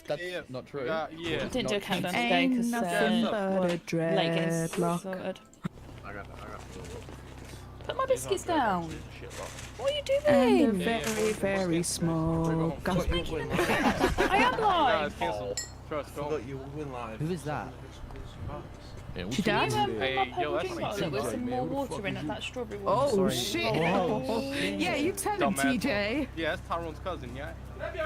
That's not true. Yeah. We didn't do a countdown today Ain't because nothing but a late games dreadlock. sorted. I got Put my biscuits down. What are you And a doing? very, very small gospel. I am live. Forgot you win live. Who is that? She died? Hey, yo, that's Drink like bottle with some more water in it, that strawberry one. Oh, shit. Yeah, you tell him, TJ. Yeah, that's Tyrone's cousin, yeah. Have you?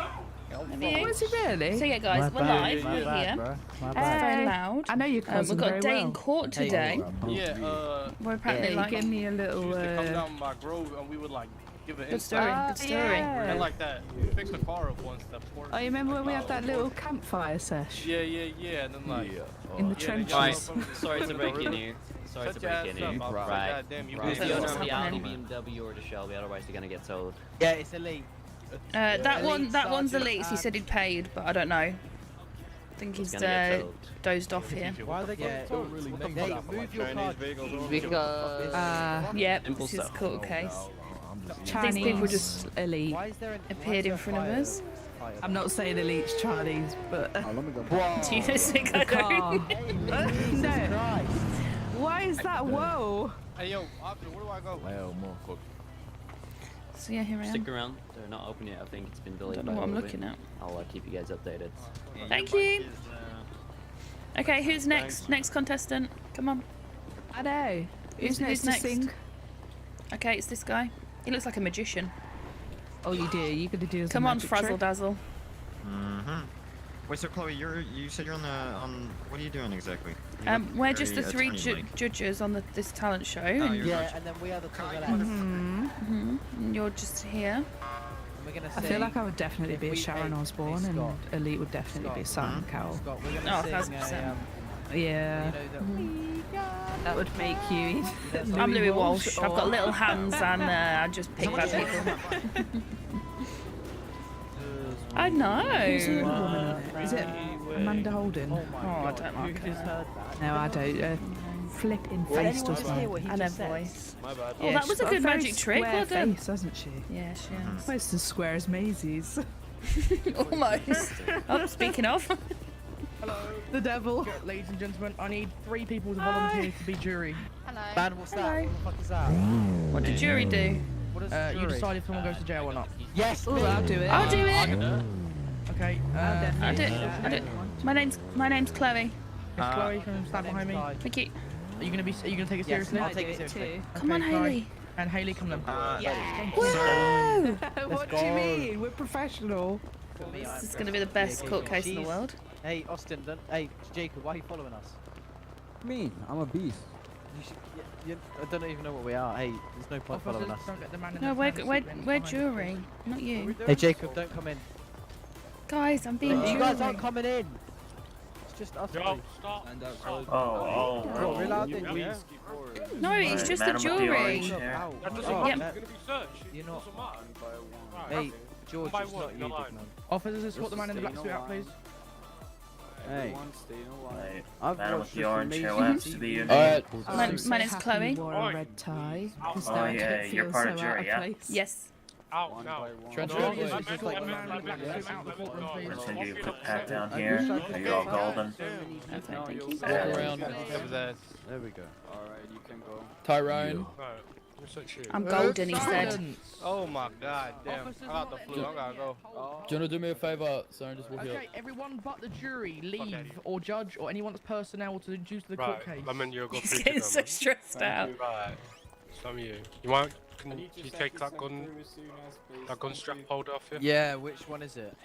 Was he really? So yeah, guys, we're live. We're here. It's very loud. I know your cousin We've got a very day well. in court today. Yeah, We're apparently Yeah, like give me a little. used to come down my grove and we would like give an good insight. story. Good story. And like that, fix the car up once. Oh, you remember when we had that little campfire sesh? Yeah, and then like In the yeah, trenches. Guys, sorry to break in you. Sorry to break in you. Right. God damn, you Who's guys the owner What's of the Audi, happening? BMW, or the Shelby? Otherwise, they're gonna get sold. Yeah, it's elite. That one's Sergeant elite. He said he'd paid, but I don't know. I think he's It's gonna get sold. dozed off here. Why are they getting sold? Hey, move your card. Because Yep, Simple this is a stuff. court case. Chinese These people just elite. Why is there appeared in front of us. I'm not saying elite's Chinese, but. Do you think I car. don't? No. Why is that? Whoa. Hey yo, officer, where do I go? So yeah, here I am. stick around. They're not open yet. I think it's been delayed. Don't by know what a I'm little looking bit. at. I'll keep you guys updated. Thank you. Okay, who's next? Next contestant. Come on. I know. Who's Who's next to next? sing? Okay, it's this guy. He looks like a magician. Oh, you do. You gonna do Come on, Frazzle Dazzle. Wait, so Chloe, you said you're on what are you doing exactly? We're just the three judges on this talent show. And Yeah, and then we are the two elect. and you're just here. And we're gonna I sing. feel like I would definitely If be a we- Sharon hey, Osbourne, hey, and Scott. Elite would definitely be Simon Cowell. Scott, we're Oh, gonna sing 1000%. Yeah, you know that that would make you. I'm Louis Walsh. I've got little hands and I just pick bad people. I Who's the know. other woman in it? Is it Amanda Holden? Oh, I don't like her. No, I don't. Flipping face does hear one. what he And her just said? voice. My bad. Oh, that was a she's got good very magic trick. square Well done. face, hasn't she? Yeah, she is. Almost as square as Maisie's. Almost. Oh, speaking of. The devil. Ladies and gentlemen, I need 3 people to volunteer to be jury. Man, what's that? Hello. What the fuck is that? What did jury do? What is You jury? decide if someone goes to jail or not. Yes, Oh, I'll do it. I'll do it. Okay. I do. My name's Chloe. Miss Chloe, can stand behind me? Are Thank you. you gonna take it Yes, seriously? I'll take it seriously. Come on, Okay, Chloe. Hayley. And Hayley, come then. Whoa! What do you mean? We're professional. This is going to be the best court case in the world. Hey, Austin, hey, Jacob, why are you following us? Me, I'm a beast. You should, I don't even know what we are. Hey, there's no point following us. Don't get the man in No, the we're front we're, seat we're behind. jury, not you. Hey, Jacob, don't come in. Guys, I'm being You jury. guys aren't coming in. It's just us. Yo, three. stop. Bro, we're allowed in. Yeah. No, it's just a jury. Ow. That doesn't Oh, matter. that- You're gonna be searched. You're It not. doesn't matter. Hey, George, By it's one, not you, you're big lying. man. Officers, escort the man in the black suit out, please. Hey, I've man watched the orange hair amazing has to be your Alright. name. My I'm so name's happy Chloe. you wore a red tie. 'Cause Oh, now I yeah, don't you're feel part so of jury, out of yeah? place. Yes. Out now. Translate. Jury is just like the man in the black suit out of the courtroom, We're please. just gonna do a quick pat down here. Are you all golden? Okay, thank you. Walk around. there we go. Tyrone. I'm golden, he said. Oh my god, damn. I got the flu. I gotta go. Do you wanna do me a favor? Sorry, just walk Okay, here. everyone but the jury leave, Okay. or judge, or anyone that's personnel to introduce to the court case. He's getting so stressed out. Right. Some of you. You might. Can you take that gun strap holder off here? Yeah, which one is it?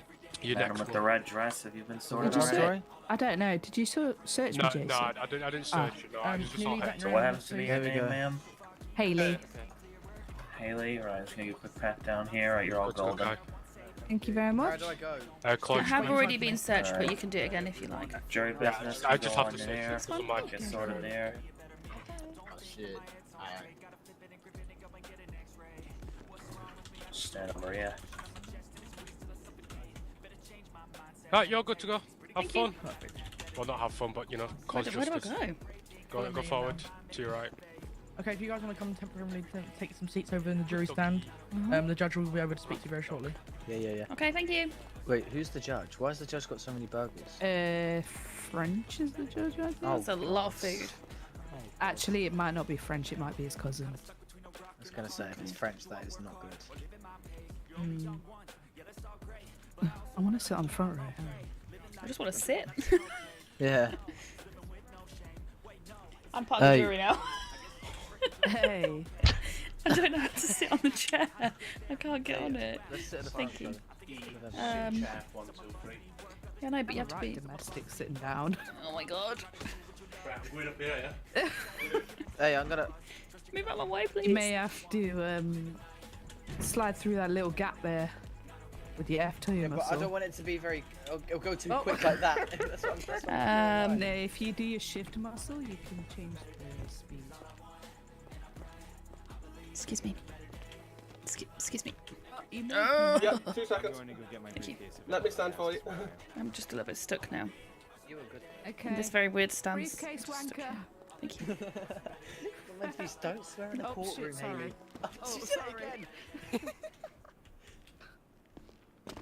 You Man next with one. the red dress, have you been sorted Did you already? say? I don't know. Did you search me, No, Jason? no, I didn't search it. No, I just can you saw leave that it. So what happens to be your There we name, go. ma'am? Hayley. Haley, right, just gonna give a quick pat down here. Right, you're all golden. Thank you very much. I Close. have already been searched, but you can do it again if you like. Jury business, I you just go have on to in there. It's fine. Get sorted there. Stand over, yeah. Right, you're good to go. Have Thank you. fun. Well, not have fun, but you know, Where cause do I justice. go? Go forward to your right. Okay, if you guys want to come temporarily take some seats over in the jury stand, the judge will be able to speak to you very shortly. Yeah. Okay, thank you. Wait, who's the judge? Why has the judge got so many burgers? French is the judge, I think. Oh, That's a lot of food. Actually, it might not be French, it might be his cousin. I was gonna say, if it's French, that is not good. I want to sit on the front row. I just want to sit. Yeah. I'm part of the jury now. Hey. I don't know how to sit on the chair. I can't get on it. Let's sit in the front. Thank you. Chair, 1, 2, 3. Yeah, no, but you have to Right, be. domestic sitting down. Oh my god. Right, we're up here, yeah? Hey, I'm gonna. Move out my way, please. You may have to slide through that little gap there with your F2 Yeah, but I muscle. don't want it to be very. It'll go too quick like that. That's what No, if you do your shift muscle, you can change the speed. Excuse me. Excuse me. Yeah, 2 seconds. Thank you. Let me stand for you. I'm just a little bit stuck now. You were good. Okay. In this very weird stance. Briefcase Just stuck wanker. here. Thank you. Don't swear in the Oh, courtroom, shit, sorry. Hayley. Oh, She said it sorry. again.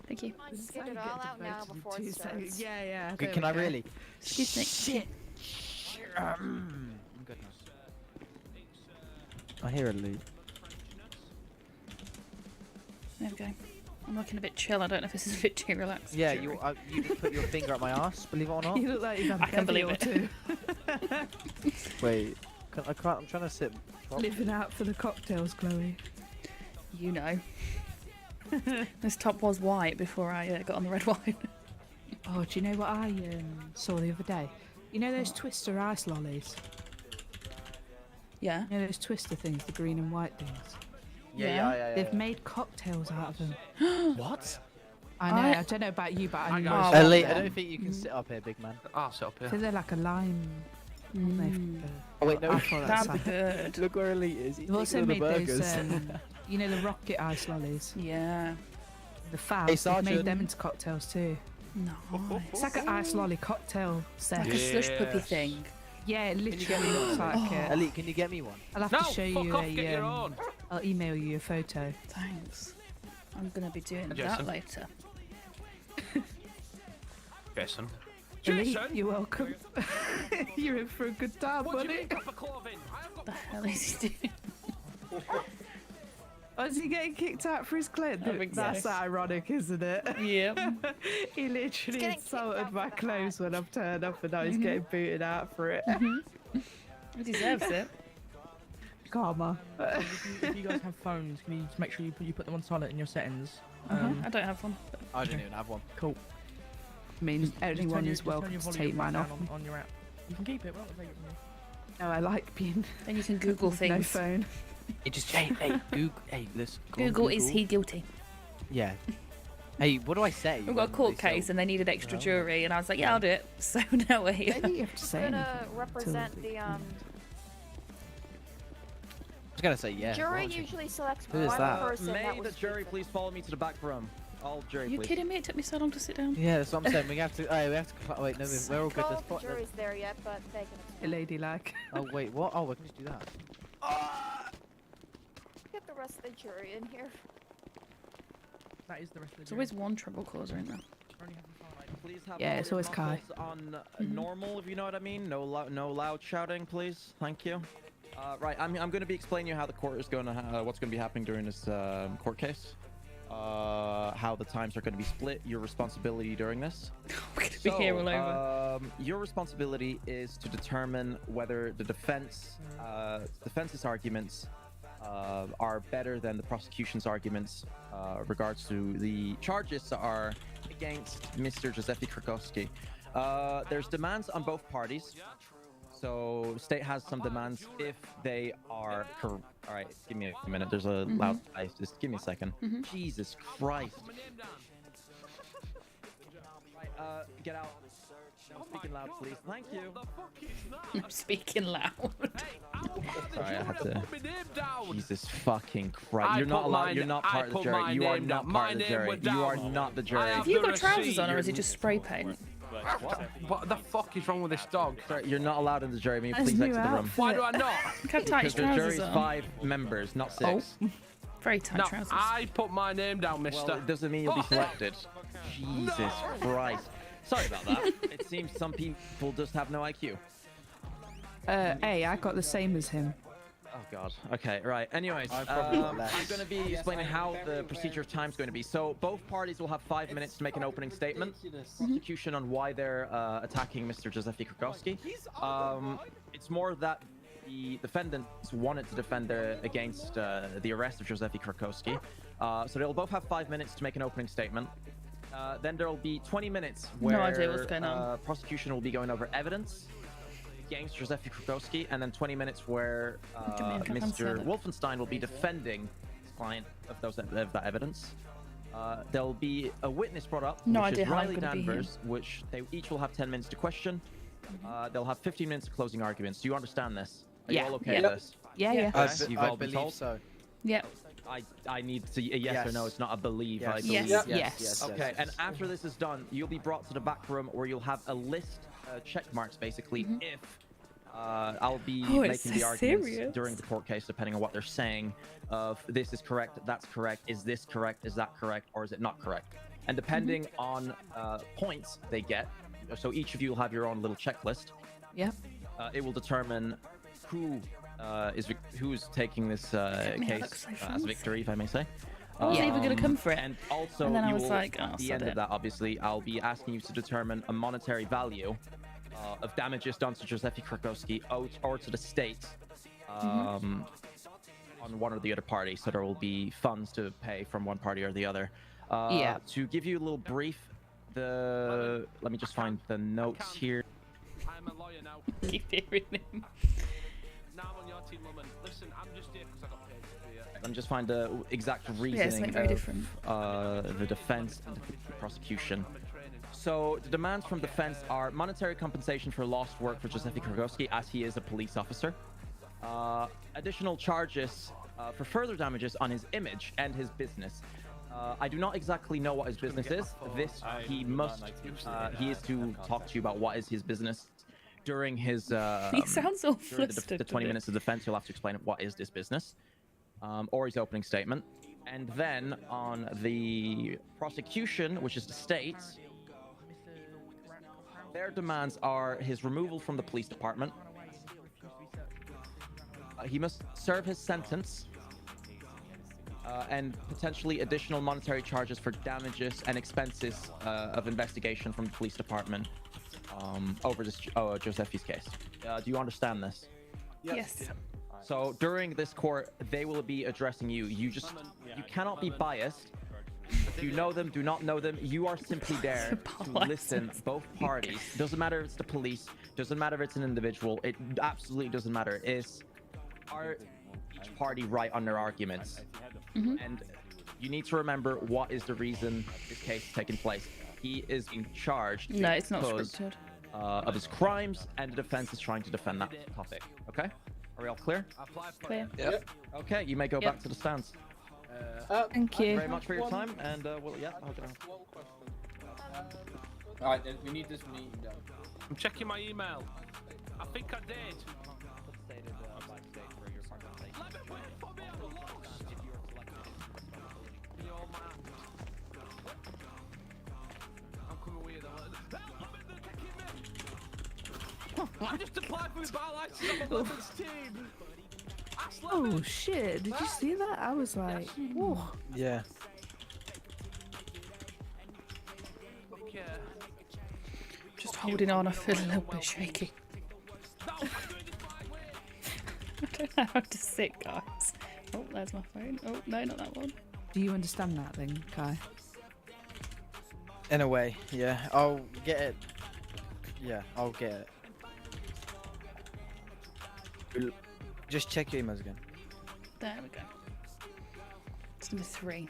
Thank you. This is Get how it you all get out now devoted in before 2 it starts. seconds. Yeah. Wait, there can we I go. really? Excuse me. Shit. I'm good now. I hear a loot. There we go. I'm looking a bit chill. I don't know if this is a bit too relaxed. Yeah, Jury. you just put your finger up my ass. Believe it or not. You look like you've had I can a belly believe or it. two. Wait, I can't. I'm trying to sit. Living out for the cocktails, Chloe. You know. This top was white before I got on the red wine. Oh, do you know what I saw the other day? You know those Twister ice lollies? Yeah. You know those Twister things, the green and white things? Yeah. They've made cocktails out of them. What? I know, I don't know about you, but I know. got- Ellie, I don't think you can sit up here, big man. I'll sit up So here. they're like a lime. Oh wait, no. I thought that's That'd be good. Look where Elite is. He's They've also taking all the made those, burgers. you know, the rocket ice lollies. Yeah. The fabs. Hey, They've Sergeant. made them into cocktails too. It's Nice. like an ice lolly cocktail set. Like a slush puppy thing. Yeah, it literally looks like it. Elite, can you get me one? I'll have to show you a. I'll email you a photo. Thanks. I'm gonna be doing Jason. that later. Jason. Elite, you're welcome. You're in for a good time, buddy. What the hell is he doing? Oh, is he getting kicked out for his clothes? I think That's so. ironic, isn't it? Yep. He literally getting kicked insulted out my for the clothes when I've turned up and now he's getting booted out for it. He deserves it. Karma. If you guys have phones, can you just make sure you put them on silent in your settings? I don't have one. I don't even have one. Cool. I mean, Just turn anyone your- is just turn welcome your to volume take mine down off. on your app. You can keep it. Well, take it from you. No, I like being Then you can Google no things. phone. Hey, just hey, Google. Hey, listen. go on Google, is he guilty? Yeah. Hey, what do I say? We've got a court case and they needed extra jury, and I was like, yeah, I'll do it. So now we're here. Maybe you have to say I'm anything. gonna represent till- the I was gonna say yeah. jury. What? Usually selects Who is one that? person that May was the jury decent. please follow me to the back room. All Are jury, you please. kidding me? It took me so long to sit down. Yeah, that's what I'm saying. We have to. Oh, we have to. Wait, no, we're all good. Call Let's if the put. jury's there yet, but they can A explain. ladylike. Oh wait, what? Oh, we can just do that. Get the rest of the jury in here. That is the rest of the There's always one trouble causer in there. Please have Yeah, all it's your always Kai. muscles on normal, if you know what I mean. No loud shouting, please. Thank you. Right, I'm going to be explaining you how the court is going to what's going to be happening during this court case. How the times are going to be split. Your responsibility during this. We're going to be here all over. Your responsibility is to determine whether the defense's arguments are better than the prosecution's arguments regards to the charges that are against Mr. Giuseppe Krakowski. There's demands on both parties. So state has some demands if they are all right, give me a minute. There's a loud place. Just give me a second. Jesus Christ. Right, get out. No speaking loud, please. Thank you. I'm speaking loud. Sorry, I had to. Jesus fucking Christ! You're not allowed. You're not part of the jury. You are not part of the jury. You are not the jury. Have you got trousers on, or is it just spray paint? What the fuck is wrong with this dog? Sir, you're not allowed in the jury. May you That's please new exit the room. outfit. Why do I not? Look how tight his Because the jury's trousers are. 5 members, not 6. Very tight No, trousers. I put my name down, Well, mister. it doesn't mean you'll be selected. Jesus Christ. Sorry about that. It seems some people just have no IQ. Hey, I got the same as him. Oh god. Okay, right. Anyways, I've probably got I'm less. going to be explaining how the procedure of time is going to be. So both parties will have 5 minutes to make an opening statement. Prosecution on why they're attacking Mr. Giuseppe Krakowski. It's more that the defendants wanted to defend against the arrest of Giuseppe Krakowski. So they'll both have 5 minutes to make an opening statement. Then there will be 20 minutes where No idea what's going on. prosecution will be going over evidence against Giuseppe Krakowski, and then 20 minutes where Mr. Wolfenstein will be defending his client of that evidence. There'll be a witness brought up, No which idea is how I'm Riley gonna be here. Danvers, which they each will have 10 minutes to question. They'll have 15 minutes of closing arguments. Do you understand this? Are you all okay with this? Yeah, yeah. Okay, you've I all been believe told? so. Yep. I need to a yes or no. It's not a believe. Yes. I believe. Yes. Yes. Okay, and after this is done, you'll be brought to the back room where you'll have a list, check marks basically, if I'll be it's making the so arguments serious. during the court case, depending on what they're saying, of this is correct, that's correct, is this correct, is that correct, or is it not correct? And depending on points they get, so each of you will have your own little checklist. Yep. It will determine who's taking this me, I case look so as fancy. victory, if I may say. I wasn't even going to come for it. And also, And then I you was will, like, oh, at the sod end it. of that, obviously, I'll be asking you to determine a monetary value of damages done to Giuseppe Krakowski or to the state on one or the other party. So there will be funds to pay from one party or the other. Yeah. To give you a little brief, let me just find the notes here. I'm a lawyer now. Keep hearing him. Now I'm on your team, woman. Listen, I'm just here because I got paid to be here. Let me just find the exact Yeah, it's reasoning like very different. of the defense and the prosecution. So the demands from defense are monetary compensation for lost work for Giuseppe Krakowski, as he is a police officer. Additional charges for further damages on his image and his business. I do not exactly know what his business is. He is to talk to you about what is his business during his He sounds all during flustered. the 20 minutes of defense. He'll have to explain what is this business, or his opening statement. And then on the prosecution, which is the state, their demands are his removal from the police department. He must serve his sentence, and potentially additional monetary charges for damages and expenses of investigation from the police department over this Giuseppe's case. Do you understand this? Yes. So during this court, they will be addressing you. You cannot be biased. If you know them, do not know them, you are simply there to listen both parties. Doesn't matter if it's the police, doesn't matter if it's an individual, it absolutely doesn't matter. Are each party right on their arguments? And you need to remember what is the reason this case is taking place. He is being charged No, it's not because scripted. of his crimes, and the defense is trying to defend that topic. Okay? Are we all clear? Clear. Yep. Okay, you may go back to the stands. Thank Thank you you. very much for your time, and I'll get on. Alright, then we need this meeting done. I'm checking my email. I think I did. I'm coming with you. I just applied for my bar license on the women's team. Oh shit! Did you see that? I was like, whoa. Yeah. Okay. Just holding on. I feel a little bit shaky. I don't know how to sit, guys. Oh, there's my phone. Oh, no, not that one. Do you understand that then, Kai? In a way, yeah. I'll get it. Yeah, I'll get it. Just check your emails again. There we go. It's number 3.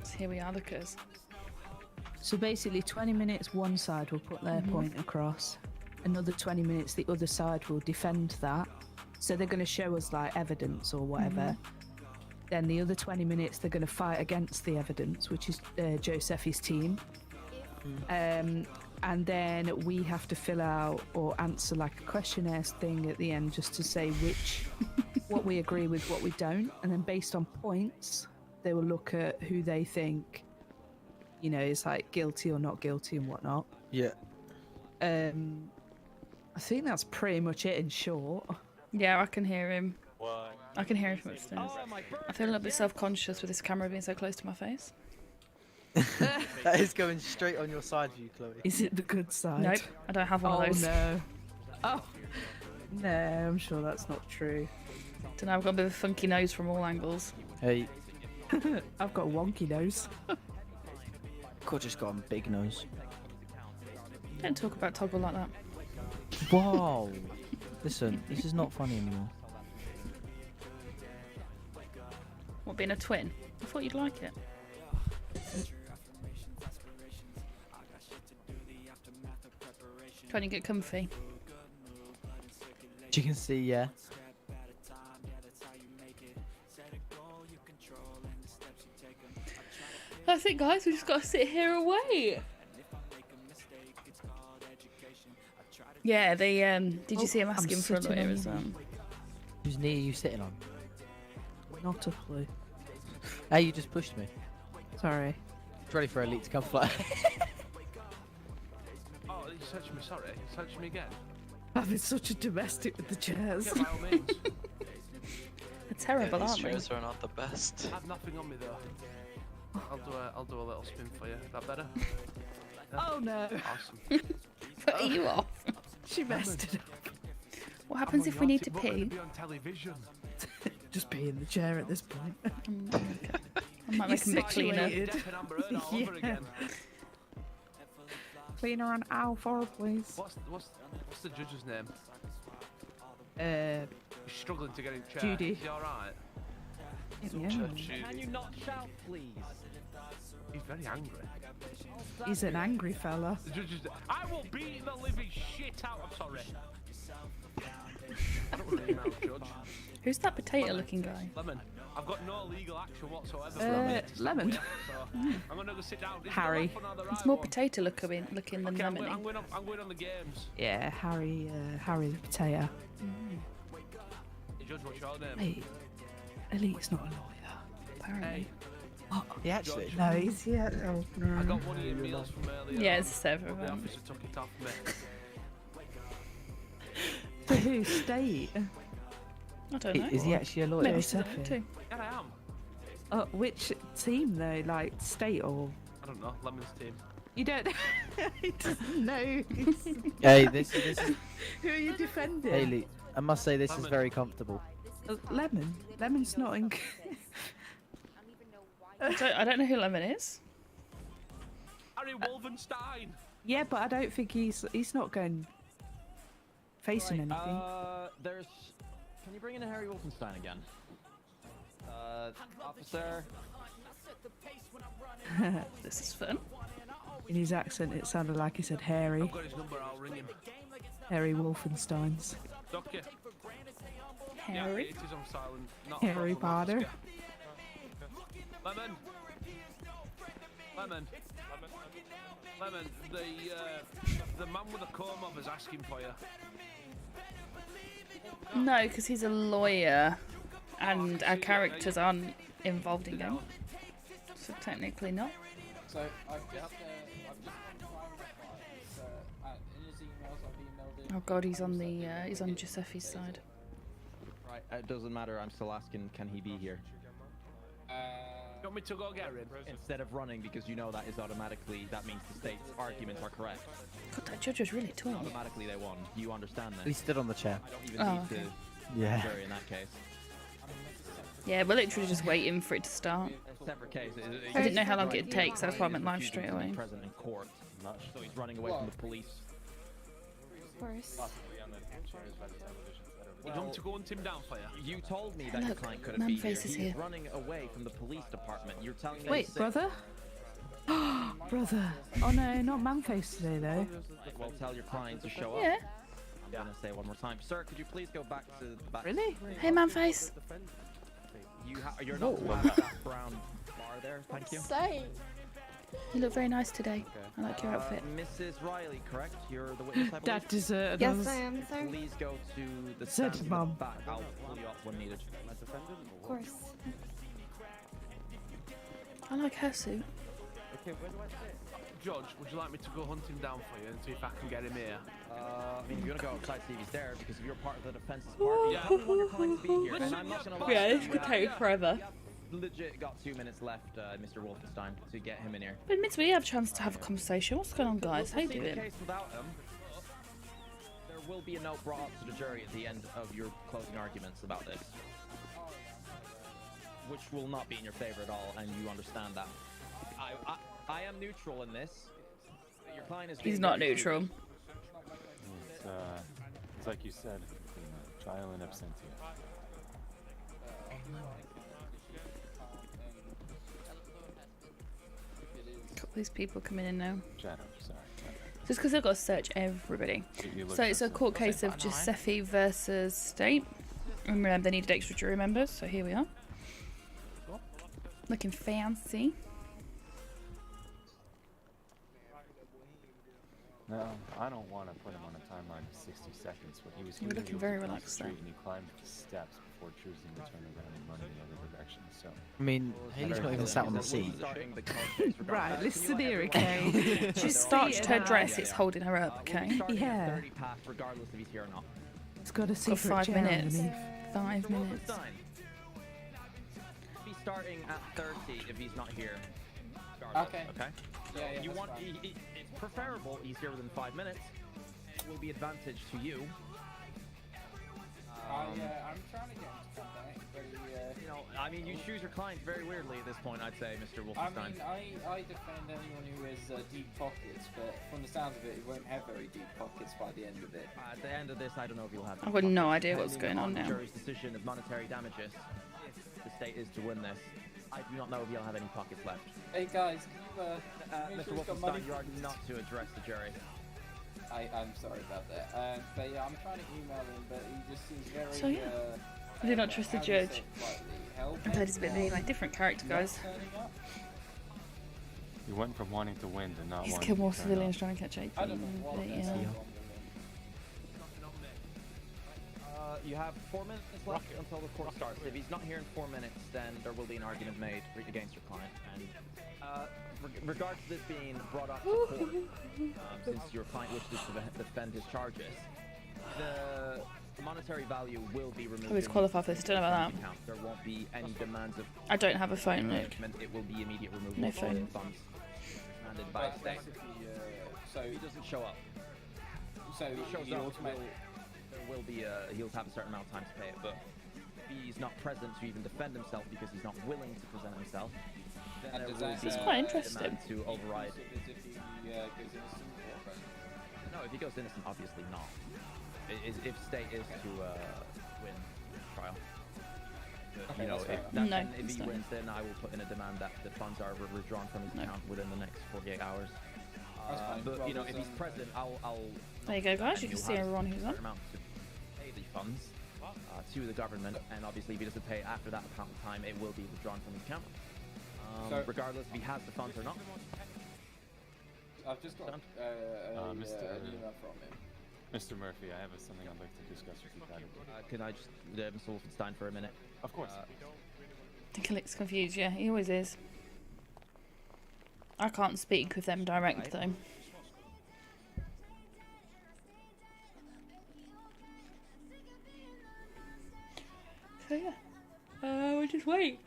So here we are, look at us. So basically 20 minutes one side will put their point across. Another 20 minutes the other side will defend that. So they're going to show us like evidence or whatever. Then the other 20 minutes they're going to fight against the evidence, which is Giuseppe's team. And then we have to fill out or answer like a questionnaire thing at the end just to say what we agree with, what we don't. And then based on points, they will look at who they think you know, it's like guilty or not guilty and whatnot. Yeah. I think that's pretty much it in short. Yeah, I can hear him. I can hear him from upstairs. I feel a little bit self-conscious with this camera being so close to my face. That is going straight on your side view, Chloe. Is it the good side? Nope, I don't have one of those. No. Oh, no, I'm sure that's not true. Don't know, I've got a bit of a funky nose from all angles. Hey, I've got a wonky nose. Could just got a big nose. Don't talk about Toggle like that. Wow. Listen, this is not funny anymore. What, being a twin? I thought you'd like it. Trying to get comfy. You can see, yeah. That's it, guys. We just got to sit here and wait. Yeah, they did you see him asking for a lawyer as well? Whose knee are you sitting on? Not a clue. Hey, you just pushed me. Sorry. It's ready for Elite to come fly. Oh, you searched me, sorry. Search me again. I've been such a domestic with the chairs. Yeah, by all means. They're terrible, These aren't they? chairs are not the best. I have nothing on me though. I'll do a little spin for you. Is that better? Oh no. Awesome. What are you off? She messed it up. What happens if we need to pee? Be on television. Just pee in the chair at this point. I might make them a bit cleaner. Depp and Amber Heard all over again. Cleaner on aisle 4, please. What's the judge's name? He's struggling to get in chair. Judy. Is he alright? Yeah. Can you not shout, please? He's very angry. He's an angry fella. The judge is. I will beat the living shit out. I'm sorry. I don't want to email the judge. Who's that potato-looking guy? Lemon. I've got no legal action whatsoever. Lemon. So I'm gonna go sit down. Is Harry. the left one or the It's right more one? potato-looking than Okay, lemony. I'm going on the games. Yeah, Harry the potato. Hey, Judge, what's your name? Hey, Elite's not a lawyer. Apparently. Hey, He actually. No, he's yeah. Oh, no. I got one of your meals from earlier. Yeah, it's a server. The officer took it off me. For who? State? I don't know. Is he actually a lawyer? Maybe Joseph. so too. Yeah, I am. Which team though? Like state or? I don't know. Lemon's team. You don't. He doesn't know. Hey, this is. Who are you defending? Hey, Elite. I must say this is Lemon. very comfortable. Lemon. Lemon's not in. I don't know who Lemon is. Harry Wolfenstein. Yeah, but I don't think he's not going facing anything. There's. Can you bring in Harry Wolfenstein again? Officer. This is fun. In his accent, it sounded like he said Harry. I've got his number. I'll ring him. Harry Wolfensteins. Doctor. Harry. Yeah, it is on silent. Not Harry a problem, Potter. Oscar. Lemon. Lemon. The man with the comb over is asking for you. No, because he's a lawyer, and our characters aren't involved in game. So technically not. So I've just in his emails I've emailed him. Oh god, he's on Giuseppe's side. Right, it doesn't matter. I'm still asking, can he be here? You want me to go get him? Instead of running, because you know that is automatically, that means the state's arguments are correct. God, that judge was really tall. Automatically they won. You understand He this? stood on the chair. I don't even Oh, need okay. to Yeah. jury in that case. Yeah, we're literally just waiting for it to start. A separate case. I didn't know how long it'd take, so that's why I went live straight away. Present in court, so he's running away from the police. Of course. You want me to go hunt him down for you? You told me that your Look, client couldn't be here. Man-Face is He's here. running away from the police department. You're telling me. Wait, brother? Brother. Oh no, not Manface today though. Well, tell your client to show up. Yeah. I'm gonna say it one more time. Sir, could you please go back to the back? Really? Hey, Manface. You're not the one with that brown bar there. Thank you. Say. You look very nice today. I like your outfit. Mrs. Riley, correct? You're the witness, I believe. Dad deserted Yes, us. I am, sir. Please go to the Said stand Mum. back. I'll pull you up when needed. Of course. I like her suit. Okay, where do I sit? Judge, would you like me to go hunt him down for you and see if I can get him here? I mean, if you want to go outside, see if he's there, because if you're part of the defense's party, you probably want your client to be here. And I'm not gonna lie. Yeah, this could take forever. Legit got 2 minutes left, Mr. Wolfenstein, to get him in here. But admits we have a chance to have a conversation. What's going on, guys? How you We'll see doing? the case without him. There will be a note brought up to the jury at the end of your closing arguments about this, which will not be in your favor at all, and you understand that. I am neutral in this. Your client is. He's not neutral. It's like you said, trial in absentia. Got these people coming in now. Shadow, sorry. Just because I've got to search everybody. So it's a court case of Giuseppe versus State. And remember, they needed extra jury members, so here we are. Looking fancy. No, I don't want to put him on a timeline of 60 seconds, but he was We're looking very relaxed there. and he climbed the steps before choosing to turn around and run in the other direction. So I mean, Haley's not even sat on the seat. Right, listen here, okay? She's starched her dress, it's holding her up, okay? Yeah. Regardless if he's here or not. It's got a Got secret 5 chair minutes. underneath. 5 minutes. Be starting at 30 if he's not here. Okay. Okay. Yeah, You that's want? fine. It's preferable he's here within 5 minutes. It will be advantage to you. I'm trying to get him to come back, but You know, I mean, you choose your client very weirdly at this point. I'd say, Mr. I Wolfenstein. mean, I defend anyone who has deep pockets, but from the sounds of it, he won't have very deep pockets by the end of it. At the end of this, I don't know if you'll have. I've got no idea what's going on The now. jury's decision of monetary damages. If the state is to win this, I do not know if you'll have any pockets left. Hey guys, can you make Mr. sure he's got money? Wolfenstein, you are not to address the jury. I'm sorry about that. But yeah, I'm trying to email him, but he just seems very. So, yeah. I do not trust the judge. I played this a bit of a like, different character, guys. you went from wanting to win to not He's wanting killed more to turn civilians up. trying to catch 18. I don't know what But, that's yeah. You have 4 minutes left until the court starts. If he's not here in 4 minutes, then there will be an argument made against your client. And regards to this being brought up to court, since your client wishes to defend his charges, the monetary value will be removed. I was qualified for this, don't know about that. Account. There won't be any demands of. I don't have a phone, Luke. It will be immediate removal No of all phone. funds demanded by the state. So If he doesn't show up. So If he shows he up, automatically. there will be he'll have a certain amount of time to pay it, but if he's not present to even defend himself because he's not willing to present himself, then And there does will that, be It's quite a interesting. demand to override. As if he goes innocent or No, if he goes innocent, obviously not. If state is to win the trial. But, Okay, you know, that's if, fair that, No, and if it's he not. wins, then I will put in a demand that the funds are withdrawn from his No. account within the next 48 hours. That's fine. But you know, Well, if he's present, I'll. There you go, guys. and You can you'll see have everyone a who's certain on. amount to pay the funds to the government, and obviously if he doesn't pay after that amount of time, it will be withdrawn from his account. So- Regardless if he has the funds or not. I've just got an email from him. Mr. Murphy, I have something I'd like to discuss with you privately. Can I just Mr. Wolfenstein for a minute? Of course. I think Alex confused, yeah. He always is. I can't speak with them direct, though. So, yeah. We'll just wait.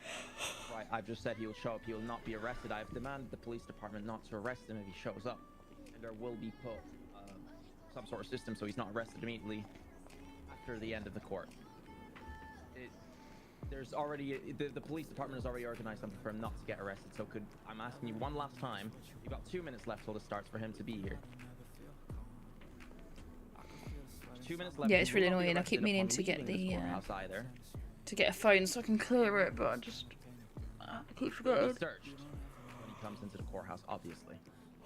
Right, I've just said he'll show up. He will not be arrested. I've demanded the police department not to arrest him if he shows up. And there will be put some sort of system so he's not arrested immediately after the end of the court. There's already the police department has already organized something for him not to get arrested. So I'm asking you one last time. You've got 2 minutes left till it starts for him to be here. 2 minutes left. Yeah, it's He will really not be annoying. I arrested keep meaning upon to get leaving this the, courthouse either. to get a phone so I can clear it, but I just I keep He'll forgetting. be searched when he comes into the courthouse, obviously.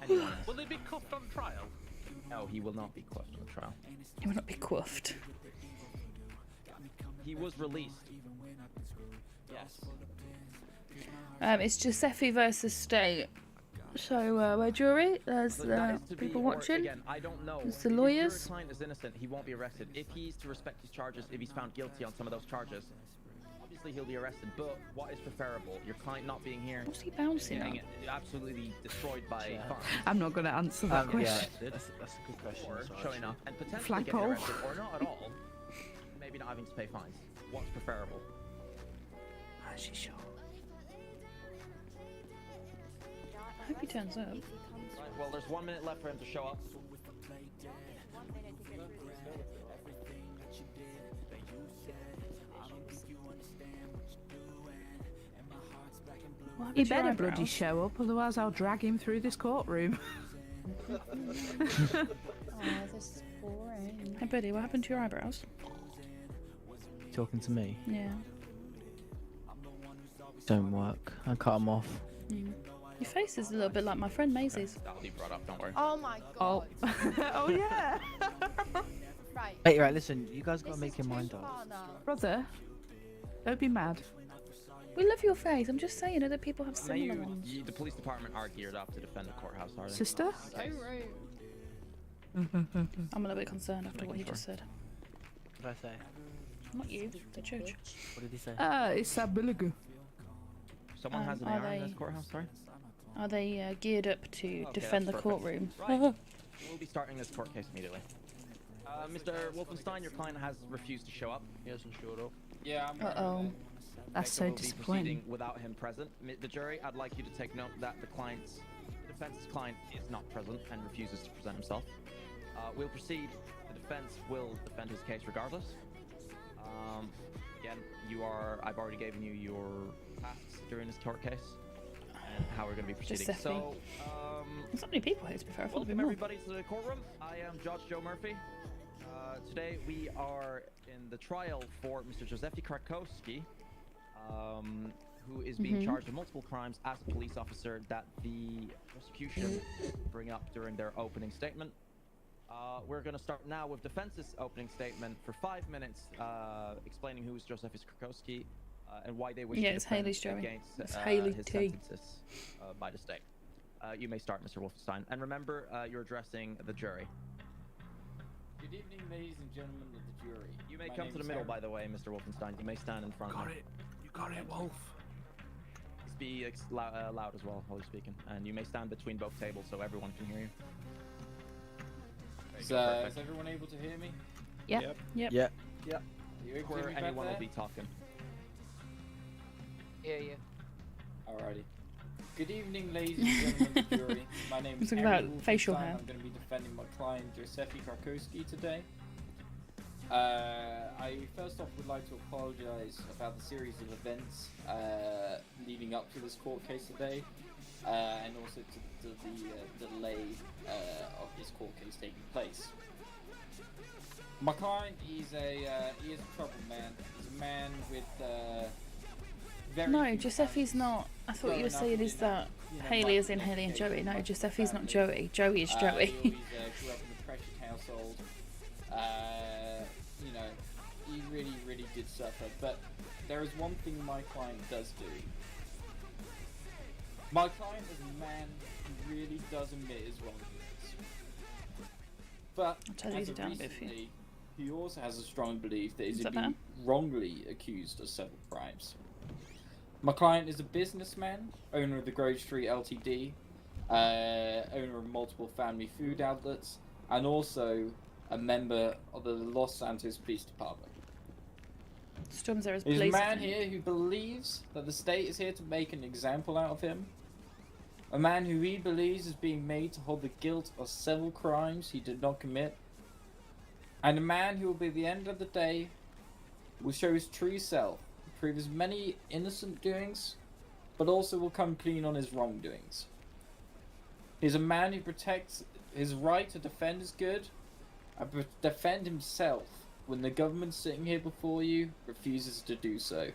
Anyone else? Will they be cuffed on trial? No, he will not be questioned on trial. He will not be quaffed. He was released. Yes. It's Giuseppe versus State. So we're jury. There's But that is to be- people or, watching. Again, I don't know. There's the If lawyers. your client is innocent, he won't be arrested. If he's to respect his charges, if he's found guilty on some of those charges, obviously he'll be arrested, but what is preferable? Your client not being here, What's he bouncing getting at? absolutely destroyed by fines, I'm not going to answer that getting question. arrested, That's a good question. or as well, showing actually. up and potentially Flagpole. getting arrested, or not at all, maybe not having to pay fines. What's preferable? She's sure. I hope he turns up. Right, well, there's 1 minute left for him to show up. What happened He to your better bloody eyebrows? show up, otherwise I'll drag him through this courtroom. Oh, this is boring. Hey, buddy, what happened to your eyebrows? Talking to me. Yeah. Don't work. I cut them off. Mm. Your face is a little bit like my friend Maisie's. That'll be brought up, don't worry. Oh my Oh. god. Oh yeah. Right. Hey, right, listen, you guys gotta This make is your mind Trish up. partner. Brother, don't be mad. We love your face. I'm just saying other people have Now similar ones. the police department are geared up to defend the courthouse, are they? Sister? So rude. I'm a little bit concerned after what he just said. What did I say? Not you, the judge. What did he say? It's Abiligu. Someone has an are AR in they- this courthouse, sorry? Are they geared up to Okay, defend the that's perfect. courtroom? Right. We'll be starting this court case immediately. Mr. Wolfenstein, your client has refused to show up. He hasn't showed up. Yeah, I'm Uh-oh. That's So so we'll be disappointing. proceeding without him present. The jury, I'd like you to take note that the defense's client is not present and refuses to present himself. We'll proceed. The defense will defend his case regardless. Again, I've already given you your tasks during this court case and how we're going to be proceeding. Giuseppe. So, There's not many people here, to be fair. I thought there'd be welcome more. everybody to the courtroom. I am Judge Joe Murphy. Today we are in the trial for Mr. Giuseppe Krakowski, who is being charged with multiple crimes as a police officer that the prosecution bring up during their opening statement. We're going to start now with defense's opening statement for 5 minutes, explaining who is Giuseppe Krakowski and why they wish Yeah, to it's defend Haley's Joey. against It's Haley his T. sentences by the state. You may start, Mr. Wolfenstein. And remember, you're addressing the jury. Good evening, ladies and gentlemen of the jury. You may My come to the name's middle, Aaron. by the way, Mr. Wolfenstein. You may stand in front of me. You got it, Wolf. Be loud as well while you're speaking. And you may stand between both tables so everyone can hear you. There you Is, go, perfect. is everyone able to hear me? Yep. Yep. Yeah. You able to hear Where me back anyone will there? be talking. Yeah, yeah. Alrighty. Good evening, ladies and gentlemen of the jury. My name is Talking Aaron about facial Wolfenstein. hair. I'm going to be defending my client, Giuseppe Krakowski, today. I first off would like to apologise about the series of events leading up to this court case today, and also to the delay of this court case taking place. My client is he is a troubled man. He's a man with very No, few Giuseppe's talents. not. I thought you were Growing up saying is in, that you know, Haley is in much Haley and Joey. education, No, much Giuseppe's not family. Joey. Joey is Joey. He always grew up in a pressured household. You know, he really did suffer. But there is one thing my client does do. My client is a man who really does admit his wrongdoings. But I'll tell you as to of down a bit for you. recently, he also has a strong belief that Is he's that been better? wrongly accused of several crimes. My client is a businessman, owner of the Grove Street Ltd, owner of multiple family food outlets, and also a member of the Los Santos Police Department. Storms there as He's a police. man here who believes that the state is here to make an example out of him. A man who he believes is being made to hold the guilt of several crimes he did not commit. And a man who will be at the end of the day will show his true self, prove his many innocent doings, but also will come clean on his wrongdoings. He's a man who protects his right to defend his good and defend himself when the government sitting here before you refuses to do so.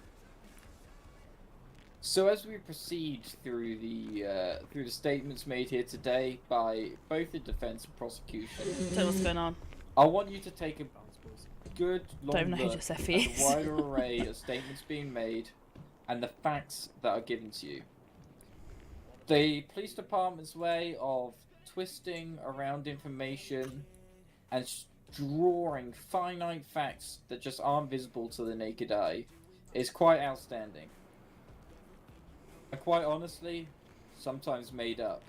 So as we proceed through the statements made here today by both the defense and prosecution, Tell me what's going on. I want you to take a good long Don't know who look at Giuseppe the is. wider array of statements being made and the facts that are given to you. The police department's way of twisting around information and drawing finite facts that just aren't visible to the naked eye is quite outstanding. And quite honestly, sometimes made up.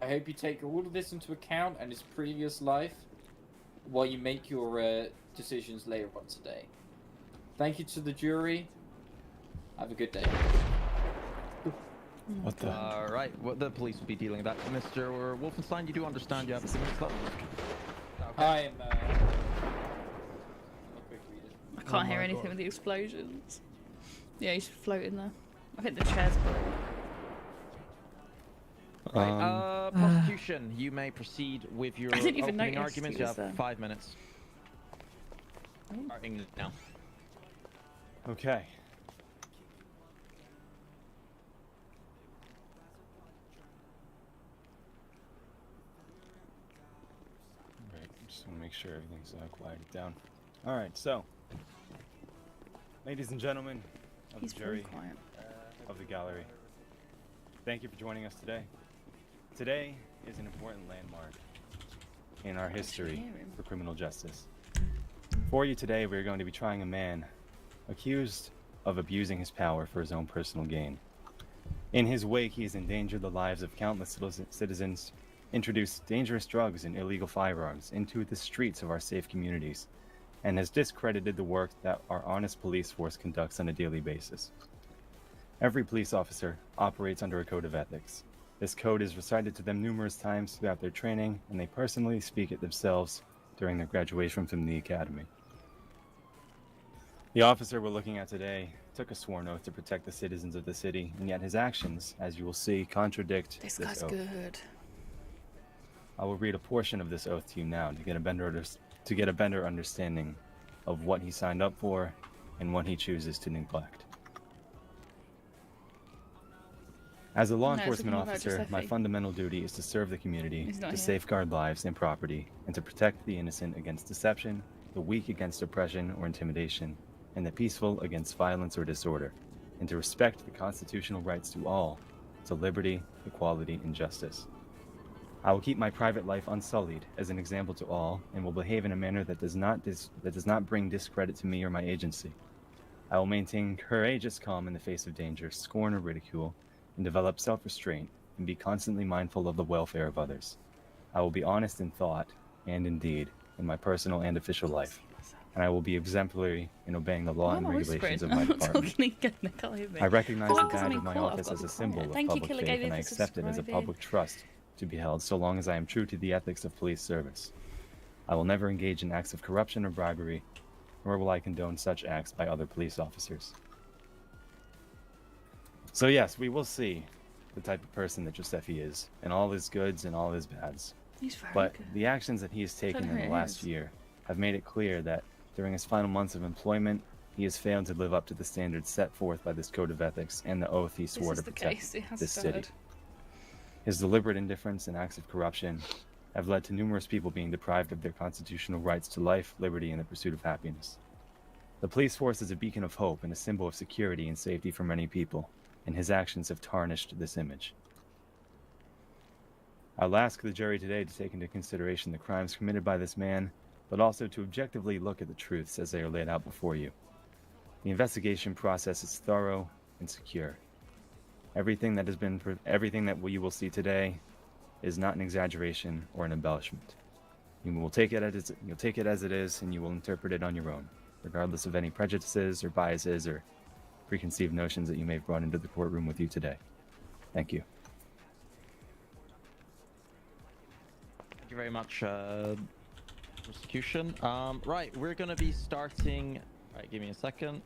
I hope you take all of this into account and his previous life while you make your decisions later on today. Thank you to the jury. Have a good day. What the? Right, what the police will be dealing with that. Mr. Wolfenstein, you do understand you have a few minutes left? I am, I can't hear anything with the explosions. Yeah, you should float in there. I think the chair's Right, prosecution, you may proceed with your I didn't even opening notice arguments. he You was have there. 5 minutes. Starting now. Okay. Right, just want to make sure everything's quieted down. All right, so, ladies and gentlemen of He's the very jury, quiet. of the gallery, thank you for joining us today. Today is an important landmark in our history for criminal justice. For you today, we're going to be trying a man accused of abusing his power for his own personal gain. In his wake, he has endangered the lives of countless citizens, introduced dangerous drugs and illegal firearms into the streets of our safe communities, and has discredited the work that our honest police force conducts on a daily basis. Every police officer operates under a code of ethics. This code is recited to them numerous times throughout their training, and they personally speak it themselves during their graduation from the academy. The officer we're looking at today took a sworn oath to protect the citizens of the city, and yet his actions, as you will see, contradict This this guy's oath. good. I will read a portion of this oath to you now to get a better understanding of what he signed up for and what he chooses to neglect. As a law No, it's enforcement looking about officer, my Giuseppe. fundamental duty is to serve the community, He's not to here. safeguard lives and property, and to protect the innocent against deception, the weak against oppression or intimidation, and the peaceful against violence or disorder, and to respect the constitutional rights to all, to liberty, equality, and justice. I will keep my private life unsullied as an example to all, and will behave in a manner that does not bring discredit to me or my agency. I will maintain courageous calm in the face of danger, scorn, or ridicule, and develop self-restraint, and be constantly mindful of the welfare of others. I will be honest in thought and in deed in my personal and official life, and I will be exemplary in obeying the law Why and am I regulations of whispering? my I'm not department. talking again, they can't hear me. I recognize Oh, the 'cause I'm badge in of my court, I've office got as to a be symbol quiet. of Thank you, public Killer faith, Gaby, and I for accept it as a subscribing. public trust to be held so long as I am true to the ethics of police service. I will never engage in acts of corruption or bribery, nor will I condone such acts by other police officers. So yes, we will see the type of person that Giuseppe is, and all his goods and all his bads. He's very But good. the actions that he has taken know in who the it last is. year have made it clear that during his final months of employment, he has failed to live up to the standards set forth by this code of ethics and the oath he swore This to is the protect case, it has this started. city. His deliberate indifference and acts of corruption have led to numerous people being deprived of their constitutional rights to life, liberty, and the pursuit of happiness. The police force is a beacon of hope and a symbol of security and safety for many people, and his actions have tarnished this image. I'll ask the jury today to take into consideration the crimes committed by this man, but also to objectively look at the truths as they are laid out before you. The investigation process is thorough and secure. Everything that you will see today is not an exaggeration or an embellishment. You'll take it as it is, and you will interpret it on your own, regardless of any prejudices or biases or preconceived notions that you may have brought into the courtroom with you today. Thank you. Thank you very much, prosecution. Right, we're gonna be starting. Right, give me a second.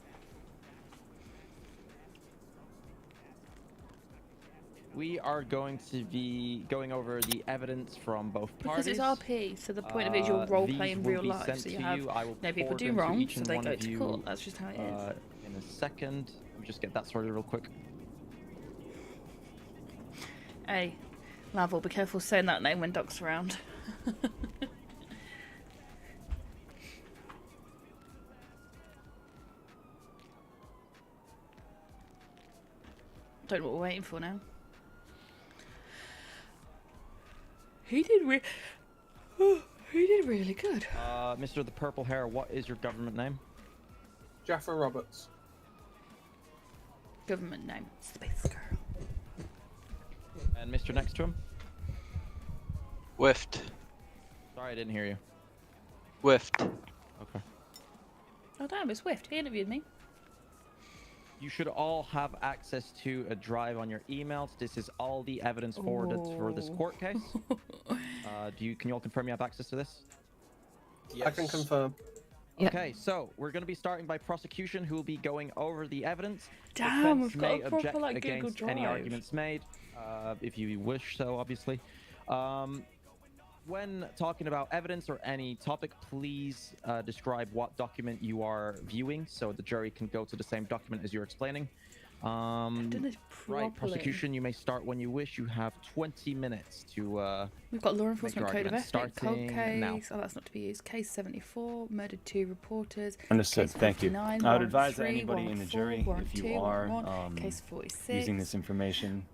We are going to be going over the evidence from both Because parties. it's RP, so the point of it is you're role These playing will real be life. sent So you to have you. I will people forward do them to wrong, each so and they one go of to you, court. That's just how it is. In a second. Let me just get that sorted real quick. Hey, Laval, be careful saying that name when Doc's around. Don't know what we're waiting for now. He did really good. Mr. the Purple Hair, what is your government name? Jaffa Roberts. Government name. Space Girl. And Mr. next to him? Whiffed. Sorry, I didn't hear you. Whiffed. Okay. Oh damn, it's Swift. He interviewed me. You should all have access to a drive on your emails. This is all the evidence forwarded for this court case. Can you all confirm you have access to this? Yes. I can confirm. Okay, so we're going to be starting by prosecution, who will be going over the evidence. Damn, Defense we've got may a proper, object like, Google against any Drive. arguments made, if you wish so, obviously. When talking about evidence or any topic, please describe what document you are viewing so the jury can go to the same document as you're explaining. I've done this properly. Right, prosecution, you may start when you wish. You have 20 minutes to We've got Law Enforcement Code of argument, Ethics, cold starting now. case. Oh, that's not to be used. Case 74, murdered 2 reporters. Understood. Case Thank you. 59, I would warrant advise 3, anybody in warrant the 4, jury, warrant if 2, you are warrant 1, case 46. using this information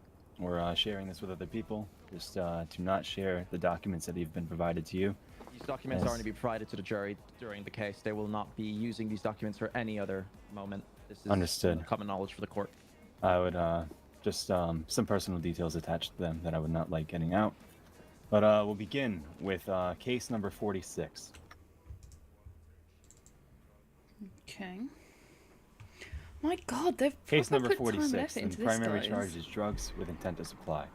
or sharing this with other people, just to not share the documents that have been provided to you. These documents are going to be provided to the jury during the case. They will not be using these documents for any other moment. This is Understood. Common knowledge for the court. I would just some personal details attached to them that I would not like getting out. But we'll begin with case number 46. Okay. My God, they've Case proper number put time and 46, effort and into the this, primary guys. charge is drugs with intent to supply.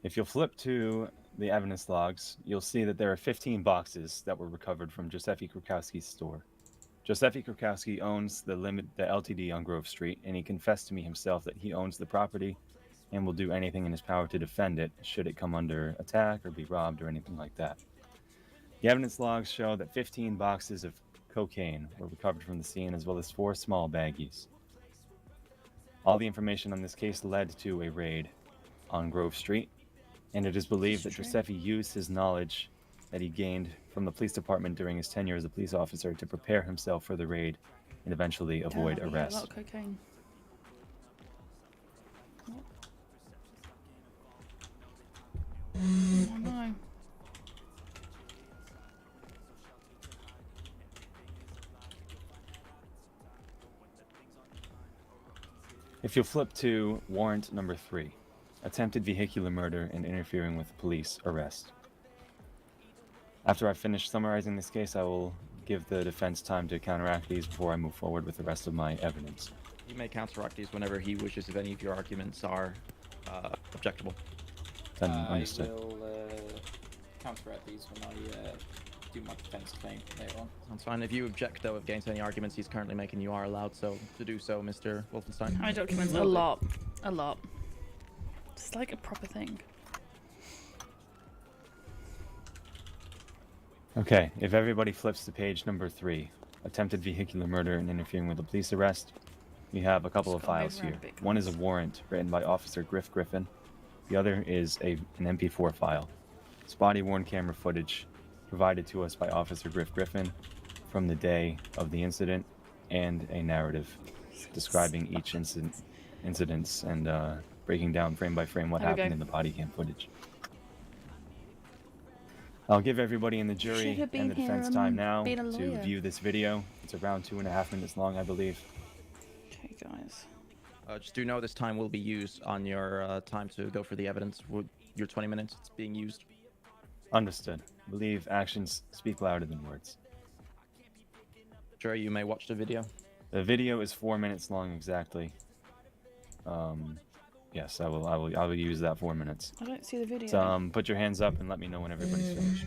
If you'll flip to the evidence logs, you'll see that there are 15 boxes that were recovered from Giuseppe Krukowski's store. Giuseppe Krukowski owns the LTD on Grove Street, and he confessed to me himself that he owns the property and will do anything in his power to defend it should it come under attack or be robbed or anything like that. The evidence logs show that 15 boxes of cocaine were recovered from the scene, as well as 4 small baggies. All the information on this case led to a raid on Grove Street, and it is believed that Giuseppe used his knowledge that he gained from the police department during his tenure as a police officer to prepare himself for the raid and eventually avoid Damn, he had a lot arrest. of cocaine. Oh no. If you'll flip to warrant number 3, attempted vehicular murder and interfering with police arrest. After I finish summarizing this case, I will give the defense time to counteract these before I move forward with the rest of my evidence. He may counteract these whenever he wishes if any of your arguments are objectable. Then understood. I will counteract these when I do my defense claim later on. That's fine. If you object, though, against any arguments he's currently making, you are allowed so to do so, Mr. Wolfenstein. I document a lot. A lot. It's like a proper thing. Okay, if everybody flips to page number 3, attempted vehicular murder and interfering with a police arrest, we have a couple of files here. One is a warrant written by Officer Griff Griffin. The other is an MP4 file. It's body-worn camera footage provided to us by Officer Griff Griffin from the day of the incident, and a narrative describing each incidents and breaking down frame by frame what happened in the body cam footage. I'll give everybody in the jury and the defense time now to view this video. It's around 2.5 minutes long, I believe. Okay, guys. Just do know this time will be used on your time to go for the evidence. Your 20 minutes, it's being used. Understood. I believe actions speak louder than words. Sure, you may watch the video. The video is 4 minutes long exactly. Yes, I will use that 4 minutes. I don't see the video. So, put your hands up and let me know when everybody's finished.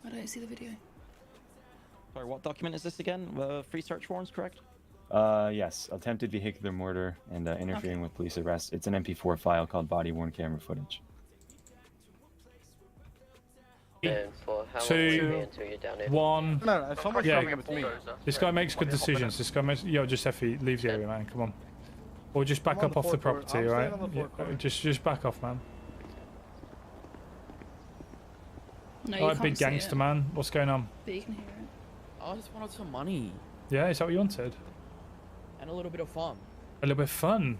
I don't see the video. Sorry, what document is this again? Free search warrants, correct? Yes, attempted vehicular murder and interfering with police arrest. It's an MP4 file called body-worn camera footage. Two, one. No, someone's Yeah. coming with me. This guy makes good decisions. This guy makes. Yo, Giuseppe, leave the area, man. Come on. Or just back up off the property, alright? Yeah, just back off, man. No, Alright, big gangster, man. What's going on? But you can hear it. I just wanted some money Yeah, is that what you wanted? and a little bit of fun. A little bit of fun.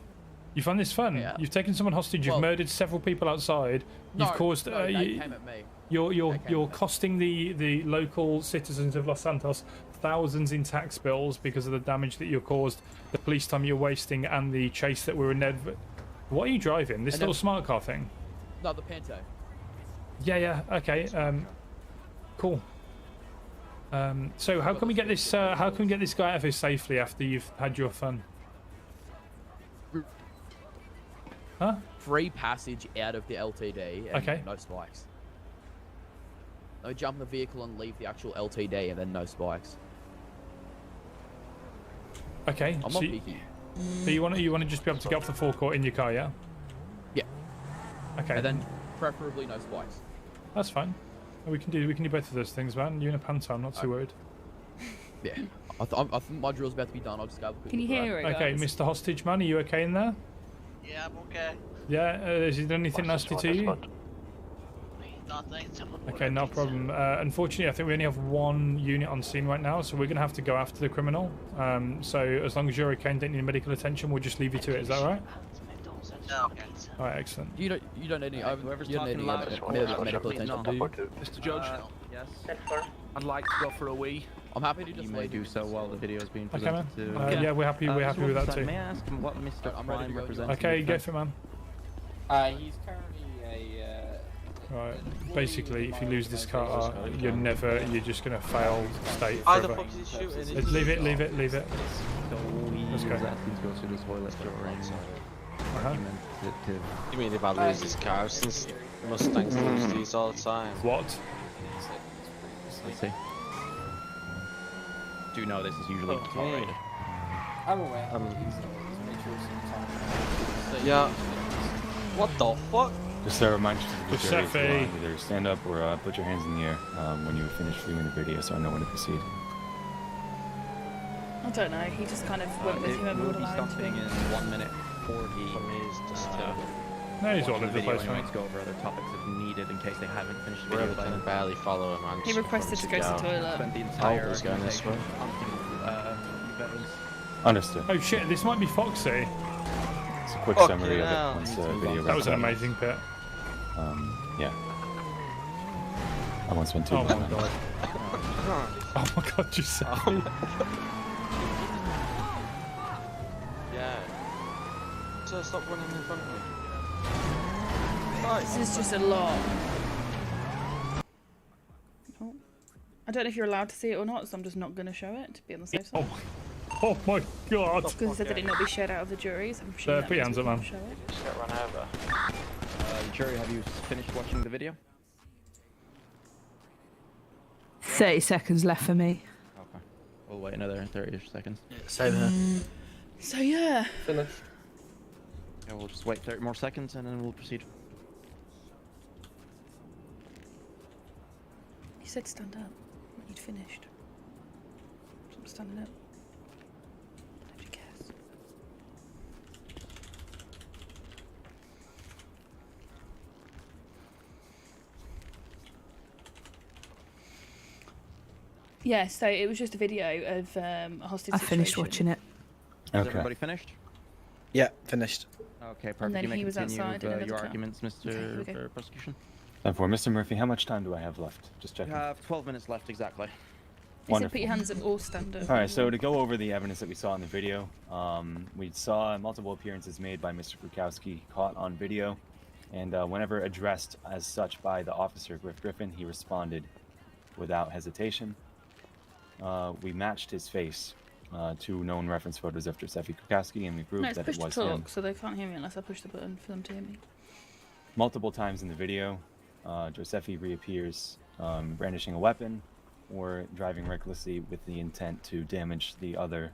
You find this fun? Yeah. You've taken someone hostage. You've Well- murdered several people outside. You've No, caused. no, they came at me. You're costing the local citizens of Los Santos thousands in tax bills because of the damage that you caused, the police time you're wasting, and the chase that we're in. What are you driving? This And little then- smart car thing? No, the Panto. Yeah. Okay. Cool. So how can we get this? How can we get this guy out of here safely after you've had your fun? Huh? Free passage out of the LTD and Okay. no spikes. No, jump in the vehicle and leave the actual LTD and then no spikes. Okay. I'm so not you- picky. So you want to just be able to get off the forecourt in your car, yeah? Yeah. Okay. And then preferably no spikes. That's fine. We can do both of those things, man. You in a panto, I'm not too worried. Yeah. I think my drill's about to be done. I'll just go. Can you hear it, Okay, guys? Mr. Hostage Man, are you okay in there? Yeah, I'm okay. Yeah. Has he done anything nasty to you? Nothing. Okay, no problem. Unfortunately, I think we only have one unit on scene right now, so we're going to have to go after the criminal. So as long as you're okay and don't need medical attention, we'll just leave you to it. Is that all right? Yeah, okay. All right, excellent. You don't need any Whoever's you don't need talking any loudest, medical attention, do you? Mr. Judge, Yes. I'd like to go for a wee. I'm happy to just You may leave do it. so while the video is being Okay, man. presented to. Yeah, we're happy. We're happy with that too. May I ask him what Mr. I'm ready to Prime go. represents? Okay, in go defense? for it, man. He's currently a. Right. Basically, if you lose this car, you're just gonna fail state Why the forever. fuck is he shooting? Leave it. So he Let's was go. asking to go to the toilet during argumentative. You mean if I lose this car since Mustangs lose these all the time? What? Let's see. Do know this is usually tolerated. I'm aware. He's make sure some time. Yeah. What the fuck? Just a reminder to the jury Giuseppe. to either stand up or put your hands in the air when you finish viewing the video, so I know when to proceed. I don't know. He just kind of went with It whoever will would be allow him stopping to. in 1 minute 40. No, he's all watching over the video place, anyway mate. to go over other topics if needed in case they haven't finished the We're video by can then. barely follow him, man. He requested to go to the toilet. Spent the entire he's going this way. hunting veterans. Understood. Oh shit! This might be Foxy. It's a quick Fucking summary of hell. it once the video That was an wraps up. amazing bit. Yeah. I won't spend too Oh much my time. god. Oh my god, you said. Yeah. So stop running in front of me. This is just a lot. Oh. I don't know if you're allowed to see it or not, so I'm just not going to show it to be on the safe side. Oh my god. Because he said that it not be shared out of the jury, so I'm sure that put your means hands we up, can't man. show it. Just get run over. Jury, have you finished watching the video? 30 seconds left for me. Okay. We'll wait another 30 seconds. Same here. So yeah. Finished. Yeah, we'll just wait 30 more seconds and then we'll proceed. You said stand up. You'd finished. So I'm standing up. How'd you guess? Yeah, so it was just a video of a hostage I finished situation. watching it. Is Okay. everybody finished? Yeah, finished. Okay, perfect. then You may he was continue outside with, in another your car. arguments, Mr. Okay, here we go. Prosecution. And for Mr. Murphy, how much time do I have left? Just You checking. have 12 minutes left exactly. He said put your hands up or stand up. All right, so to go over the evidence that we saw in the video, we saw multiple appearances made by Mr. Krukowski caught on video, and whenever addressed as such by the officer, Griffin, he responded without hesitation. We matched his face to known reference photos of Giuseppe Krukowski, and we proved No, it's that push it to was talk, him. so they can't hear me unless I push the button for them to hear me. Multiple times in the video, Giuseppe reappears brandishing a weapon or driving recklessly with the intent to damage the other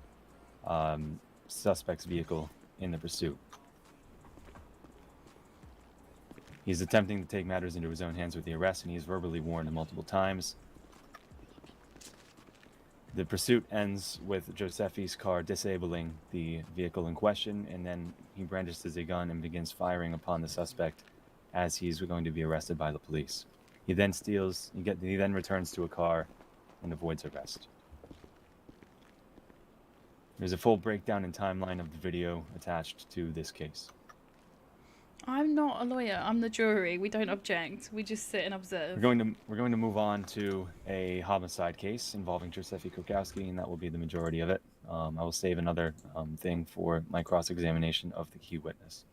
suspect's vehicle in the pursuit. He's attempting to take matters into his own hands with the arrest, and he is verbally warned multiple times. The pursuit ends with Giuseppe's car disabling the vehicle in question, and then he brandishes a gun and begins firing upon the suspect as he's going to be arrested by the police. He then he then returns to a car and avoids arrest. There's a full breakdown and timeline of the video attached to this case. I'm not a lawyer. I'm the jury. We don't object. We just sit and observe. We're going to move on to a homicide case involving Giuseppe Krakowski, and that will be the majority of it. I will save another thing for my cross-examination of the key witness.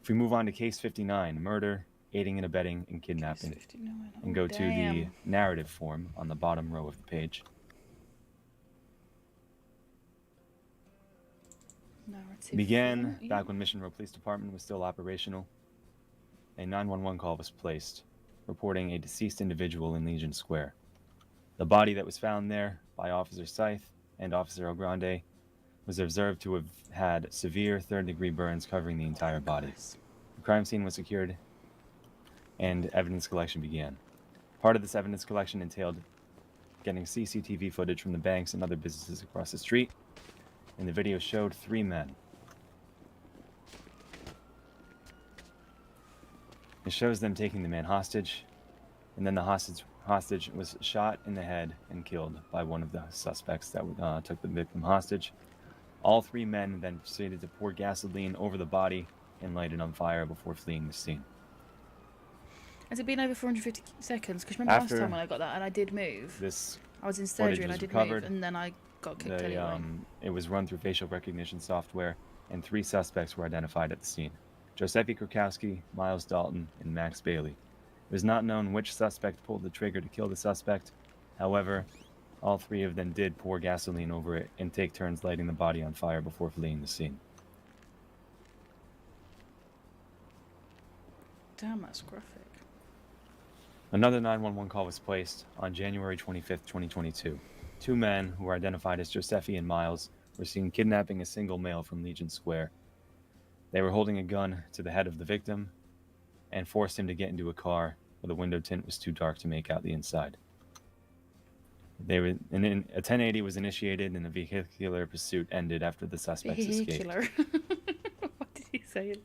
If we move on to case 59, murder, aiding and abetting, and kidnapping, and go to the narrative form on the bottom row of the page. Narrative Began form, back when Mission Row Police Department was still operational. A 911 call was placed, reporting a deceased individual in Legion Square. The body that was found there by Officer Scythe and Officer El Grande was observed to have had severe third-degree burns covering the entire body. The crime scene was secured, and evidence collection began. Part of this evidence collection entailed getting CCTV footage from the banks and other businesses across the street, and the video showed 3 men. It shows them taking the man hostage, and then the hostage was shot in the head and killed by one of the suspects that took the victim hostage. All 3 men then proceeded to pour gasoline over the body and light it on fire before fleeing the scene. Has it been over 450 seconds? Because remember last time when I got that and I did move? I was in surgery and I did move, and then I got kicked anyway. It was run through facial recognition software, and 3 suspects were identified at the scene. Giuseppe Krakowski, Miles Dalton, and Max Bailey. It was not known which suspect pulled the trigger to kill the suspect. However, all 3 of them did pour gasoline over it and take turns lighting the body on fire before fleeing the scene. Damn, that's graphic. Another 911 call was placed on January 25th, 2022. 2 men, who were identified as Giuseppe and Miles, were seen kidnapping a single male from Legion Square. They were holding a gun to the head of the victim and forced him to get into a car where the window tint was too dark to make out the inside. A 1080 was initiated and the vehicular pursuit ended after the suspects escaped. What did he say?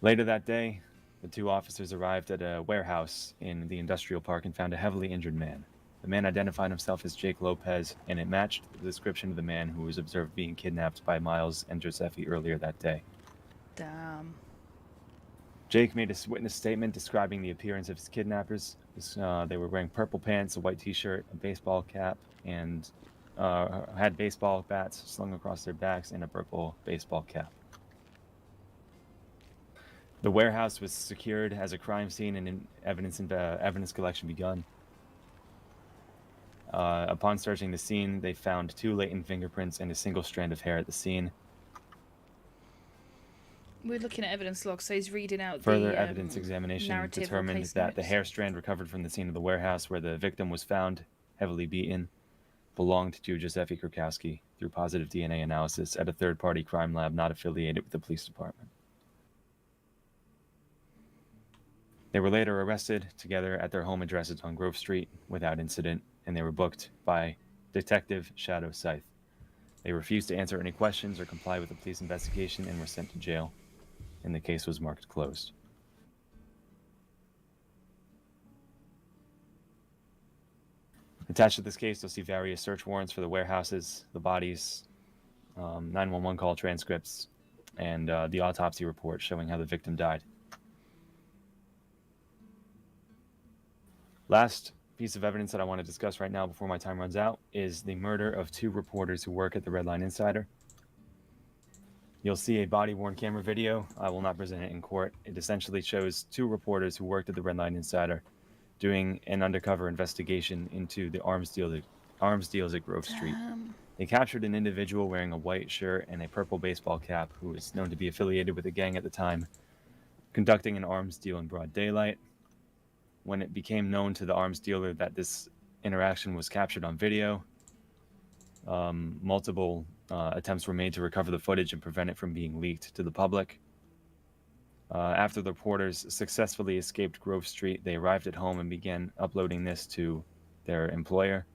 Later that day, the 2 officers arrived at a warehouse in the industrial park and found a heavily injured man. The man identified himself as Jake Lopez, and it matched the description of the man who was observed being kidnapped by Miles and Giuseppe earlier that day. Damn. Jake made a witness statement describing the appearance of his kidnappers. They were wearing purple pants, a white t-shirt, a baseball cap, and had baseball bats slung across their backs and a purple baseball cap. The warehouse was secured as a crime scene and evidence collection begun. Upon searching the scene, they found 2 latent fingerprints and a single strand of hair at the scene. We're looking at evidence logs, so he's reading out Further the evidence examination narrative determined case that the notes. hair strand recovered from the scene of the warehouse where the victim was found, heavily beaten, belonged to Giuseppe Krakowski through positive DNA analysis at a third-party crime lab not affiliated with the police department. They were later arrested together at their home addresses on Grove Street without incident, and they were booked by Detective Shadow Scythe. They refused to answer any questions or comply with the police investigation and were sent to jail, and the case was marked closed. Attached to this case, you'll see various search warrants for the warehouses, the bodies, 911 call transcripts, and the autopsy report showing how the victim died. Last piece of evidence that I want to discuss right now before my time runs out is the murder of 2 reporters who work at the Redline Insider. You'll see a body-worn camera video. I will not present it in court. It essentially shows 2 reporters who worked at the Redline Insider doing an undercover investigation into the arms deals at Grove Street. They captured an individual wearing a white shirt and a purple baseball cap who was known to be affiliated with a gang at the time, conducting an arms deal in broad daylight. When it became known to the arms dealer that this interaction was captured on video, multiple attempts were made to recover the footage and prevent it from being leaked to the public. After the reporters successfully escaped Grove Street, they arrived at home and began uploading this to their employer.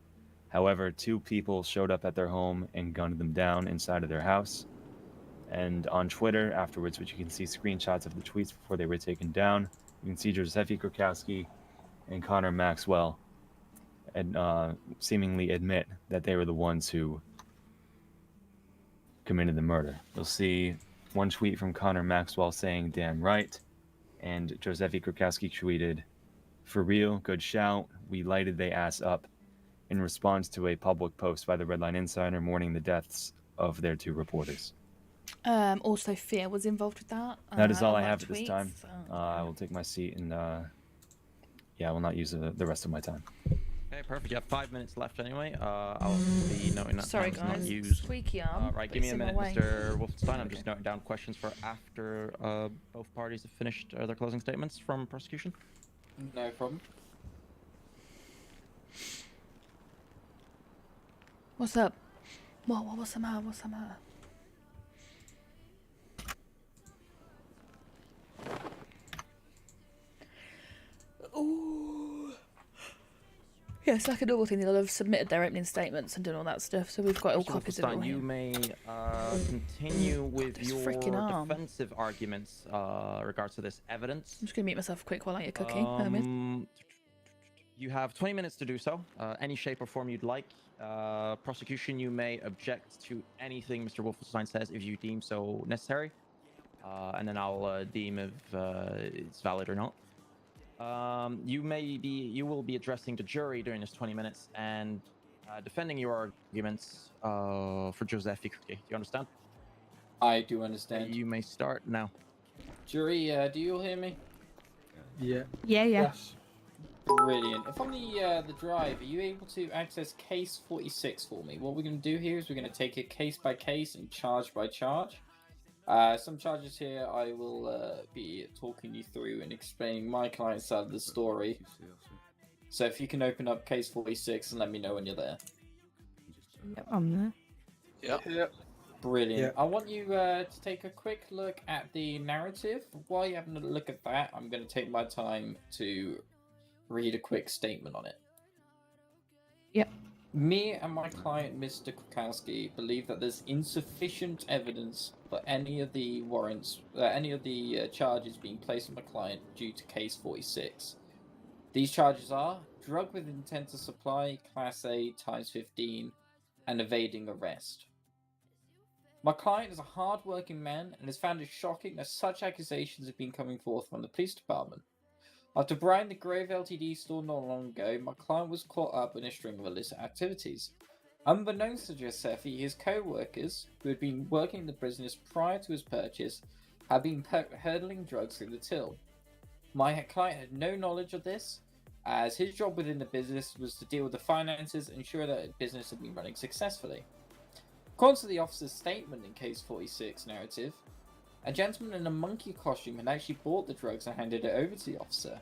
However, 2 people showed up at their home and gunned them down inside of their house. And on Twitter afterwards, which you can see screenshots of the tweets before they were taken down, you can see Giuseppe Krakowski and Connor Maxwell and seemingly admit that they were the ones who committed the murder. You'll see one tweet from Connor Maxwell saying, "Damn right," and Josefi Krakowski tweeted, "For real, good shout. We lighted they ass up," in response to a public post by the Redline Insider mourning the deaths of their 2 reporters. Also, Fear was involved with that. That is all on I that have at this tweet, time. so- I will take my seat and yeah, I will not use the rest of my time. Okay, perfect. You have 5 minutes left anyway. I'll be noting that Sorry, time's not guys. used. Squeaky arm. Right, but give me it's a in my minute, way. Mr. Wolfenstein. I'm just noting down questions for after both parties have finished their closing statements from prosecution. No problem. What's up? What's the matter? What's the matter? Ooh. Yeah, it's like a normal thing. They'll have submitted their opening statements and done all that stuff, so we've got all Mr. copies of it. Wolfenstein, all you here. may continue with This your frickin' arm. defensive arguments regards to this evidence. I'm just gonna mute myself quick while I eat cookie. You have 20 minutes to do so. Any shape or form you'd like. Prosecution, you may object to anything Mr. Wolfenstein says if you deem so necessary. And then I'll deem if it's valid or not. You will be addressing the jury during this 20 minutes and defending your arguments for Joseph Ikuke. Do you understand? I do understand. You may start now. Jury, do you all hear me? Yeah. Yeah. Yes. Brilliant. If on the drive, are you able to access case 46 for me? What we're going to do here is we're going to take it case by case and charge by charge. Some charges here I will be talking you through and explaining my client's side of the story. So if you can open up case 46 and let me know when you're there. Yep, I'm there. Yep. Brilliant. Yep. I want you to take a quick look at the narrative. While you're having a look at that, I'm going to take my time to read a quick statement on it. Yep. Me and my client, Mr. Krakowski, believe that there's insufficient evidence for any of the charges being placed on my client due to case 46. These charges are drug with intent to supply, Class A times 15, and evading arrest. My client is a hard-working man and has found it shocking that such accusations have been coming forth from the police department. After bribing the Grove Ltd store not long ago, my client was caught up in a string of illicit activities. Unbeknownst to Giuseppe, his co-workers, who had been working in the business prior to his purchase, had been hurdling drugs through the till. My client had no knowledge of this, as his job within the business was to deal with the finances and ensure that the business had been running successfully. According to the officer's statement in case 46 narrative, a gentleman in a monkey costume had actually bought the drugs and handed it over to the officer.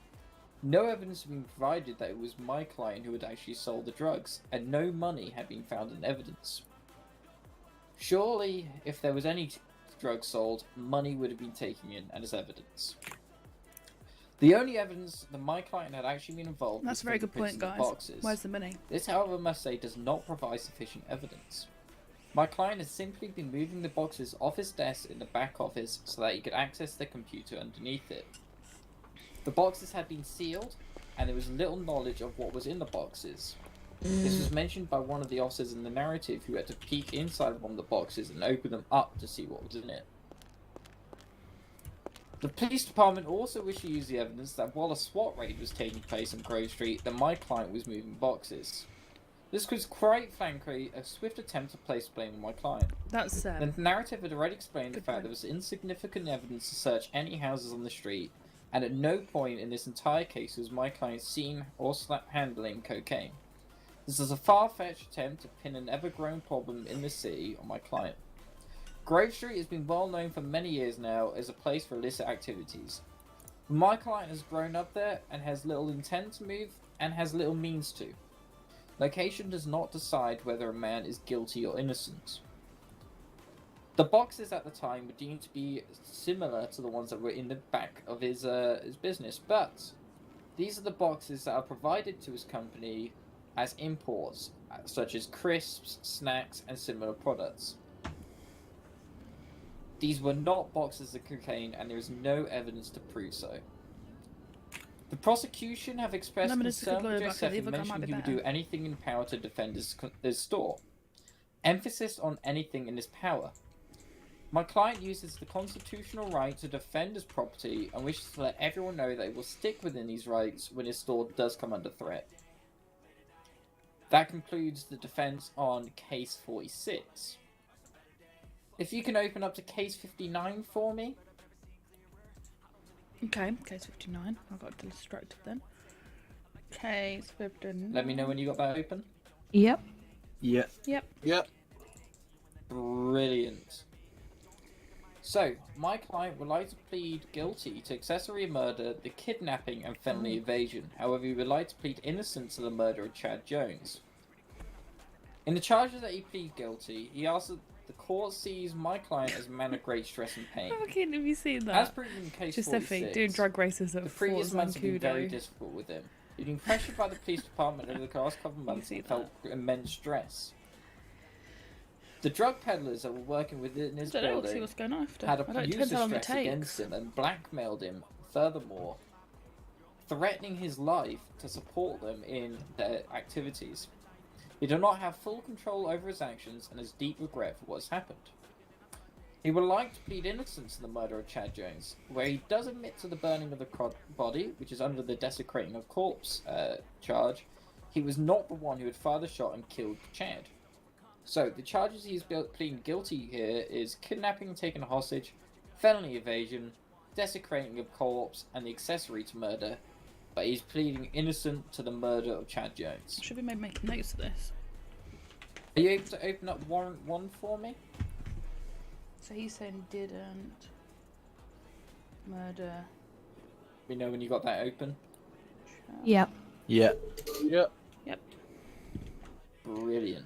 No evidence had been provided that it was my client who had actually sold the drugs, and no money had been found in evidence. Surely, if there was any drugs sold, money would have been taken in as evidence. The only evidence that my client had actually been involved That's was a very good fingerprints point, in the guys. boxes. Where's the money? This, however, I must say, does not provide sufficient evidence. My client has simply been moving the boxes off his desk in the back office so that he could access the computer underneath it. The boxes had been sealed, and there was little knowledge of what was in the boxes. This was mentioned by one of the officers in the narrative who had to peek inside one of the boxes and open them up to see what was in it. The police department also wished to use the evidence that while a SWAT raid was taking place on Grove Street, that my client was moving boxes. This was quite frankly a swift attempt to place blame on my client. That's The narrative had already explained the fact there was insufficient evidence to search any houses on the street, and at no point in this entire case was my client seen or handling cocaine. This is a far-fetched attempt to pin an ever-growing problem in the city on my client. Grove Street has been well known for many years now as a place for illicit activities. My client has grown up there and has little intent to move and has little means to. Location does not decide whether a man is guilty or innocent. The boxes at the time were deemed to be similar to the ones that were in the back of his business, but these are the boxes that are provided to his company as imports, such as crisps, snacks, and similar products. These were not boxes of cocaine, and there is no evidence to prove so. The prosecution have expressed I'm gonna take a concern lawyer with back, the Joseph other guy might mentioning be he would better. do anything in power to defend his store. Emphasis on anything in his power. My client uses the constitutional right to defend his property and wishes to let everyone know that he will stick within these rights when his store does come under threat. That concludes the defense on case 46. If you can open up to case 59 for me. Okay, case 59. I got distracted then. Case 59. Let me know when you got that open. Yep. Yeah. Yep. Yep. Brilliant. So, my client would like to plead guilty to accessory murder, the kidnapping, and felony evasion. However, he would like to plead innocent to the murder of Chad Jones. In the charges that he plead guilty, he asks that the court sees my client as a man of great stress and pain. How keen have you seen that? As proven in case Giuseppe 46, doing drug races at the previous months have been Zancudo. very difficult with him. He'd been pressured by the police department over the last couple of months and felt immense stress. The drug peddlers that were working within his I don't know, let's see building what's going on after. had I don't abused depends how long it stress against takes. him and blackmailed him furthermore, threatening his life to support them in their activities. He did not have full control over his actions and has deep regret for what has happened. He would like to plead innocence in the murder of Chad Jones, where he does admit to the burning of the body, which is under the desecrating of corpse charge. He was not the one who had fired the shot and killed Chad. So, the charges he's pleading guilty here is kidnapping and taking a hostage, felony evasion, desecrating of corpse, and the accessory to murder, but he's pleading innocent to the murder of Chad Jones. Should be making notes of this. Are you able to open up warrant 1 for me? So he's saying didn't murder. We know when you got that open. Yep. Yeah. Yep. Yep. Brilliant.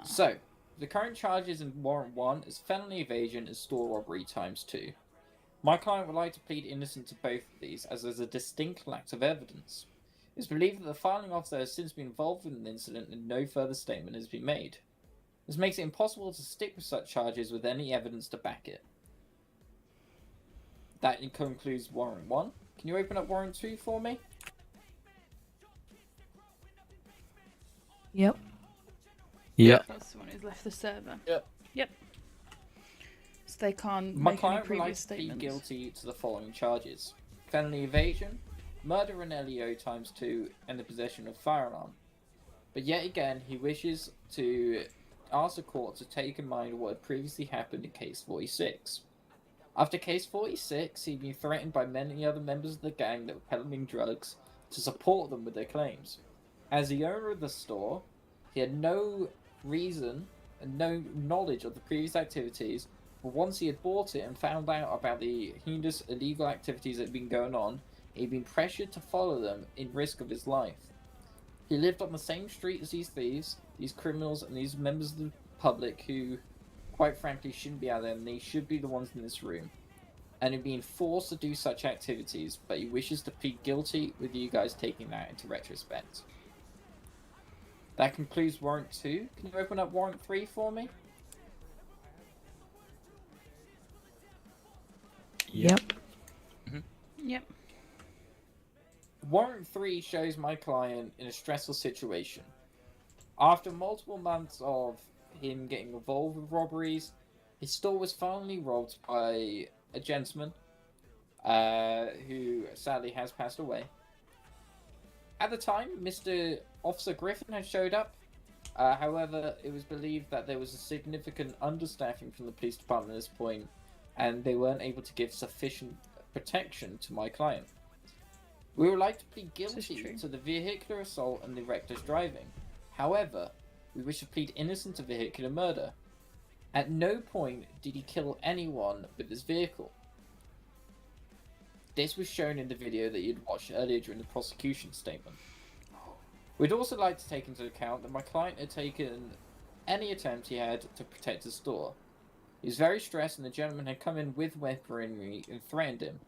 So, the current charges in warrant 1 is felony evasion and store robbery ×2. My client would like to plead innocent to both of these, as there's a distinct lack of evidence. It is believed that the filing officer has since been involved in the incident and no further statement has been made. This makes it impossible to stick with such charges with any evidence to back it. That concludes warrant 1. Can you open up warrant 2 for me? Yep. Yep. That's the one who's left the server. Yep. Yep. So they can't My make any client would like previous to plead statements. guilty to the following charges: felony evasion, murder and LEO ×2, and the possession of firearm. But yet again, he wishes to ask the court to take in mind what had previously happened in case 46. After case 46, he'd been threatened by many other members of the gang that were peddling drugs to support them with their claims. As the owner of the store, he had no reason and no knowledge of the previous activities, but once he had bought it and found out about the heinous illegal activities that had been going on, he'd been pressured to follow them in risk of his life. He lived on the same street as these thieves, these criminals, and these members of the public who, quite frankly, shouldn't be out there, and they should be the ones in this room. And he'd been forced to do such activities, but he wishes to plead guilty with you guys taking that into retrospect. That concludes warrant 2. Can you open up warrant 3 for me? Yep. Yep. Warrant 3 shows my client in a stressful situation. After multiple months of him getting involved with robberies, his store was finally robbed by a gentleman who sadly has passed away. At the time, Mr. Officer Griffin had showed up. However, it was believed that there was a significant understaffing from the police department at this point, and they weren't able to give sufficient protection to my client. We would like to plead guilty to the vehicular assault and the reckless driving. However, we wish to plead innocent to vehicular murder. At no point did he kill anyone with his vehicle. This was shown in the video that you'd watched earlier during the prosecution statement. We'd also like to take into account that my client had taken any attempt he had to protect his store. He was very stressed and the gentleman had come in with weaponry and threatened him.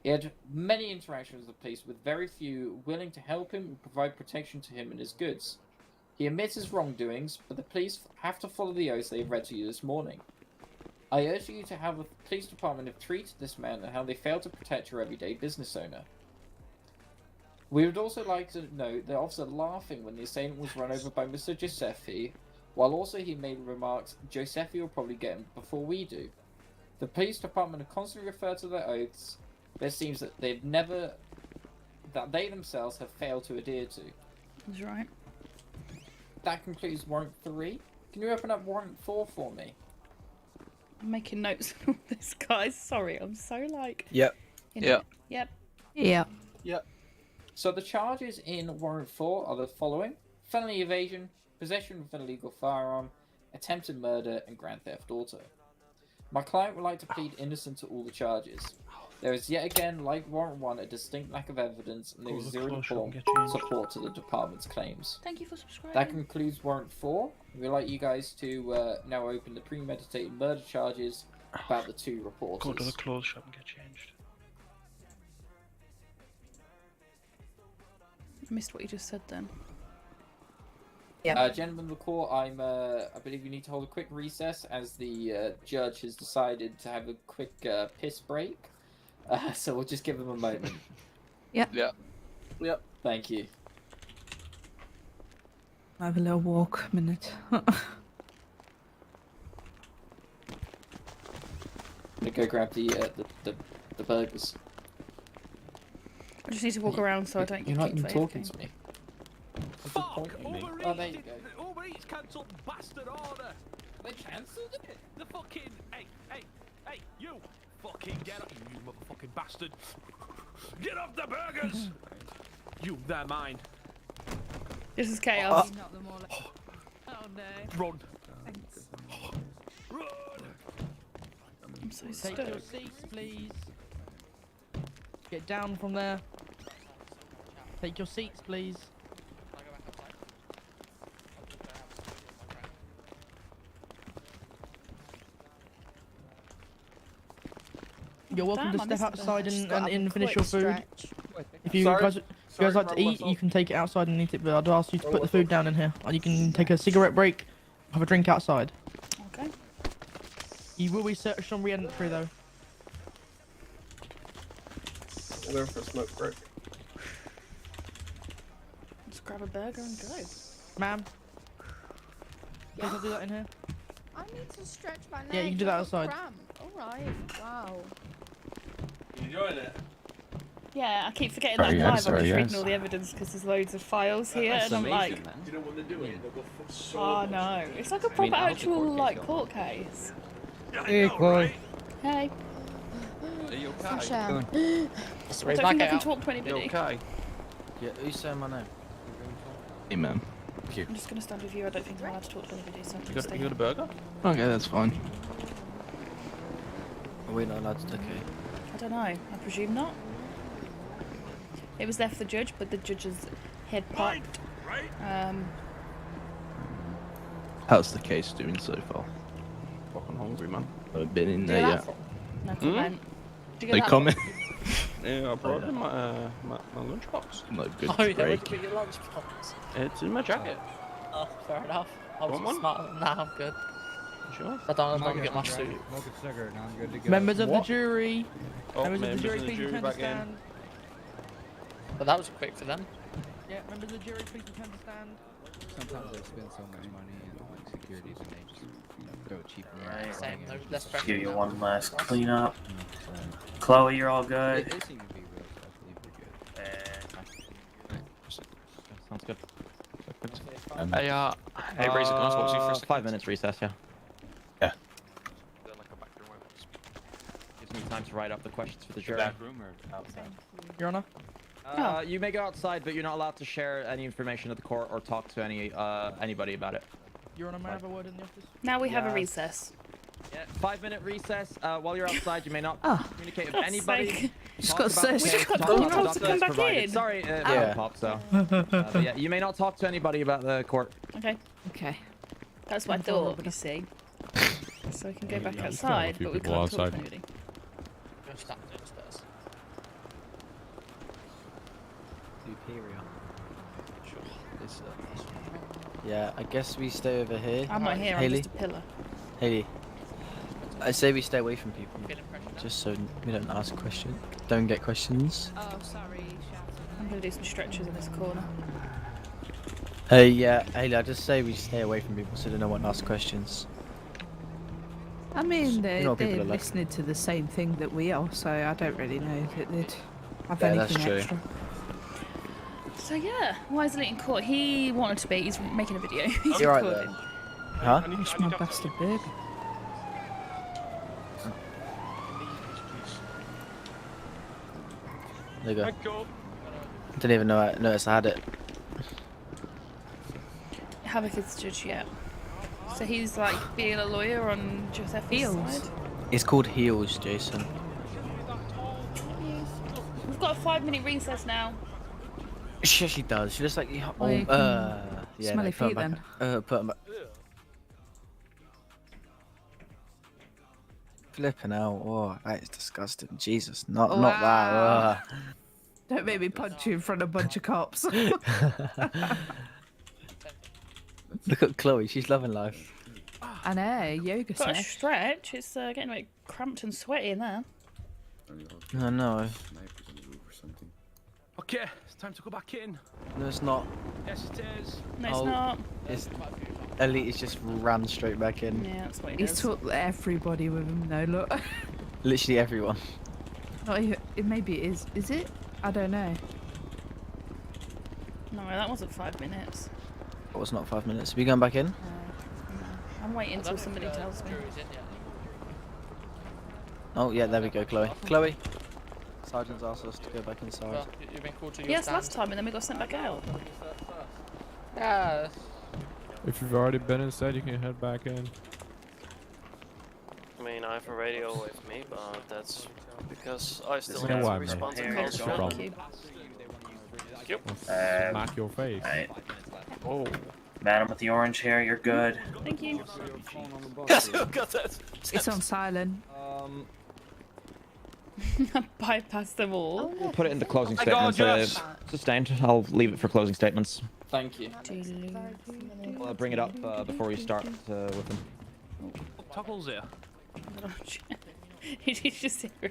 He had many interactions with the police, with very few willing to help him and provide protection to him and his goods. He admits his wrongdoings, but the police have to follow the oaths they've read to you this morning. I urge you to how the police department have treated this man and how they failed to protect your everyday business owner. We would also like to note the officer laughing when the assailant was run over by Mr. Giuseppe, while also he made remarks, Giuseppe will probably get him before we do. The police department have constantly referred to their oaths, but it seems that they themselves have failed to adhere to. That's right. That concludes warrant 3. Can you open up warrant 4 for me? I'm making notes of all this, guys. Sorry, I'm so like... Yep. Yep. Yeah. Yep. So the charges in warrant 4 are the following: felony evasion, possession of an illegal firearm, attempted murder, and grand theft auto. My client would like to plead innocent to all the charges. There is yet again, like warrant 1, a distinct lack of evidence, and there is zero support to the department's claims. Thank you for subscribing. That concludes warrant 4. We'd like you guys to now open the premeditated murder charges about the 2 reporters. Go to the clothes shop and get changed. I missed what you just said then. Gentlemen of the court, I believe we need to hold a quick recess as the judge has decided to have a quick piss break. So we'll just give him a moment. Yep. Thank you. Have a little walk minute. I'm gonna go grab the burgers. I just need to walk around so I don't You're get not kicked even for talking AFK. to me. Fuck! Oh, there you go. Uber Eats cancelled bastard order! They cancelled it? The fucking... Hey, you! Fucking get up, you motherfucking bastard! Get off the burgers! You, they're mine. This is chaos. Oh no. Run. Run! I'm so Take your stoked. seats, please. Get down from there. Take your seats, please. You're welcome Damn, I to step missed outside Just and, got and a finish quick your food. stretch. If you guys like to eat, you can take it outside and eat it, but I'd ask you to put the food down in here. Or you can take a cigarette break, have a drink outside. Okay. You will be searched on re-entry though. I'm going for a smoke break. Just grab a burger and go. Ma'am? Can I do that in here? I need to stretch my neck. Yeah, you can do that I've outside. got cramp. Alright, wow. You enjoying it? Yeah, I keep forgetting Sorry, that I'm live. sorry, I'm just reading guys. all the evidence because there's loads of files here, and I'm like, You don't want to do it. oh no, it's like a proper actual like court case. Hey, Chloe. Hey, Are you okay? Fresh air. I don't think I can talk to You anybody. okay? Yeah, who's saying my name? Hey, man. I'm just gonna stand with you. I don't think I'm allowed to talk to anybody, so I'm You gonna got, stay. you got a burger? Okay, that's fine. Are we not allowed to? Okay. I don't know. I presume not. It was there for the judge, but the judge's head popped. How's the case doing so far? Fucking hungry, man. I've been in there yet. No comment. Did you No get that? comment. Yeah, I brought in my lunchbox. No good Oh, yeah, break. where'd you put your lunchbox? It's in my jacket. Oh, fair enough. I Want was one? smart. Nah, I'm good. Sure. I don't get my suit. Smoke a cigarette, now I'm good to go. Members of the jury. Oh, Members of the jury, of the please jury return to back in. stand. But that was quick for them. Yeah, members of the jury, please return to stand. Sometimes they spend so much money and like securities and they just go cheap. Right, same. Let's give you one last clean up. Chloe, you're all good. They seem to be really Sounds good. Hey, raise the guns. What was your first 5 minutes recess, yeah. Yeah. Gives me time to write up the questions for the jury. Back room or outside? Your Honor. You may go outside, but you're not allowed to share any information at the court or talk to anybody about it. Your Honor, may I have a word in the office? Now we have a Yeah. recess. Yeah, 5-minute recess. While you're outside, you may not communicate with God's anybody. sake. Just talk got about searched. the We case, just got talk told about to documents come back provided. in. Sorry, Ow. pop, so. But yeah, you may not talk to anybody about the court. Okay. Okay. That's what I thought, you see. So we can go back outside, but we can't talk to anybody. Superior. Yeah, I guess we stay over here. I'm not here, I'm Haley? just a pillar. Haley. I say we stay away from people. Just so we don't ask questions. Don't get questions. Oh, sorry, I'm gonna do some stretches in this corner. Hey, yeah, Haley, I just say we stay away from people so they don't want to ask questions. I mean, You know what people they're are like. listening to the same thing that we are, so I don't really know that they'd have Yeah, anything that's true. extra. So yeah, why is Elite in court? He wanted to be. He's making a video. He's You're right recording. there. Huh? Push my bastard burger. There you go. Didn't even notice I had it. Havoc is judge yet. So he's like being a lawyer on Giuseppe's side. It's called heels, Jason. We've got a 5-minute recess now. She does. She just like Well, oh, you can yeah. smell no, your put 'em feet back. Put 'em back. Flipping out. Oh, that is disgusting. Jesus, not that. Don't make me punch you in front of a bunch of cops. Look at Chloe. She's loving life. And yoga Got a sesh. stretch. It's getting a bit cramped and sweaty in there. No, no. Okay, it's time to go back in. No, it's not. Yes, it is. No, it's not. It's Elite is just ran straight back in. Yeah, that's what he He's does. took everybody with him though, look. Literally everyone. Not even, maybe it is. Is it? I don't know. No, that wasn't 5 minutes. That was not 5 minutes. Are we going back in? I'm waiting until somebody tells me. Oh yeah, there we go, Chloe. Chloe. Sergeant's asked us to go back inside. You've been called to your Yes, stand. last time, and then we got sent back out. Yeah. If you've already been inside, you can head back in. I mean, I have a radio with me, but that's because I still Yeah, have why, to mate? respond to No calls. problem. Smack your face. Right. Oh. Madam with the orange hair, you're good. Thank you. It's on silent. Bypass them all. We'll put it into closing My God, statements. yes. Sustained. I'll leave it for closing statements. Thank you. I'll bring it up before you start with them. Toggles here. He's just here.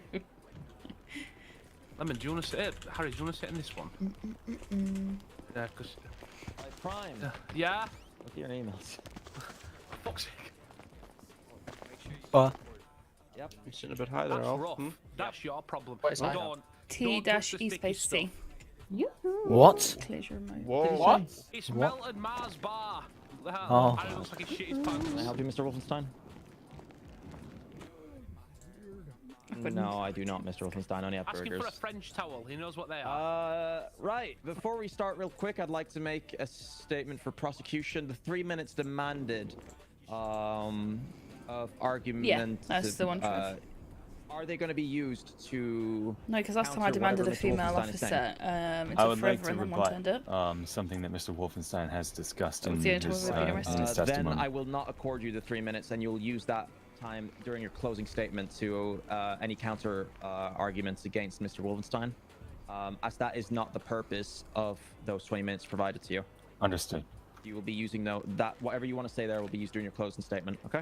Lemon, do you want to sit? Harry, do you want to sit in this one? Yeah, because. Prime. Yeah. Look at your emails. Fuck's sake. What? Yep. You're sitting a bit high there, That's Al. rough. That's your problem. What is that? Don't T-E space C. What? Clears your remote. Whoa. What? It's What? melted Mars bar. Oh. And it looks like he shit his pants. Can I help you, Mr. Wolfenstein? No, I do not, Mr. Wolfenstein. I only have Ask him burgers. for a French towel. He knows what they are. Right. Before we start, real quick, I'd like to make a statement for prosecution. The 3 minutes demanded of argument. Yeah, that's the one. Are they going to be used to? No, because last time I counter demanded a whatever Mr. female Wolfenstein is saying? officer. It I took would forever like to and then one turned up. rebut something that Mr. Wolfenstein has discussed That in was the only time his, we've been in arrested. his Then testimony. I will not accord you the 3 minutes, and you'll use that time during your closing statement to any counter arguments against Mr. Wolfenstein, as that is not the purpose of those 20 minutes provided to you. Understood. You will be using that whatever you want to say there will be used during your closing statement. Okay.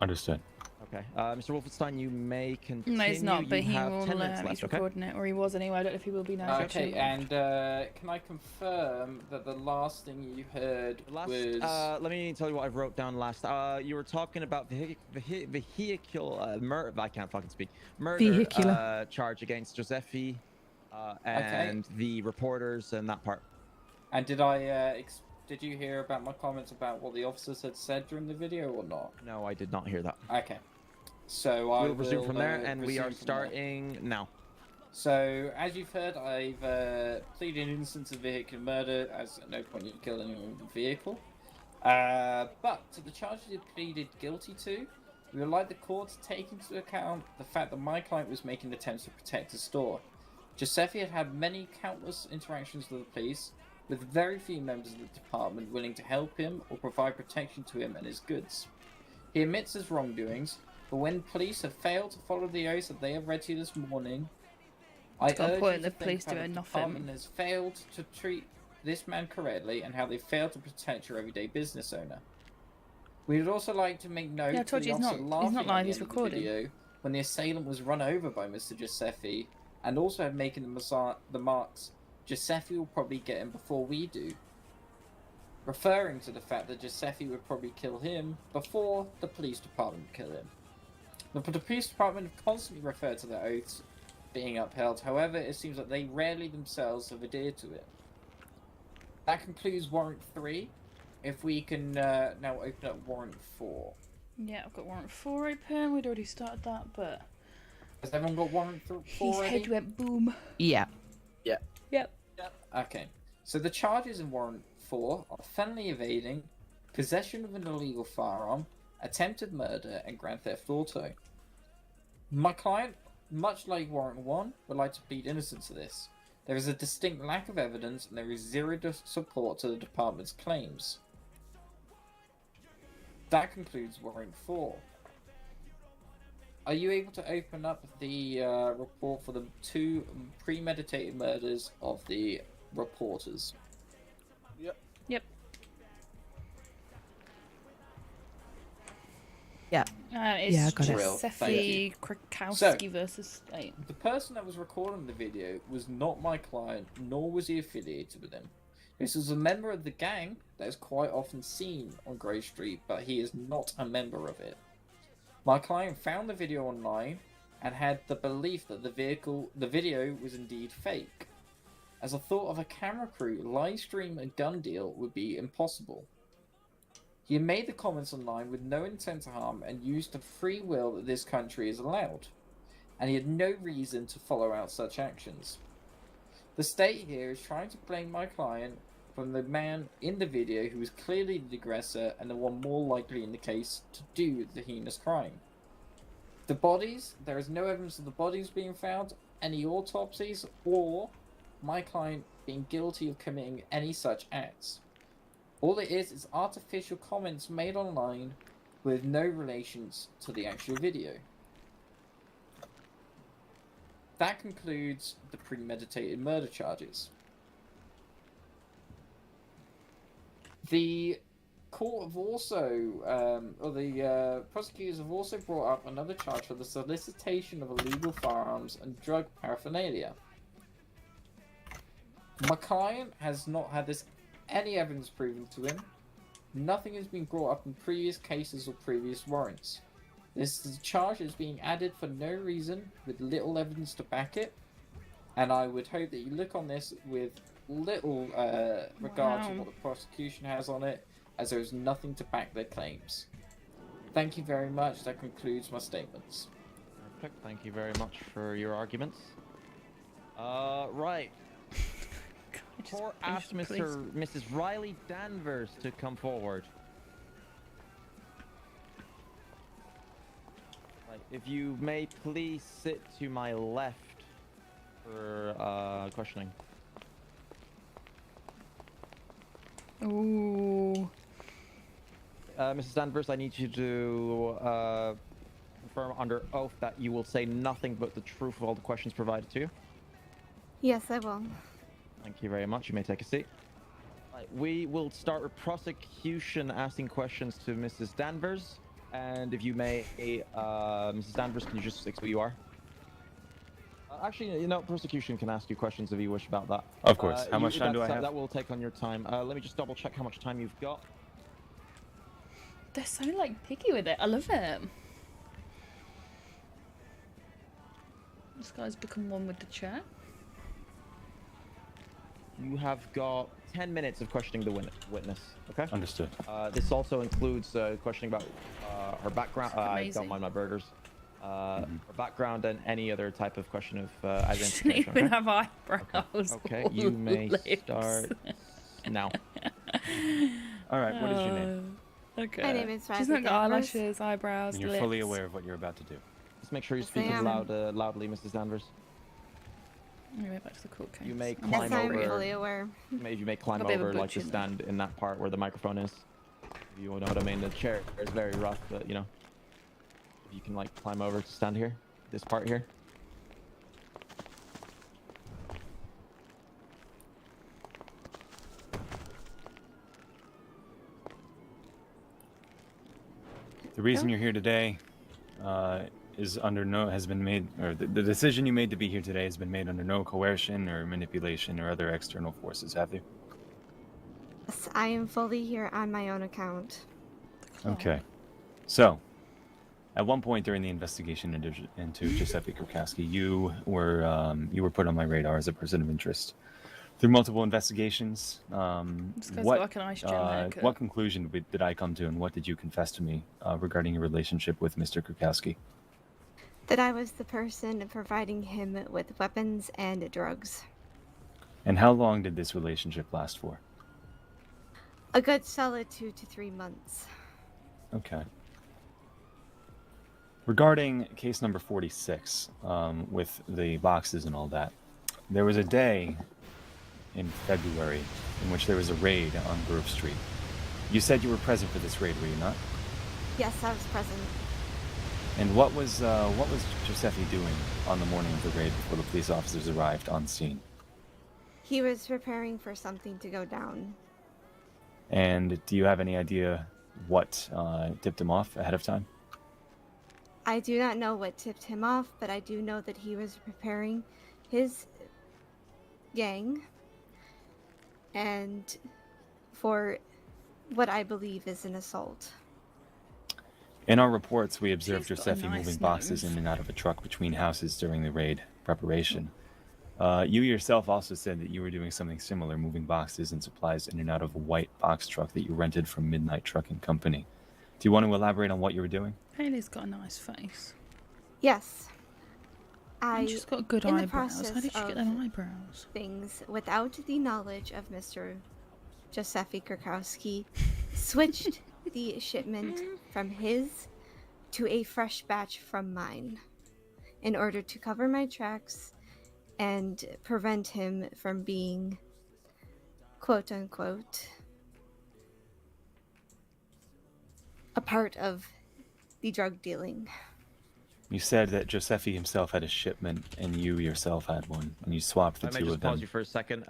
Understood. Okay. Mr. Wolfenstein, you may continue. No, it's not, but You he have will. 10 minutes He's left, okay? recording it, or he was anyway. I don't know if he will be now. Okay, and can I confirm that the last thing you heard was... Let me tell you what I wrote down last. You were talking about vehicular murder. I can't fucking speak. Murder Vehicular. Charge against Giuseppe and the reporters and that part. And did did you hear about my comments about what the officers had said during the video or not? No, I did not hear that. Okay. So I We'll resume from there, will and we resume are from there. starting now. So, as you've heard, I've pleaded innocence of vehicular murder, as at no point you killed anyone with a vehicle. But to the charges you pleaded guilty to, we would like the court to take into account the fact that my client was making attempts to protect the store. Giuseppe had had many countless interactions with the police, with very few members of the department willing to help him or provide protection to him and his goods. He admits his wrongdoings, but when police have failed to follow the oaths that they have read to you this morning, I It's got a urge point, you the to police think how doing the nothing. department has failed to treat this man correctly and how they failed to protect your everyday business owner. We would also like to make note Yeah, I told that you the he's officer not laughing live, at the he's end of the recording. video when the assailant was run over by Mr. Giuseppe and also had making the marks Giuseppe will probably get him before we do, referring to the fact that Giuseppe would probably kill him before the police department would kill him. The police department have constantly referred to their oaths being upheld, however, it seems that they rarely themselves have adhered to it. That concludes Warrant 3. If we can now open up Warrant 4. Yeah, I've got Warrant 4 open. We'd already started that, but... Has everyone got Warrant 4 His ready? head went boom. Yeah. Yeah. Yep. Okay. So the charges in Warrant 4 are felony evading, possession of an illegal firearm, attempted murder, and grand theft auto. My client, much like Warrant 1, would like to plead innocent to this. There is a distinct lack of evidence and there is zero support to the department's claims. That concludes Warrant 4. Are you able to open up the report for the 2 premeditated murders of the reporters? Yep. Yep. Yeah. It's I got it. Thank Giuseppe you. Krakowski versus State. The person that was recording the video was not my client, nor was he affiliated with him. This was a member of the gang that is quite often seen on Grey Street, but he is not a member of it. My client found the video online and had the belief that the video was indeed fake. As a thought of a camera crew live stream a gun deal would be impossible. He had made the comments online with no intent to harm and used the free will that this country is allowed, and he had no reason to follow out such actions. The state here is trying to blame my client from the man in the video who was clearly the aggressor and the one more likely in the case to do the heinous crime. The bodies, there is no evidence of the bodies being found, any autopsies, or my client being guilty of committing any such acts. All it is artificial comments made online with no relations to the actual video. That concludes the premeditated murder charges. The court have also, the prosecutors have also brought up another charge for the solicitation of illegal firearms and drug paraphernalia. My client has not had any evidence proven to him. Nothing has been brought up in previous cases or previous warrants. This charge is being added for no reason, with little evidence to back it, and I would hope that you look on this with little regard to what the prosecution has on it, as there is nothing to back their claims. Thank you very much. That concludes my statements. Perfect. Thank you very much for your arguments. Right. Court asked Mrs. Riley Danvers to come forward. Right, if you may please sit to my left for questioning. Ooh. Mrs. Danvers, I need you to confirm under oath that you will say nothing but the truth of all the questions provided to you. Yes, I will. Thank you very much. You may take a seat. Right, we will start with prosecution asking questions to Mrs. Danvers. And if you may, Mrs. Danvers, can you just say who you are? Actually, you know, prosecution can ask you questions if you wish about that. Of course. How much time do I have? That will take on your time. Let me just double check how much time you've got. They're so, like, picky with it. I love it. This guy's become one with the chair. You have got 10 minutes of questioning the witness, okay? Understood. This also includes questioning about her background. I don't mind my burgers. Her background and any other type of question of identification. Shouldn't even have eyebrows. Okay, you may lips. start now. All right, what is your name? Okay. My name is She's not got eyelashes, eyebrows, And you're lips. fully aware of what you're about to do. Just make sure you Yes, speak I as am. loudly, Mrs. Danvers. Anyway, back to the court case. You may Yes, climb I'm over. fully aware. You may climb Got a bit of a over, like to butch in stand in that part where the microphone is. If you know what I mean. The chair is very rough, but you know, if you can like climb over to stand here, this part here. The reason you're here today is under no has been made, or the decision you made to be here today has been made under no coercion or manipulation or other external forces, have you? Yes, I am fully here on my own account. Okay. So, at one point during the investigation into Giuseppe Krakowski, you were put on my radar as a person of interest. Through multiple investigations, This guy's got like an ice gem haircut. what conclusion did I come to, and what did you confess to me regarding your relationship with Mr. Krakowski? That I was the person providing him with weapons and drugs. And how long did this relationship last for? A good solid 2 to 3 months. Okay. Regarding case number 46, with the boxes and all that, there was a day in February in which there was a raid on Grove Street. You said you were present for this raid, were you not? Yes, I was present. And what was Giuseppe doing on the morning of the raid before the police officers arrived on scene? He was preparing for something to go down. And do you have any idea what tipped him off ahead of time? I do not know what tipped him off, but I do know that he was preparing his gang and for what I believe is an assault. In our reports, we observed She's got a Giuseppe nice moving boxes nose. in and out of a truck between houses during the raid preparation. You yourself also said that you were doing something similar, moving boxes and supplies in and out of a white box truck that you rented from Midnight Trucking Company. Do you want to elaborate on what you were doing? Haley's got a nice face. Yes. And she's got good in the eyebrows. How process did she get of them eyebrows? Things without the knowledge of Mr. Giuseppe Krakowski, switched the shipment from his to a fresh batch from mine in order to cover my tracks and prevent him from being, quote unquote, a part of the drug dealing. You said that Giuseppe himself had a shipment and you yourself had one, and you swapped the I may two just of them. pause you for a second.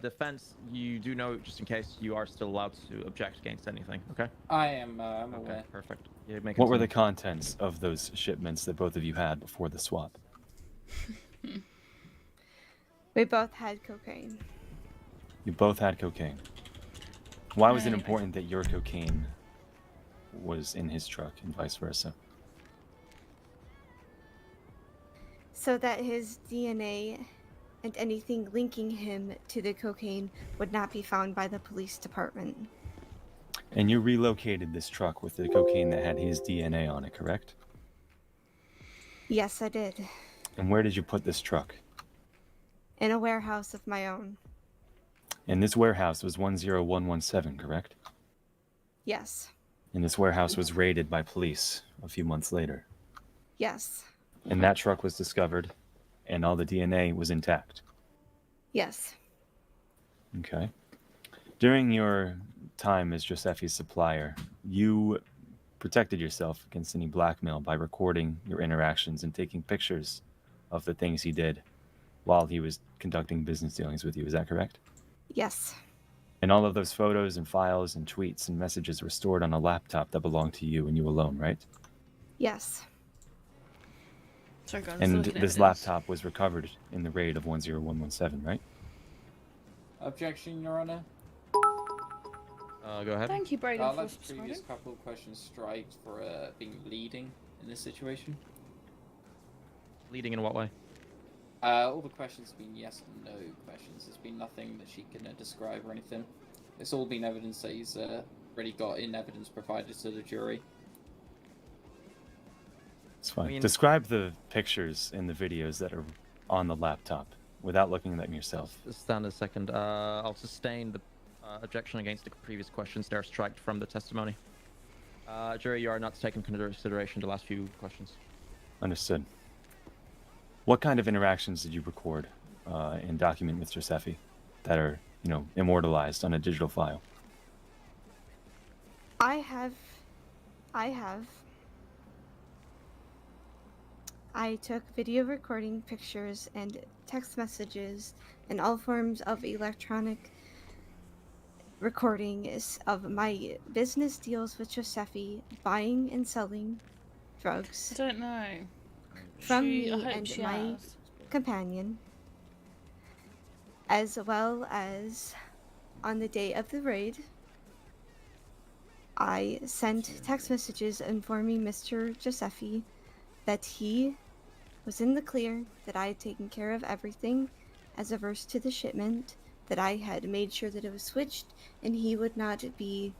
Defense, you do know, just in case, you are still allowed to object against anything, okay? I am, I'm aware. Perfect. Yeah, make What were it the contents of those shipments that both of you had before the swap? We both had cocaine. You both had cocaine. Why was it Anyway. important that your cocaine was in his truck and vice versa? So that his DNA and anything linking him to the cocaine would not be found by the police department. And you relocated this truck with the cocaine that had his DNA on it, correct? Yes, I did. And where did you put this truck? In a warehouse of my own. And this warehouse was 10117, correct? Yes. And this warehouse was raided by police a few months later. Yes. And that truck was discovered, and all the DNA was intact. Yes. Okay. During your time as Giuseppe's supplier, you protected yourself against any blackmail by recording your interactions and taking pictures of the things he did while he was conducting business dealings with you. Is that correct? Yes. And all of those photos and files and tweets and messages were stored on a laptop that belonged to you and you alone, right? Yes. Sorry, guys, And looking at this evidence. laptop was recovered in the raid of 10117, right? Objection, Your Honor. Go ahead. Thank you, Brayden, I'll for let the previous subscribing. couple of questions striked for being leading in this situation. Leading in what way? All the questions have been yes and no questions. There's been nothing that she can describe or anything. It's all been evidence that he's already got in evidence provided to the jury. It's fine. I mean- Describe the pictures and the videos that are on the laptop without looking at them yourself. Stand a second. I'll sustain the objection against the previous questions. They're striked from the testimony. Jury, you are not to take into consideration the last few questions. Understood. What kind of interactions did you record and document with Giuseppe that are, immortalized on a digital file? I have. I took video recording, pictures, and text messages, and all forms of electronic recordings of my business deals with Giuseppe, buying and selling drugs I don't know. from I me hope and she my has. companion, as well as on the day of the raid, I sent text messages informing Mr. Giuseppe that he was in the clear, that I had taken care of everything as averse to the shipment, that I had made sure that it was switched, and he would not be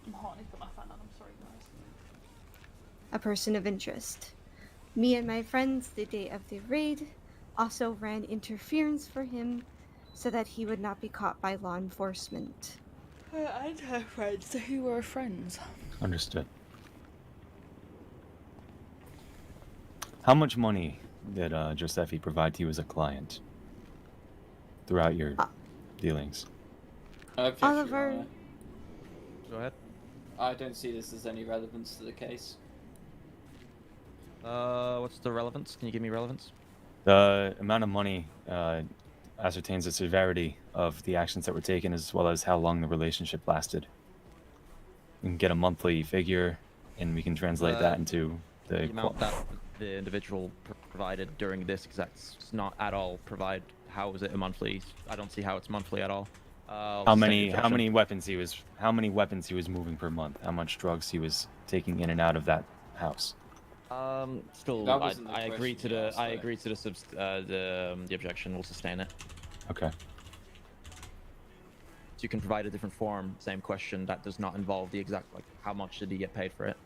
I'm hot. I need to put my fan on. I'm sorry, guys. a person of interest. Me and my friends, the day of the raid, also ran interference for him so that he would not be caught by law enforcement. Her and her friends. So who were friends? Understood. How much money did Giuseppe provide to you as a client throughout your dealings? Oliver, Go ahead. I don't see this as any relevance to the case. What's the relevance? Can you give me relevance? The amount of money ascertains the severity of the actions that were taken, as well as how long the relationship lasted. We can get a monthly figure, and we can translate that into the amount that the individual provided during this exact. It's not at all provide. How is it a monthly? I don't see how it's monthly at all. How many weapons he was moving per month? How much drugs he was taking in and out of that house? Still, I agree to the objection. We'll sustain it. Okay. So you can provide a different form, same question that does not involve the exact how much did he get paid for it?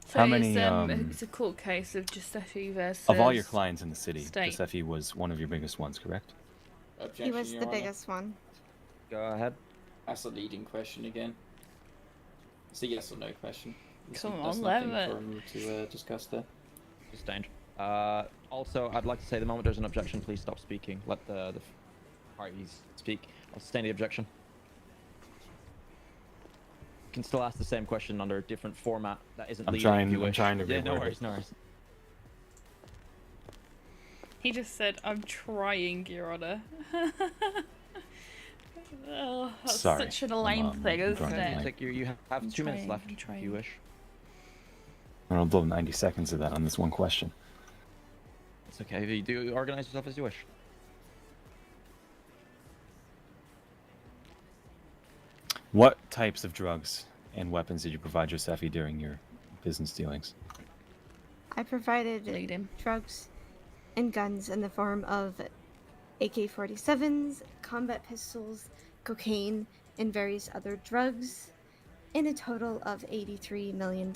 So how many? It's a court case of Giuseppe versus. Of all your clients in the city, State. Giuseppe was one of your biggest ones, correct? he was the biggest one. Go ahead. That's a leading question again. It's a yes or no question. Come There's on, nothing Levin. for him to discuss there. Sustained. Also, I'd like to say the moment there's an objection, please stop speaking. Let the parties speak. I'll sustain the objection. You can still ask the same question under a different format that isn't leading if you wish. I'm trying to Yeah, no reword worries, it. no worries. He just said, "I'm trying, Your Honor." Oh, that's Sorry. such a lame thing, isn't it? You have 2 minutes left if you wish. I'll blow 90 seconds of that on this one question. It's okay. You do organize yourself as you wish. What types of drugs and weapons did you provide Giuseppe during your business dealings? I provided drugs and guns in the form of AK-47s, combat pistols, cocaine, and various other drugs, in a total of $83 million,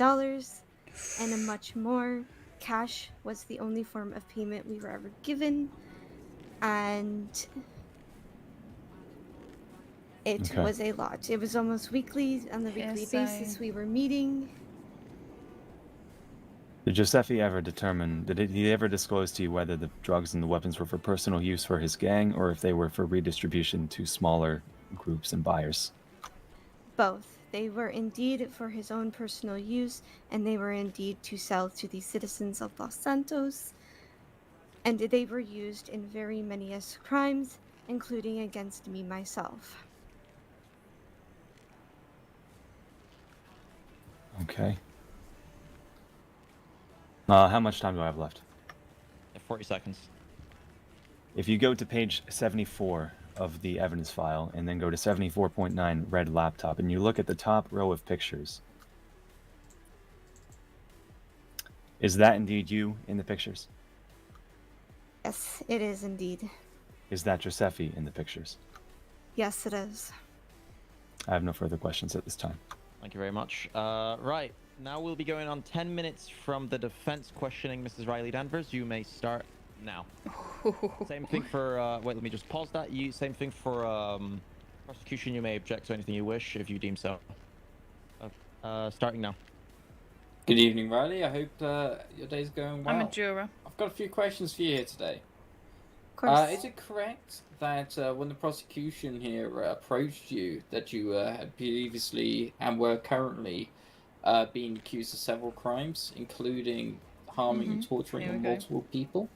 and much more. Cash was the only form of payment we were ever given, and it Okay. was a lot. It was almost weekly. On the weekly basis, we were meeting. Did Giuseppe ever determine, did he ever disclose to you whether the drugs and the weapons were for personal use for his gang, or if they were for redistribution to smaller groups and buyers? Both. They were indeed for his own personal use, and they were indeed to sell to the citizens of Los Santos. And they were used in very many crimes, including against me myself. Okay. How much time do I have left? 40 seconds. If you go to page 74 of the evidence file, and then go to 74.9 red laptop, and you look at the top row of pictures, is that indeed you in the pictures? Yes, it is indeed. Is that Giuseppe in the pictures? Yes, it is. I have no further questions at this time. Thank you very much. Right, now we'll be going on 10 minutes from the defense questioning Mrs. Riley Danvers. You may start now. Same thing for, wait, let me just pause that. Same thing for prosecution. You may object to anything you wish if you deem so. Starting now. Good evening, Riley. I hope your day's going well. I'm a juror. I've got a few questions for you here today. Of course. Is it correct that when the prosecution here approached you, that you had previously and were currently being accused of several crimes, including harming and torturing multiple people?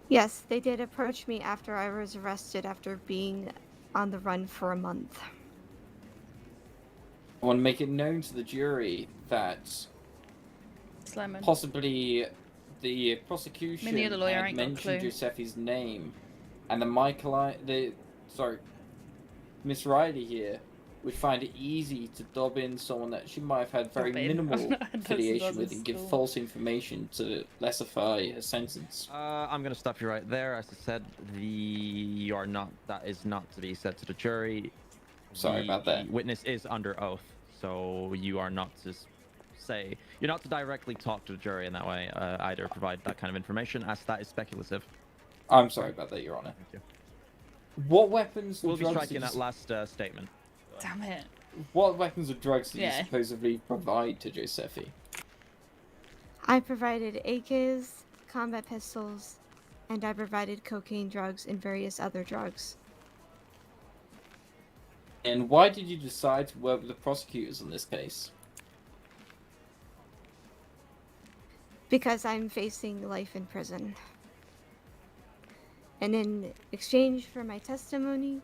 Yes, they did approach me after I was arrested after being on the run for a month. I want to make it known to the jury that Slemon. possibly the prosecution Me and the other lawyer had ain't got a mentioned clue. Giuseppe's name, and Miss Riley here would find it easy to dob in someone that she might have had very Dob in. minimal That's affiliation with a and give school. false information to lessify her sentence. I'm gonna stop you right there. As I said, that is not to be said to the jury. Sorry about that. The witness is under oath, so you are not to you're not to directly talk to the jury in that way, either provide that kind of information, as that is speculative. I'm sorry about that, Your Honor. Thank you. What weapons and We'll be drugs striking did that last statement. Damn it. What weapons or drugs did you Yeah. supposedly provide to Giuseppe? I provided AKs, combat pistols, and I provided cocaine drugs and various other drugs. And why did you decide to work with the prosecutors on this case? Because I'm facing life in prison. And in exchange for my testimony,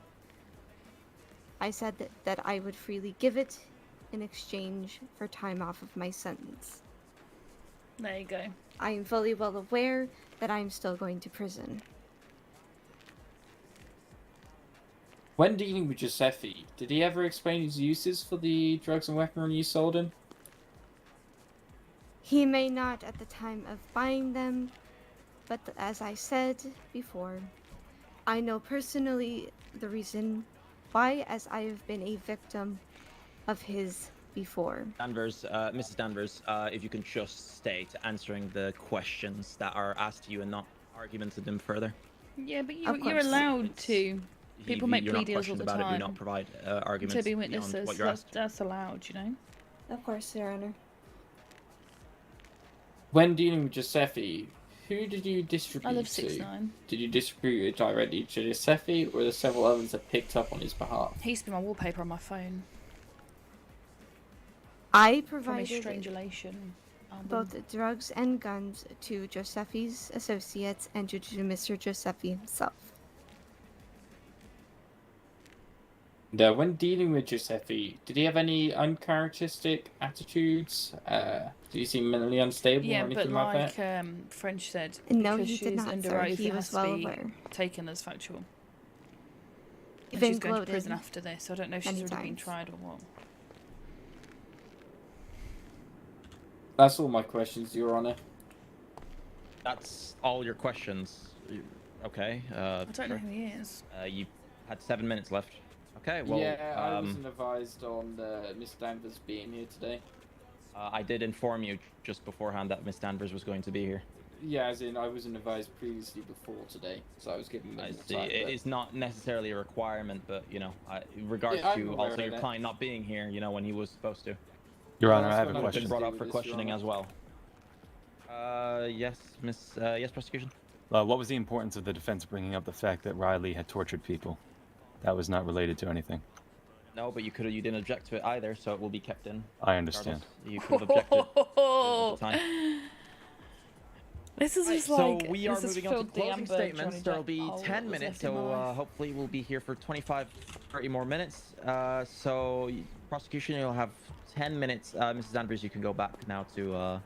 I said that I would freely give it in exchange for time off of my sentence. There you go. I am fully well aware that I'm still going to prison. When dealing with Giuseppe, did he ever explain his uses for the drugs and weaponry you sold him? He may not at the time of buying them, but as I said before, I know personally the reason why, as I have been a victim of his before. Danvers, Mrs. Danvers, if you can just stay to answering the questions that are asked to you and not argumented them further. Yeah, but Of you're course. allowed to. People make you're plea not deals all questioned the about it, time. do not provide arguments To be beyond witnesses. what you're asked. That's allowed, you know? Of course, Your Honor. When dealing with Giuseppe, who did you distribute I live to? 6'9". Did you distribute it directly to Giuseppe, or were there several others that picked up on his behalf? He used to be my wallpaper on my phone. I From his provided Strangulation album. both drugs and guns to Giuseppe's associates and to Mr. Giuseppe himself. And when dealing with Giuseppe, did he have any uncharacteristic attitudes? Did he seem mentally unstable Yeah, or anything but like that? French said, No, because he she's did not, under sir. oath, He it was has well to be aware. taken as factual. And Even she's going to gloated prison after this, so I don't know if she's many already been times. tried or what. That's all my questions, Your Honor. That's all your questions. Okay. I don't know who he is. You had 7 minutes left. Okay. Well. Yeah, I wasn't advised on Miss Danvers being here today. I did inform you just beforehand that Miss Danvers was going to be here. Yeah, as in I wasn't advised previously before today, so I was given I minimal see. time. It is not necessarily a requirement, but you know, in regards Yeah, I'm to aware also of your that. client not being here, you know, when he was supposed to. Your Honor, that's I have what a I'm Been question. brought do up with for this, Your questioning Honor. as well. Yes, Miss. Yes, prosecution. What was the importance of the defense bringing up the fact that Riley had tortured people? That was not related to anything. No, but you didn't object to it either, so it will be kept in. I understand. Regardless. You could have objected at the time. This is just So like we are this is moving on to filthy closing Amber statements. Johnny There'll Depp be hole 10 that was minutes, left in my so life. hopefully we'll be here for 25, 30 more minutes. Prosecution, you'll have 10 minutes. Mrs. Andrews, you can go back now to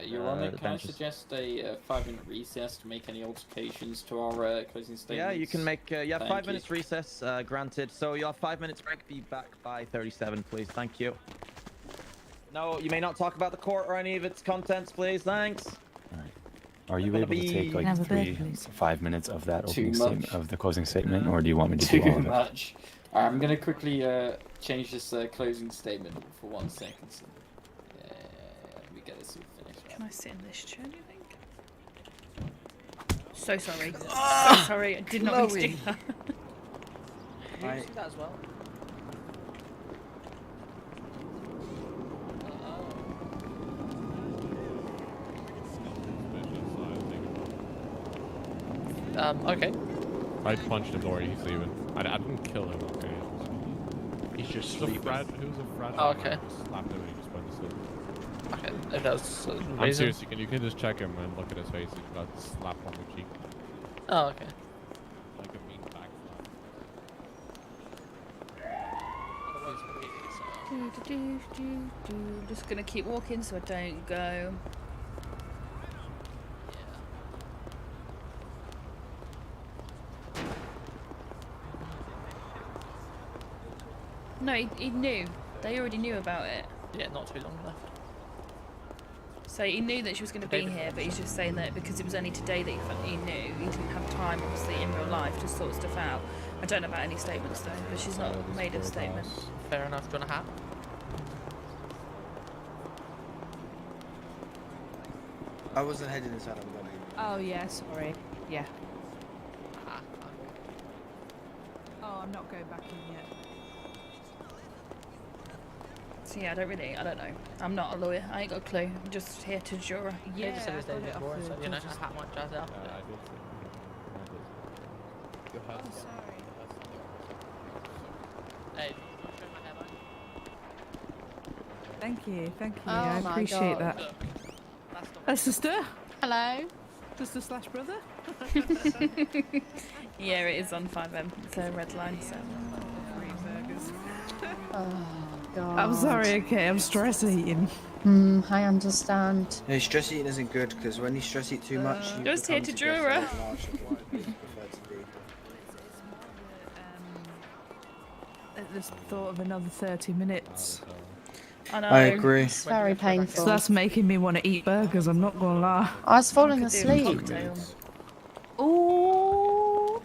Your Honor, the can I benches. suggest a 5-minute recess to make any alterations to our closing statements? Yeah, you can make. You have Thank 5 you. minutes recess, granted. So you'll have 5 minutes break. Be back by 37, please. Thank you. No, you may not talk about the court or any of its contents, please. Thanks. Are you gonna able to take be- like Have a bed, 3, please. 5 minutes of that Too opening much. statement, of the closing statement, or do you want me to Too do all of it? much. I'm going to quickly change this closing statement for 1 second. So, let me get this all finished. Can I sit in this chair, do you think? So sorry. So sorry, I did not mean to do that. I- that as well. Okay. I punched him already, he's leaving. I didn't kill him, okay? He's just He was a sleeping. fragile Oh, okay. man. I just slapped him and he just went to sleep. Okay, if that's I'm reason. serious, you can just check him and look at his face. He's got a slap on the cheek. Oh, okay. Like a mean back slap. I'm just gonna keep walking so I don't go. No, he knew. They already knew about it. Yeah, not too long left. So he knew that she was going to be here, but he's just saying that because it was only today that he knew, he didn't have time, obviously, in real life to sort stuff out. I don't know about any statements though, but she's not made a statement. Fair enough. Do you want a hat? I wasn't heading inside. I'm going. Oh yeah, sorry. Yeah. Oh, I'm not going back in yet. So yeah, I don't know. I'm not a lawyer. I ain't got a clue. I'm just here to juror. Yeah, just said his name before, so you know, a hat might jazz out. Oh, sorry. Hey, can you show my hairline? Thank you. Oh I my appreciate God. that. Sister? Hello. Sister slash brother? Yeah, it is on 5M. It's a red line, so. Oh God. I'm sorry, okay, I'm stress eating. I understand. No, stress eating isn't good because when you stress eat too much, you Just here become to aggressive juror. and large of what you prefer to be. At the thought of another 30 minutes. I know. I agree. It's very painful. So that's making me want to eat burgers, I'm not gonna lie. I was falling Could do a asleep. cocktail. Ooh.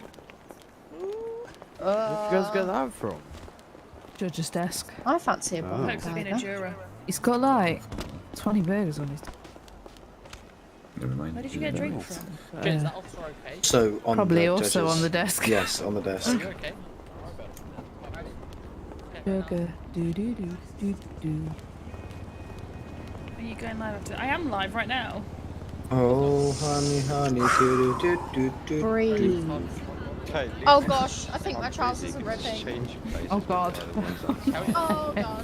Where'd you guys get that from? Judge's desk. I fancy a burger. Perks of being a juror. He's got like 20 burgers on his. Never mind. Where did you get a drink from? Is that also okay? So on Probably the also judges- on the desk. Yes, on the desk. Are you okay? Burger. Do do do do do. Are you going live after? I am live right now. Oh, honey, honey, do do do do do. Breathe. Okay, Oh gosh, I think my trousers are ripping. Oh God. Oh God.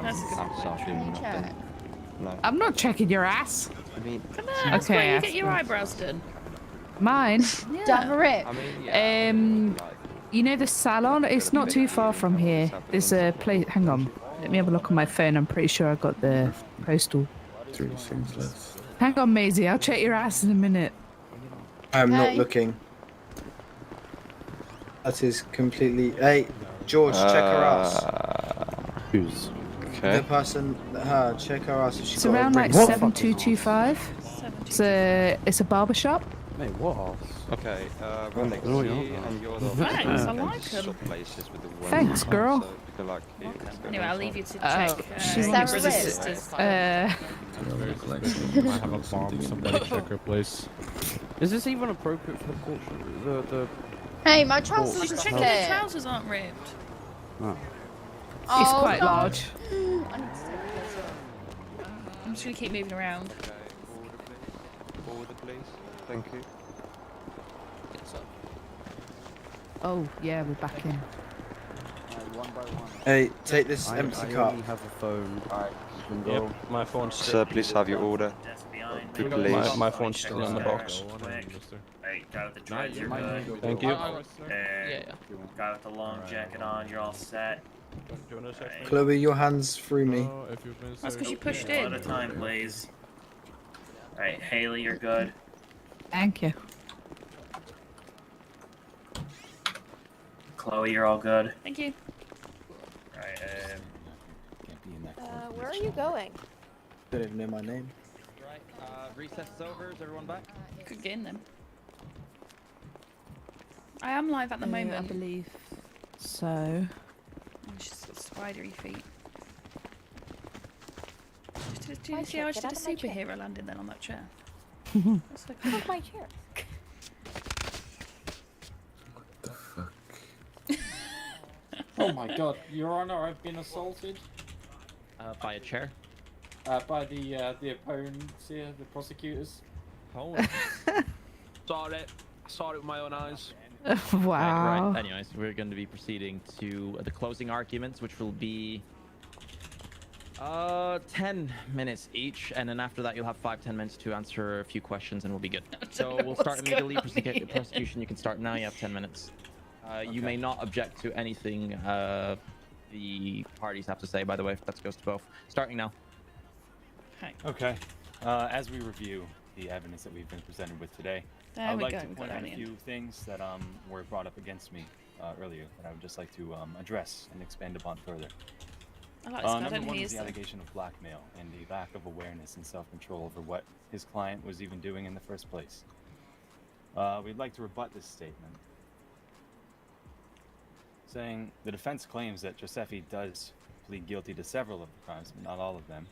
That's a good point. Can you check? I'm not checking your ass. I mean, Come on, that's Okay, where you ask get your me. eyebrows done. Mine. Do you have a rip? I mean, yeah. You know the salon? It's not too far from here. There's a place. Hang on. Let me have a look on my phone. I'm pretty sure I got the postal. 3 things left. Hang on, Maisie. I'll check your ass in a minute. I'm not Okay. looking. That is completely. Hey, George, check her ass. Who's? The Okay. person, her, check her ass if she's It's got around a like ring. 7225. It's a barber shop. Mate, what? Okay, we're next to Oh, you, yeah. and you're the Thanks, I like swap 'em. places with the women. Thanks, girl. So, good luck. Here, let's go. Anyway, I'll leave you to Oh, check. she's your Sarah brothers' Rip. sisters. I have a bomb. Somebody check her place. Is this even appropriate for the court? The Hey, my trousers Just are check their fit. trousers aren't ripped. Oh. It's Oh, quite God. large. I need to take this off. I'm just gonna keep moving around. Okay, forward, please. Thank you. Oh yeah, we're back in. one by one. Hey, take this empty cup. only have a phone. Alright, You can Yep, go. my phone's still. sir, please have your order. Good, please. My phone's still in the box. Hey, guy with the dreads, you're Might good. need to Thank go. you. Yeah. Guy with the long jacket on, you're all set. Do you want to check? Chloe, your hands through me. Oh, if you've been That's 'cause you searched. pushed One in. at a time, please. Alright, Haley, you're good. Thank you. Chloe, you're all good. Thank you. Alright, Where are you going? Don't even know my name. Right, recess is over. Is everyone back? Could get in them. I am live at the I moment. believe so. And she's got spidery feet. Did you see how I just did a superhero landing then on that chair? That's so cool. Look, my chair. Oh my God, Your Honor, I've been assaulted By a chair. by the opponents here, the prosecutors. Oh. Saw it. Saw it with my own eyes. Wow. Right. Anyways, we're going to be proceeding to the closing arguments, which will be 10 minutes each, and then after that you'll have 5-10 minutes to answer a few questions, and we'll be good. So we'll start what's immediately. going on here. Prosecution, you can start now. You have 10 minutes. You may not object to anything the parties have to say, by the way. That goes to both. Starting now. Okay. As we review the evidence that we've been presented with today, I would like to point out a few things that were brought up against me earlier that I would just like to address and expand upon further. Number one was the allegation of blackmail and the lack of awareness and self-control over what his client was even doing in the first place. We'd like to rebut this statement, saying the defense claims that Giuseppe does plead guilty to several of the crimes, but not all of them.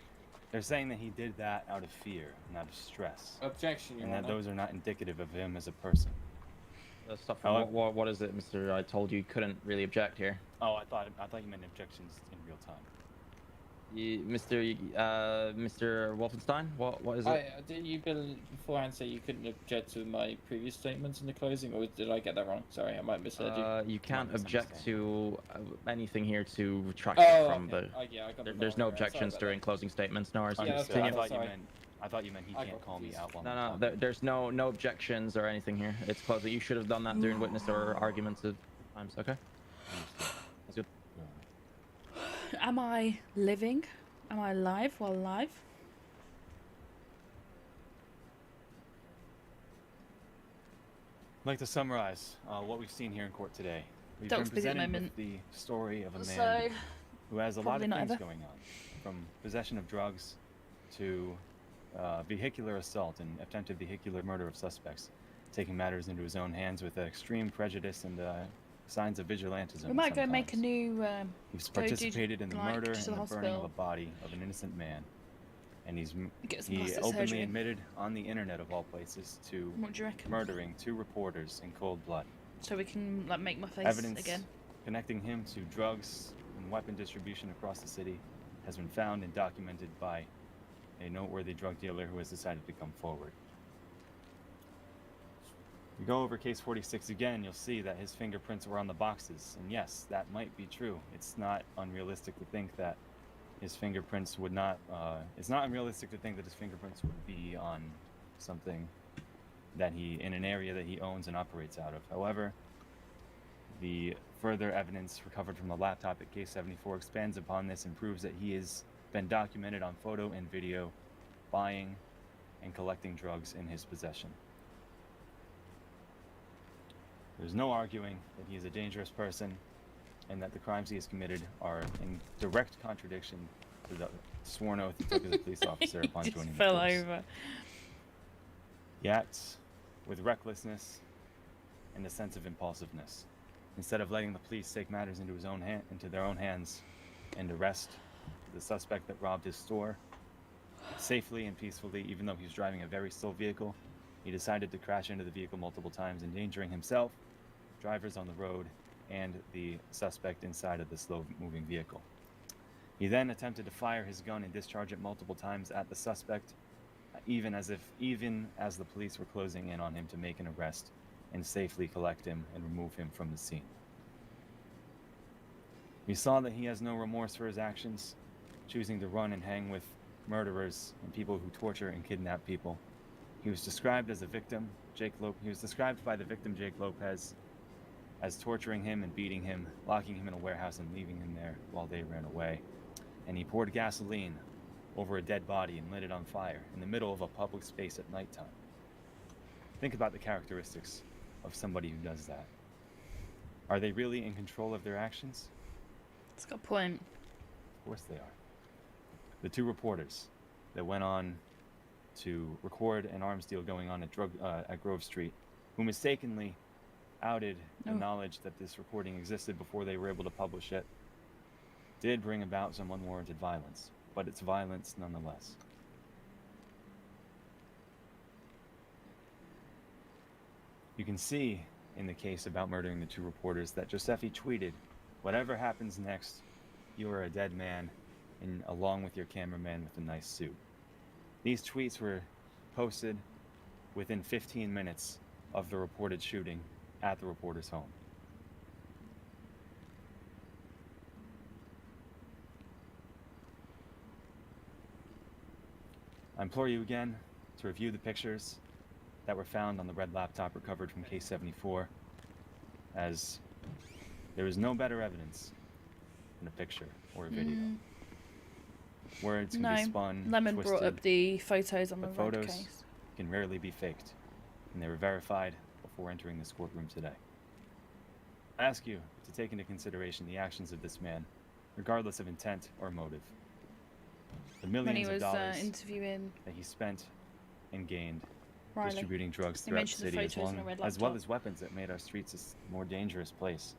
They're saying that he did that out of fear and out of stress. Objection, Your and that Honor. those are not indicative of him as a person. What is it, Mr.? I told you couldn't really object here. Oh, I thought you meant objections in real time. Mr. Wolfenstein, what is it? Didn't you beforehand say you couldn't object to my previous statements in the closing, or did I get that wrong? Sorry, I might have misheard you. You can't object to anything here to retract from the. Yeah, I got it there's no objections during closing statements. No worries. I thought you meant he can't call me out. No, there's no objections or anything here. It's closing. You should have done that during witness or arguments at times. Okay. That's good. Am I living? Am I alive while alive? I'd like to summarize what we've seen here in court today. We've been presented with the story of a man who has a lot of things going on, from possession of drugs to vehicular assault and attempted vehicular murder of suspects, taking matters into his own hands with extreme prejudice and signs of vigilantism. We might go make a new. He's participated in the murder and the burning of a body of an innocent man, and he openly admitted on the internet of all places to murdering 2 reporters in cold blood. So we can make my face Evidence again. connecting him to drugs and weapon distribution across the city has been found and documented by a noteworthy drug dealer who has decided to come forward. If you go over case 46 again, you'll see that his fingerprints were on the boxes, and yes, that might be true. It's not unrealistic to think that his fingerprints would not, it's not unrealistic to think that his fingerprints would be on something that in an area that he owns and operates out of. However, the further evidence recovered from the laptop at case 74 expands upon this and proves that he has been documented on photo and video buying and collecting drugs in his possession. There's no arguing that he is a dangerous person and that the crimes he has committed are in direct contradiction to the sworn oath he took as a police officer upon Just joining the fell force. over. Yet, with recklessness and a sense of impulsiveness, instead of letting the police take matters into their own hands and arrest the suspect that robbed his store safely and peacefully, even though he was driving a very slow vehicle, he decided to crash into the vehicle multiple times, endangering himself, drivers on the road, and the suspect inside of the slow-moving vehicle. He then attempted to fire his gun and discharge it multiple times at the suspect, even as the police were closing in on him to make an arrest and safely collect him and remove him from the scene. We saw that he has no remorse for his actions, choosing to run and hang with murderers and people who torture and kidnap people. He was described as a victim, he was described by the victim, Jake Lopez, as torturing him and beating him, locking him in a warehouse and leaving him there while they ran away. And he poured gasoline over a dead body and lit it on fire in the middle of a public space at nighttime. Think about the characteristics of somebody who does that. Are they really in control of their actions? It's got a point. Of course they are. The 2 reporters that went on to record an arms deal going on at Grove Street, who mistakenly outed the knowledge that this recording existed before they were able to publish it, did bring about some unwarranted violence, but it's violence nonetheless. You can see in the case about murdering the 2 reporters that Giuseppe tweeted, "Whatever happens next, you are a dead man, and along with your cameraman with a nice suit." These tweets were posted within 15 minutes of the reported shooting at the reporter's home. I implore you again to review the pictures that were found on the red laptop recovered from case 74, as There is no better evidence than a picture or a video. Words can be spun, Lemon twisted, brought up the photos on the but road photos case. can rarely be faked, and they were verified before entering this courtroom today. I ask you to take into consideration the actions of this man, regardless of intent or motive. The When he millions of was dollars interviewing that he spent and gained Riley. distributing drugs He throughout the mentioned the city, photos on a red as well laptop. as weapons that made our streets a more dangerous place.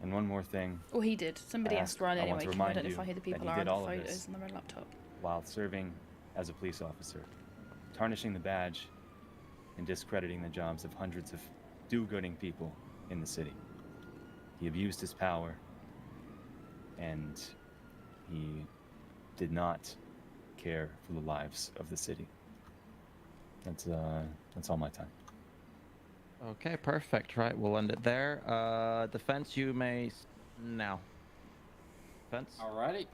And one more thing. Well, he did. Somebody asked Riley I want anyway. to 'Cause I remind don't know you if I hear the that people he are did on all the of photos this on the red laptop. while serving as a police officer, tarnishing the badge and discrediting the jobs of hundreds of do-gooding people in the city. He abused his power, and he did not care for the lives of the city. That's all my time. Okay, perfect. Right, we'll end it there. Defense, you may now. Defense? Alrighty.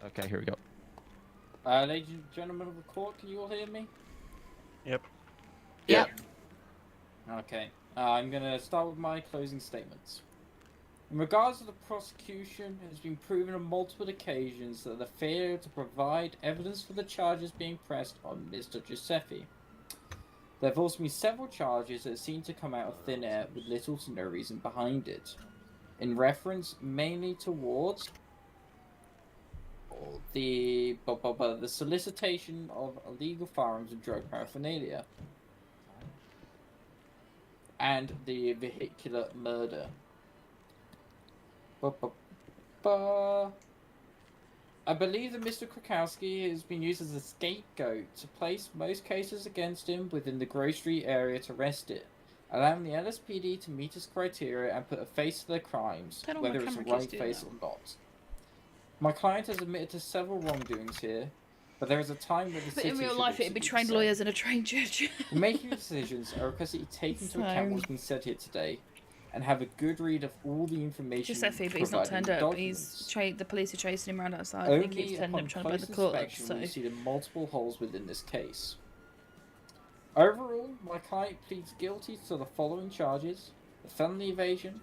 Okay, here we go. Ladies and gentlemen of the court, can you all hear me? Yep. Okay. I'm going to start with my closing statements. In regards to the prosecution, it has been proven on multiple occasions that the failure to provide evidence for the charges being pressed on Mr. Giuseppe. There have also been several charges that seem to come out of thin air with little to no reason behind it, in reference mainly towards the solicitation of illegal firearms and drug paraphernalia, and the vehicular murder. I believe that Mr. Krakowski has been used as a scapegoat to place most cases against him within the Grove Street area to arrest it, allowing the LSPD to meet his criteria and put a face to their crimes, Don't all whether my it's a camera kids right do face that? or not. My client has admitted to several wrongdoings here, but there is a time when the But city in real should life, also it'd be do the trained same. lawyers and a trained judge. In making decisions, I request that you take into account what's been said here today, and have a good read of all the information Giuseppe, but he's not provided in turned the up. documents. The police are chasing him around outside. I think he's Only turned upon up trying to burn close the court. inspection So will you see the multiple holes within this case. Overall, my client pleads guilty to the following charges: the felony evasion,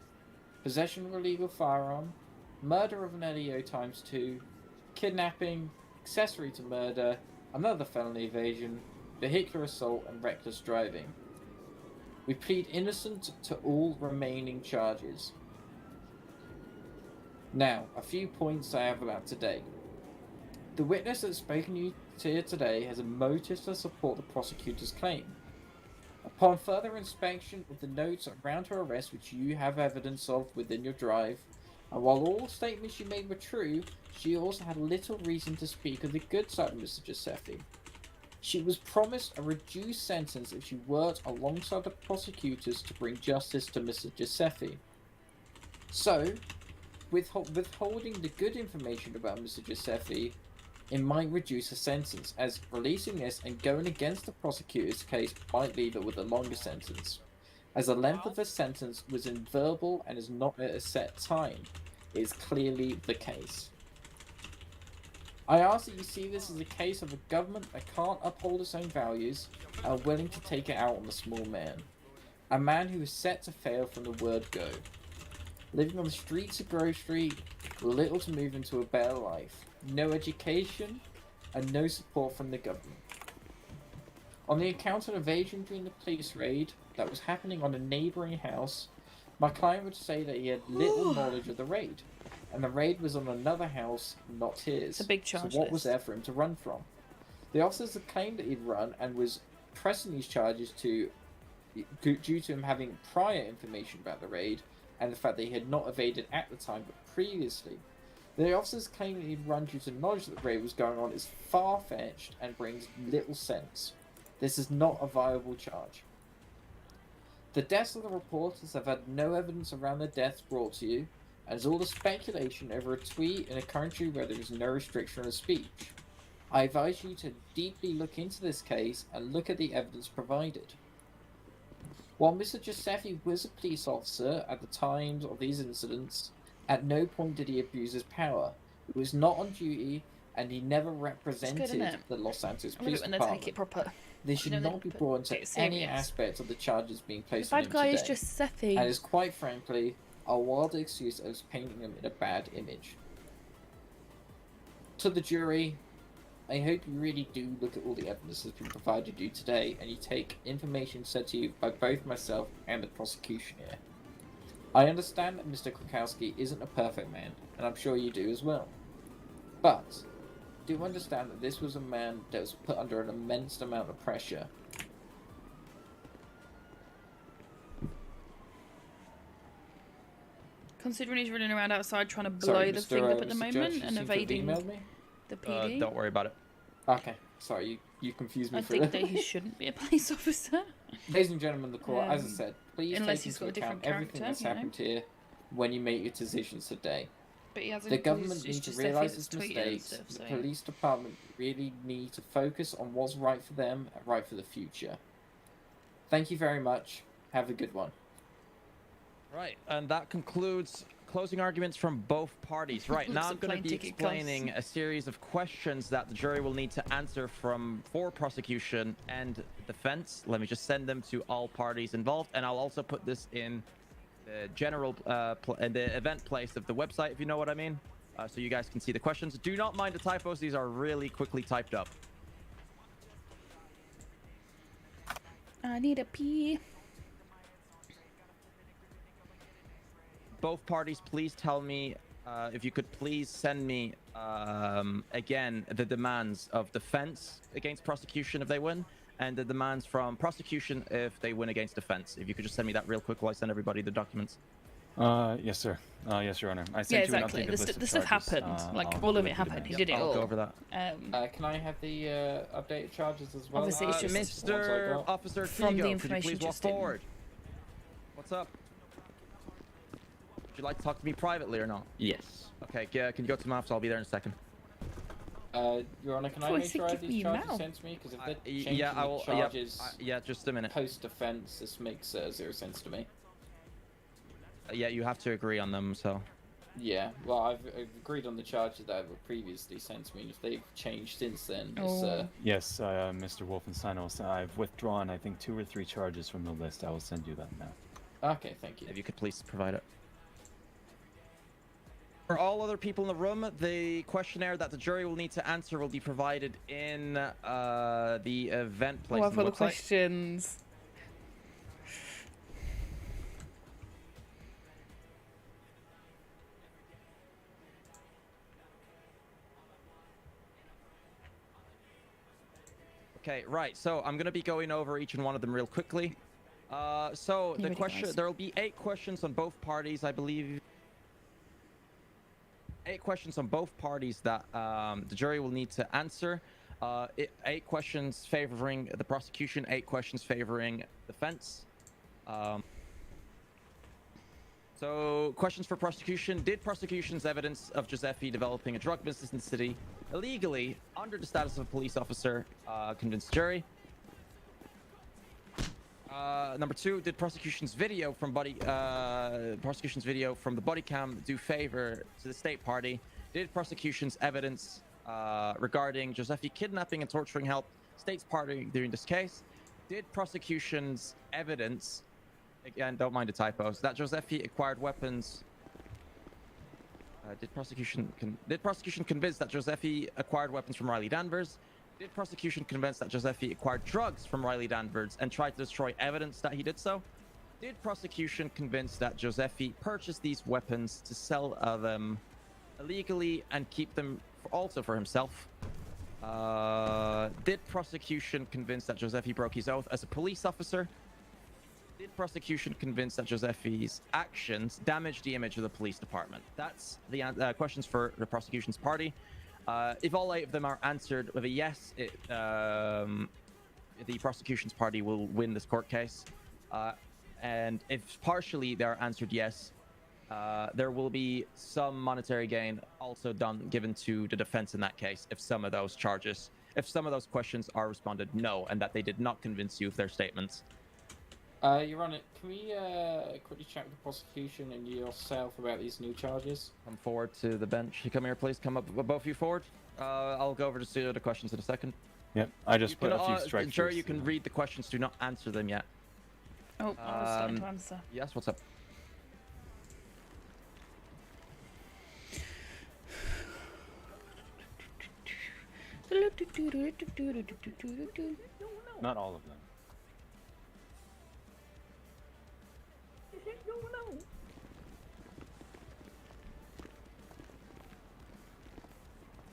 possession of a illegal firearm, murder of an LEO ×2, kidnapping, accessory to murder, another felony evasion, vehicular assault, and reckless driving. We plead innocent to all remaining charges. Now, a few points I have about today. The witness that's spoken to you here today has a motive to support the prosecutor's claim. Upon further inspection of the notes around her arrest, which you have evidence of within your drive, and while all statements she made were true, she also had little reason to speak of the good side of Mr. Giuseppe. She was promised a reduced sentence if she worked alongside the prosecutors to bring justice to Mr. Giuseppe. So, withholding the good information about Mr. Giuseppe, it might reduce a sentence, as releasing this and going against the prosecutor's case might leave it with a longer sentence. As the length of the sentence was in verbal and is not at a set time, it is clearly the case. I ask that you see this as a case of a government that can't uphold its own values and are willing to take it out on the small man. A man who is set to fail from the word go. Living on the streets of Grove Street, with little to move into a better life, no education, and no support from the government. On the account of evasion during the police raid that was happening on a neighbouring house, my client would say that he had little knowledge of the raid, and the raid was on another house, not his. It's a big charge So what was list. there for him to run from? The officers had claimed that he'd run and was pressing these charges due to him having prior information about the raid and the fact that he had not evaded at the time but previously. The officers claim that he'd run due to knowledge that the raid was going on is far-fetched and brings little sense. This is not a viable charge. The deaths of the reporters have had no evidence around the deaths brought to you, and it's all the speculation over a tweet in a country where there is no restriction on speech. I advise you to deeply look into this case and look at the evidence provided. While Mr. Giuseppe was a police officer at the times of these incidents, at no point did he abuse his power. He was not on duty, and he never represented isn't it? the Los Santos I love Police it when they Department. take it proper. This should You know, not they be brought into take it any serious. aspect of the charges being The placed on bad him guy today. is Giuseppe. And is quite frankly are wild excuse as painting them in a bad image. To the jury, I hope you really do look at all the evidence that's been provided you today, and you take information said to you by both myself and the prosecution here. I understand that Mr. Krakowski isn't a perfect man, and I'm sure you do as well. But do understand that this was a man that was put under an immense amount of pressure. Considering he's running around outside trying to blow the thing up at the moment and evading the PD. Don't worry about it. Okay, sorry, you confused me I for think that he shouldn't be a police officer. Ladies and gentlemen of the court, as I said, please unless take he's into got a account different everything character, that's you know? happened here when you make your decisions today. But he hasn't. The government it's needs to just realise Steffi its that's tweeted and mistakes. stuff, The so- police department really need to focus on what's right for them and right for the future. Thank you very much. Have a good one. Right, and that concludes closing arguments from both parties. Right, now Looks I'm at going to plane be ticket explaining costs. a series of questions that the jury will need to answer for prosecution and defense. Let me just send them to all parties involved, and I'll also put this in the general, in the event place of the website, if you know what I mean, so you guys can see the questions. Do not mind the typos, these are really quickly typed up. I need a pee. Both parties, please tell me if you could please send me again the demands of defense against prosecution if they win, and the demands from prosecution if they win against defense. If you could just send me that real quick while I send everybody the documents. Yes, sir. Yes, Your Honor. I sent you an exactly. updated list of The stuff charges. happened. Like I'll all of give it you happened. the He did it I'll all. go over that. Can I have the updated charges as well? Obviously, it's just the ones I Mr. got? Officer from the Tigo, could you information please walk just in. forward? What's up? Would you like to talk to me privately or not? Yes. Okay, yeah, can you go to my office? I'll be there in a second. Your Honor, can I make sure I have these charges sent to me? Because if they're changing Yeah, I the will. charges Yeah, just a minute. post-defense, this makes zero sense to me. Yeah, you have to agree on them, so. Yeah, well, I've agreed on the charges that were previously sent to me, and if they've changed since then, it's, Yes, Mr. Wolfenstein, I've withdrawn, I think, 2 or 3 charges from the list. I will send you that now. Okay, thank you. If you could please provide it. For all other people in the room, the questionnaire that the jury will need to answer will be provided in the event place. Oh, on I've the got the website. questions. Okay, right. So I'm gonna be going over each and one of them real quickly. So the Really question, nice. there will be 8 questions on both parties, I believe. 8 questions on both parties that the jury will need to answer. 8 questions favoring the prosecution, 8 questions favoring defense. So, questions for prosecution. Did prosecution's evidence of Giuseppe developing a drug business in the city illegally under the status of a police officer convince the jury? Number 2, did prosecution's video from the body cam do favor to the state party? Did prosecution's evidence regarding Giuseppe kidnapping and torturing help state's party during this case? Did prosecution's evidence, again, don't mind the typos, that Giuseppe acquired weapons? Did prosecution convince that Giuseppe acquired weapons from Riley Danvers? Did prosecution convince that Giuseppe acquired drugs from Riley Danvers and tried to destroy evidence that he did so? Did prosecution convince that Giuseppe purchased these weapons to sell them illegally and keep them also for himself? Did prosecution convince that Giuseppe broke his oath as a police officer? Did prosecution convince that Giuseppe's actions damaged the image of the police department? That's the questions for the prosecution's party. If all 8 of them are answered with a yes, the prosecution's party will win this court case. And if partially they are answered yes, there will be some monetary gain also given to the defense in that case if some of those questions are responded no, and that they did not convince you of their statements. Your Honor, can we quickly check with the prosecution and yourself about these new charges? Come forward to the bench. You come here, please. Come up, both of you forward. I'll go over to the questions in a second. Yep, I just put a few strikes. Sure, you can read the questions. Do not answer them yet. Oh, I was starting to answer. Yes, what's up? Not all of them.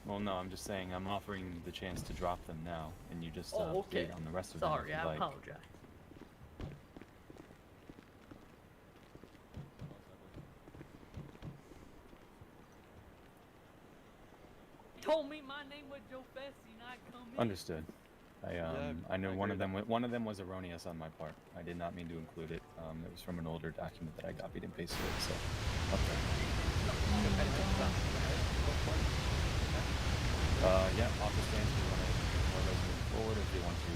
Well, no, I'm just saying I'm offering the chance to drop them now, and you just update on the rest of them. Sorry, if I you like. apologize. Told me my name was Joe Fessy and I come in. Understood. I know one of them was erroneous on my part. I did not mean to include it. It was from an older document that I copied and pasted it. So, okay. Yeah, office stance. Do you want to more or less move forward, or do you want to?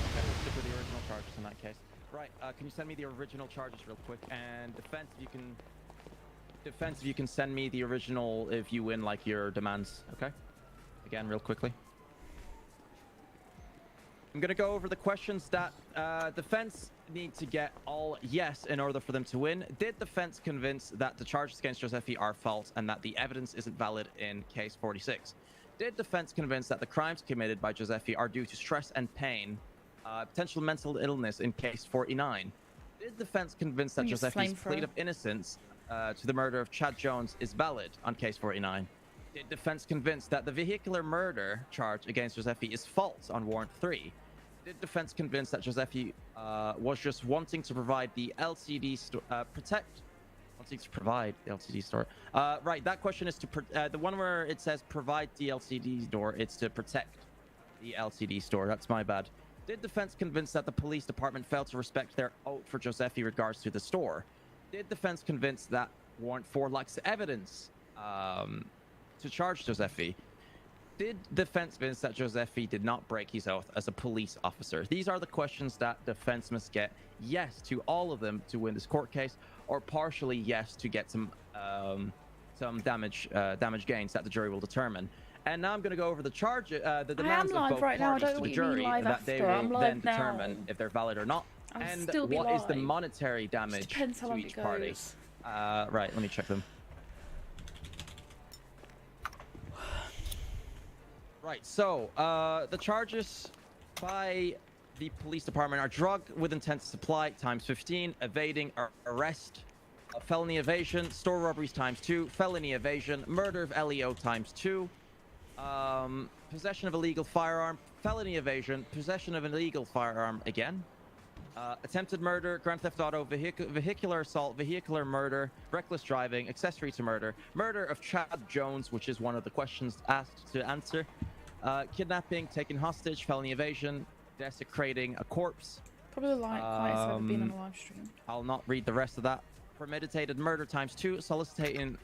Okay, we'll stick with the original charges in that case. Right. Can you send me the original charges real quick? And defense, if you can send me the original if you win, like, your demands. Okay. Again, real quickly. I'm gonna go over the questions that defense need to get all yes in order for them to win. Did defense convince that the charges against Giuseppe are false and that the evidence isn't valid in case 46? Did defense convince that the crimes committed by Giuseppe are due to stress and pain, potential mental illness in case 49? Did defense convince that Giuseppe's plea of innocence to the murder of Chad Jones is valid on case 49? Did defense convince that the vehicular murder charge against Giuseppe is false on warrant 3? Did defense convince that Giuseppe was just wanting to provide the LCD wanting to provide the LCD store? Right, that question is to the one where it says provide the LCD store. It's to protect the LCD store. That's my bad. Did defense convince that the police department failed to respect their oath for Giuseppe regards to the store? Did defense convince that warrant 4 lacks evidence to charge Giuseppe? Did defense convince that Giuseppe did not break his oath as a police officer? These are the questions that defense must get yes to all of them to win this court case, or partially yes to get some damage gains that the jury will determine. And now I'm going to go over the charge, the demands of both parties to the jury, and that they will then determine if they're valid or not, and what is the monetary damage to each party. Right, let me check them. Right, so the charges by the police department are drug with intent to supply times 15, evading or arrest, felony evasion, store robberies times 2, felony evasion, murder of LEO times 2, possession of illegal firearm, felony evasion, possession of an illegal firearm again, attempted murder, grand theft auto, vehicular assault, vehicular murder, reckless driving, accessory to murder, murder of Chad Jones, which is one of the questions asked to answer, kidnapping, taking hostage, felony evasion, desecrating a corpse. Probably like quietest I've ever been on a live stream. I'll not read the rest of that. Premeditated murder times 2, solicitation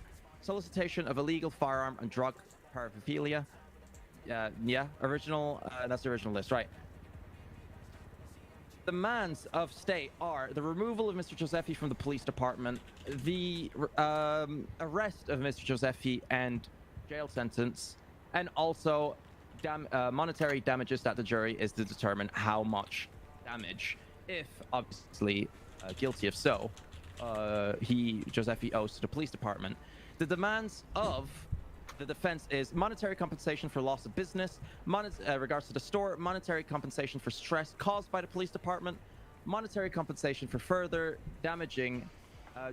of illegal firearm and drug paraphernalia. Yeah, original. That's the original list, right? Demands of state are the removal of Mr. Giuseppe from the police department, the arrest of Mr. Giuseppe and jail sentence, and also monetary damages that the jury is to determine how much damage, if obviously guilty of so, Giuseppe owes to the police department. The demands of the defense is monetary compensation for loss of business, regards to the store, monetary compensation for stress caused by the police department, monetary compensation for further damaging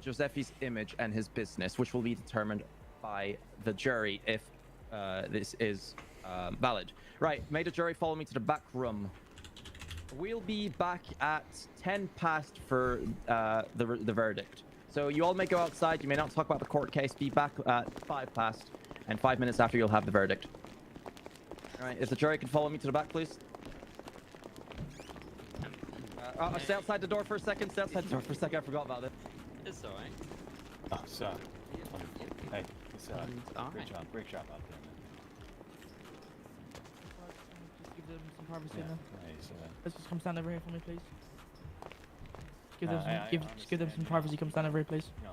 Giuseppe's image and his business, which will be determined by the jury if this is valid. Right, may the jury follow me to the back room. We'll be back at 10 past for the verdict. So you all may go outside, you may not talk about the court case, be back at 5 past. And 5 minutes after, you'll have the verdict. All right, if the jury can follow me to the back, please. Stay outside the door for a second. Stay outside the door for a second. I forgot about it. It's alright. Oh, sir. Hey, it's great job out there, man. Just give them some privacy Yeah, now. nice, Let's just come stand over here for me, please. Just give them some privacy. Come stand over here, please. No.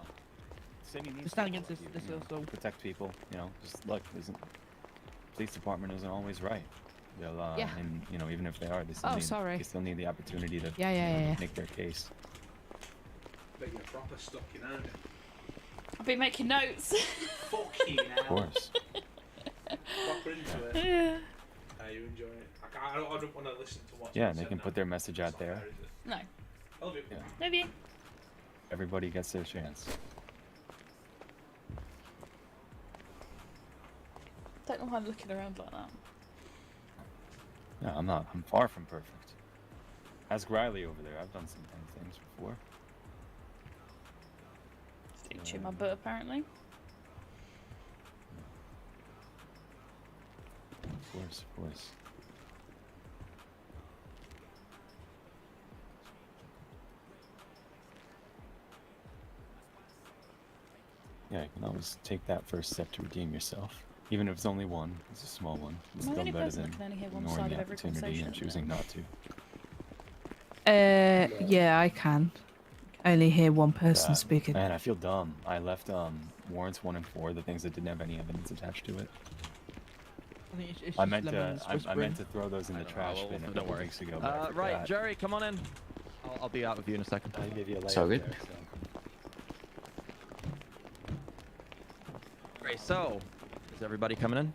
City needs Just stand to against this. This you know, also. protect people. You know, just look. Police department isn't always right. They'll Yeah. and you know, even if they are, they still need the opportunity to Yeah. make their case. But you're proper stuck in there. I've been making notes. Fucking hell. Of course. proper into it. Yeah. You enjoy it. I don't want to listen to what. Yeah, they can put their message out there. No. I love you. Yeah. Love you. Everybody gets their chance. Don't know why I'm looking around like that. No, I'm not. I'm far from perfect. Ask Riley over there. I've done some things before. Chew my butt, apparently. Of course, of course. Yeah, you can always take that first step to redeem yourself. Even if it's only one, it's a small one. It's Am I the still only better person than that can only hear one ignoring side the of every opportunity conversation and at the choosing not to. Yeah, I can. Only hear one person Yeah. speaking. Man, I feel dumb. I left warrants 1 and 4, the things that didn't have any evidence attached to it. I think it's I just meant to. lemons I whispering. meant to throw those in the trash bin a Don't couple worry. weeks ago. But I Right, forgot. Jerry, come on in. I'll be out with you in a second. I gave you a layup So good. there, Great. So, is everybody coming in?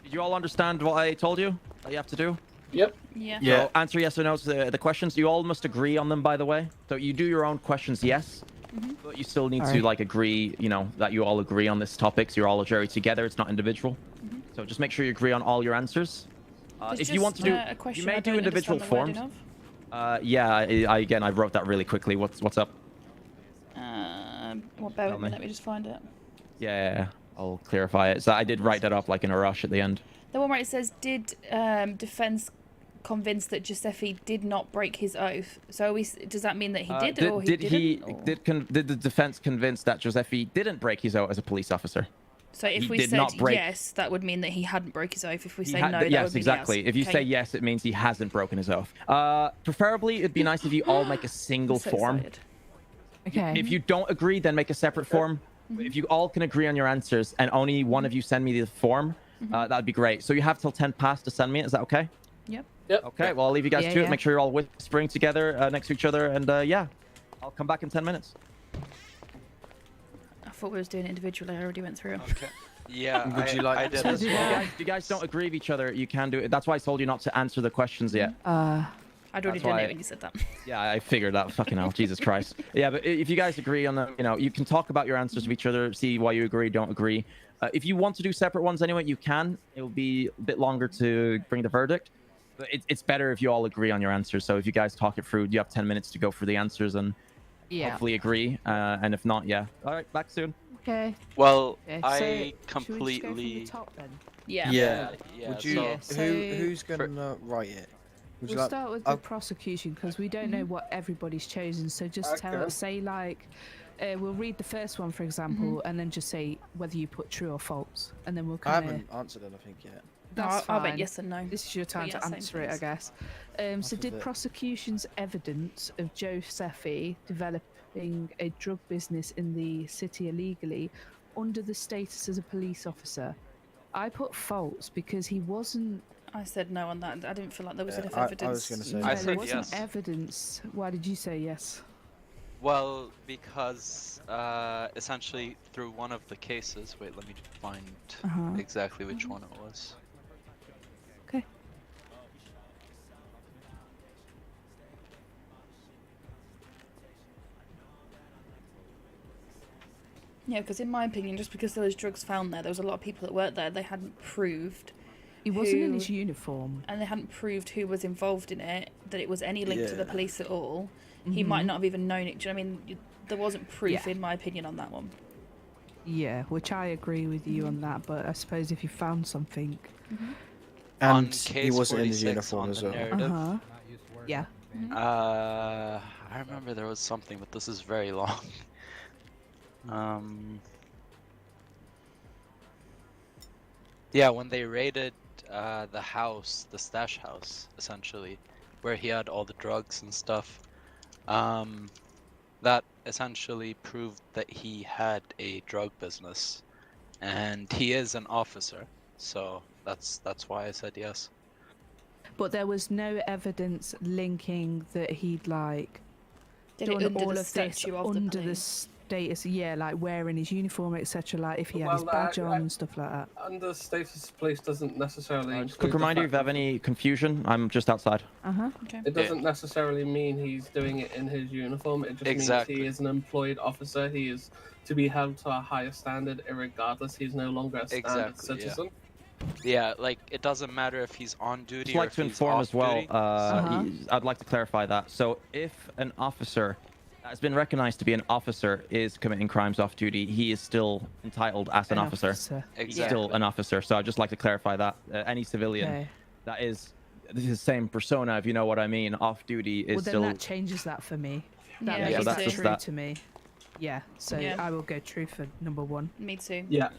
Did you all understand what I told you that you have to do? Yep. Yeah. So answer yes or no to the questions. You all must agree on them, by the way. So you do your own questions, yes. But you still need to Alright. like agree, you know, that you all agree on this topic. So you're all a jury together. It's not individual. So just make sure you agree on all your answers. There's If you want to just, do, a question you may I do don't individual understand the forms. wording of. Yeah. Again, I wrote that really quickly. What's up? Well, bear Tell with me. me. Let me just find it. Yeah, I'll clarify it. So I did write that up like in a rush at the end. The one where it says, "Did defense convince that Giuseppe did not break his oath?" So does that mean that he did, or he didn't? Did the defense convince that Giuseppe didn't break his oath as a police officer? So if He we did said not break- yes, that would mean that he hadn't broke his oath. If we He say ha- no, that yes, would mean exactly. yes. If you Okay. say yes, it means he hasn't broken his oath. Preferably, it'd be nice if you all make a single I'm so form. excited. Okay. If you don't agree, then make a separate form. But if you all can agree on your answers and only one of you send me the form, that'd be great. So you have till 10 past to send me it. Is that okay? Yep. Okay, well, I'll leave you guys Yeah, to it. yeah. Make sure you're all whispering together next to each other. And yeah, I'll come back in 10 minutes. I thought we was doing it individually. I already went through it. Okay. Yeah, Would you like I did to? as well. If you guys don't agree with each other, you can do it. That's why I told you not to answer the questions yet. I'd already That's done why- it when you said that. Yeah, I figured that. Fucking hell, Jesus Christ. Yeah, but if you guys agree on the, you know, you can talk about your answers with each other, see why you agree, don't agree. If you want to do separate ones anyway, you can. It'll be a bit longer to bring the verdict. But it's better if you all agree on your answers. So if you guys talk it through, you have 10 minutes to go through the answers and Yeah. hopefully agree. And if not, yeah. All right, back soon. Okay. Well, Okay, I so should we just go from completely. the top then? Yeah. Yeah. Yeah, Would you? so- So- Who's gonna write it? Would you We'll like- start with the prosecution because we don't know what everybody's chosen. So just tell Okay. us, say like, we'll read the first one for example, and then just say whether you put true or false, and then we'll I kind of. haven't answered it, I think, yet. That's I'll fine. bet yes and no. This is your time yeah, to same answer it, I things. guess. So of did it. prosecution's evidence of Giuseppe developing a drug business in the city illegally under the status as a police officer? I put false because he wasn't. I said no on that. I didn't feel like there was Yeah, enough I evidence. was gonna say I there said wasn't yes. evidence. Why did you say yes? Well, because essentially through one of the cases. Wait, let me find exactly which one it was. Okay. Yeah, because in my opinion, just because there was drugs found there was a lot of people that worked there. They hadn't proved. He wasn't in who- his uniform. And they hadn't proved who was involved in it, that it was any link to the Yeah. police at all. He might not have even known it. Do you know what I mean? There wasn't proof, Yeah. in my opinion, on that one. Yeah, which I agree with you on that. But I suppose if you found something. On And he case wasn't in his 46 uniform on as the well. narrative. Yeah. I remember there was something, but this is very long. Yeah, when they raided the house, the stash house, essentially, where he had all the drugs and stuff, that essentially proved that he had a drug business, and he is an officer, so that's why I said yes. But there was no evidence linking that he'd like Did it done under all the of this statute of the under police? status, yeah, like wearing his uniform, etc. Like if he had his Well, badge on and stuff like that. Under status of police doesn't necessarily. Quick include the reminder, if fact you have any confusion, I'm just outside. Okay. It doesn't necessarily mean he's doing it in his uniform. It just Exactly. means he is an employed officer. He is to be held to a higher standard, irregardless. He's no longer a standard Exactly, citizen. Yeah, like it doesn't matter if he's on duty Just or like if to he's inform off as well. duty. I'd like to clarify that. So, if an officer that has been recognized to be an officer is committing crimes off duty, he is still entitled as an officer. He's still an officer. So, I'd just like to clarify that any civilian Okay. that is the same persona, if you know what I mean, off duty is Well, then still. that changes that for me. That Yeah, makes so it that's just true that. to me. Yeah, so Yeah. I will go true for number 1. Me too. Yeah,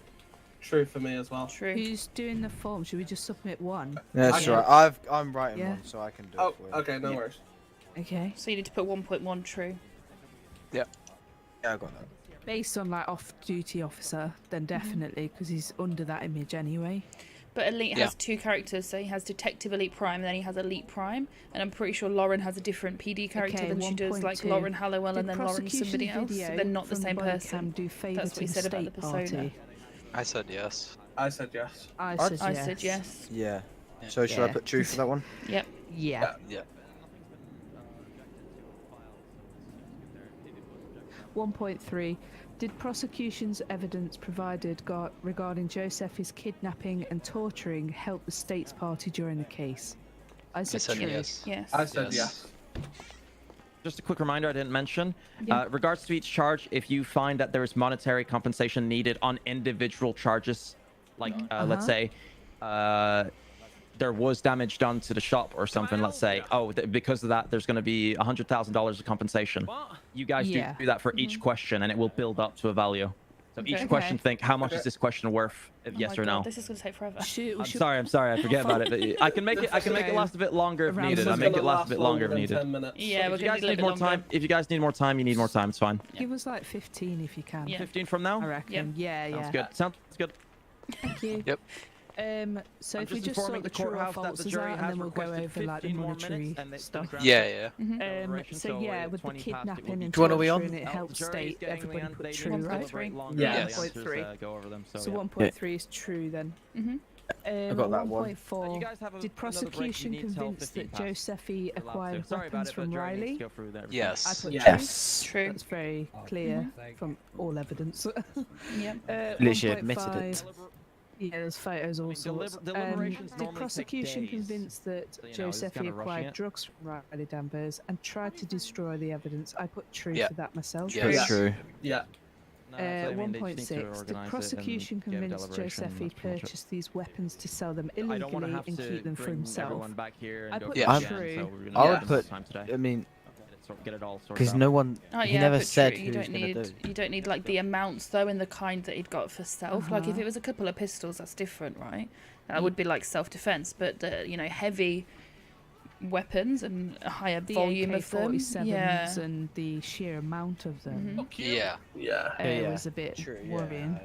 true for me as well. True. Who's doing the form? Should we just submit one? That's Okay. right. I'm writing Yeah. one, so I can do Oh, it for you. okay, no worries. Okay. So you need to put 1.1 true. Yeah. Yeah, I got that. Based on like off-duty officer, then definitely because he's under that image anyway. But Elite has 2 characters, so he has Detective Elite Prime, and then he has Elite Prime, and I'm pretty sure Lauren has a different PD character Okay, than she does, like 1.2. Lauren Hallowell, Did and then Lauren prosecution somebody else. So video they're not the from same body person. cam do favour That's to what he the said about the state persona. party? I said yes. I said yes. I I said yes. Yeah. So should I Yeah. put true for that one? Yep. Yeah. Yeah. 1.3. Did prosecution's evidence provided regarding Josephi's kidnapping and torturing help the state's party during the case? I said true. Yes. I said yes. Just a quick reminder I didn't mention. Yeah. Regards to each charge, if you find that there is monetary compensation needed on individual charges, like let's say there was damage done to the shop or something, let's say, because of that, there's going to be $100,000 of compensation. You guys Yeah. do that for each question, and it will build up to a value. So Okay. each question, think, how much Okay. is this question worth? Yes Oh or my no? God, this is gonna take forever. I'm sorry, I forget about it. But I can make it. I can make it last a bit longer if Around needed. I this make is it gonna last a last bit longer if than needed. 10 minutes. Yeah, If we're you gonna guys do a need bit more longer. time, if you guys need more time, you need more time. It's fine. Give us like 15 if you can. Yeah. 15 from now. I reckon. Yep. Yeah, Sounds yeah. good. Sounds good. Thank you. Yep. So I'm if we just just informing sort the the true or courthouse that the falses jury out, and has then we'll go requested over like the 15 more monetary minutes, and they stuff. still Yeah, yeah. Deliberation, So yeah, with with the 20 past, it will kidnapping be and Do you wanna be on? torturing, it helps Jury's state. getting Everybody the put end, true, they right? deliberate longer, Yeah. the answers, 1.3. go over them, So yeah. 1.3 is true then. I got that one. 1.4. You guys have Did another break, prosecution you need till convince that 15 past. Josephi You're allowed to. acquired Sorry about weapons it, but from jury needs to Riley? go through everything. Yes. I put Yes. True. That's very clear from all evidence. Yep. Literally admitted 1.5. it. Yeah, there's photos all sorts. deliberations Did normally take prosecution days. convince that So, you know, it's Josephi kinda rushing acquired it. drugs from Riley Danvers and tried to destroy the evidence? I put true Yeah. for that myself. Yes. Yeah. True. Yeah. No, that's what I mean, they just need to 1.6. Did organise it and prosecution give convince deliberation, Josephi that's pretty much it. purchased these weapons to sell them I don't want to illegally have and to keep them for bring himself? everyone back here and I go put through Yeah. it again, true. so we're gonna I need would some put. time today. I mean, Get it all sorted because out. no one. Oh, he yeah, never but said true. who's gonna do. You don't need like the amounts though, in the kind that he'd got for self. Like if Uh-huh. it was a couple of pistols, that's different, right? That would be like self-defense. But the heavy weapons and a higher The volume of them, AK-47s yeah. and the sheer amount of them Yeah. Yeah. was a bit worrying.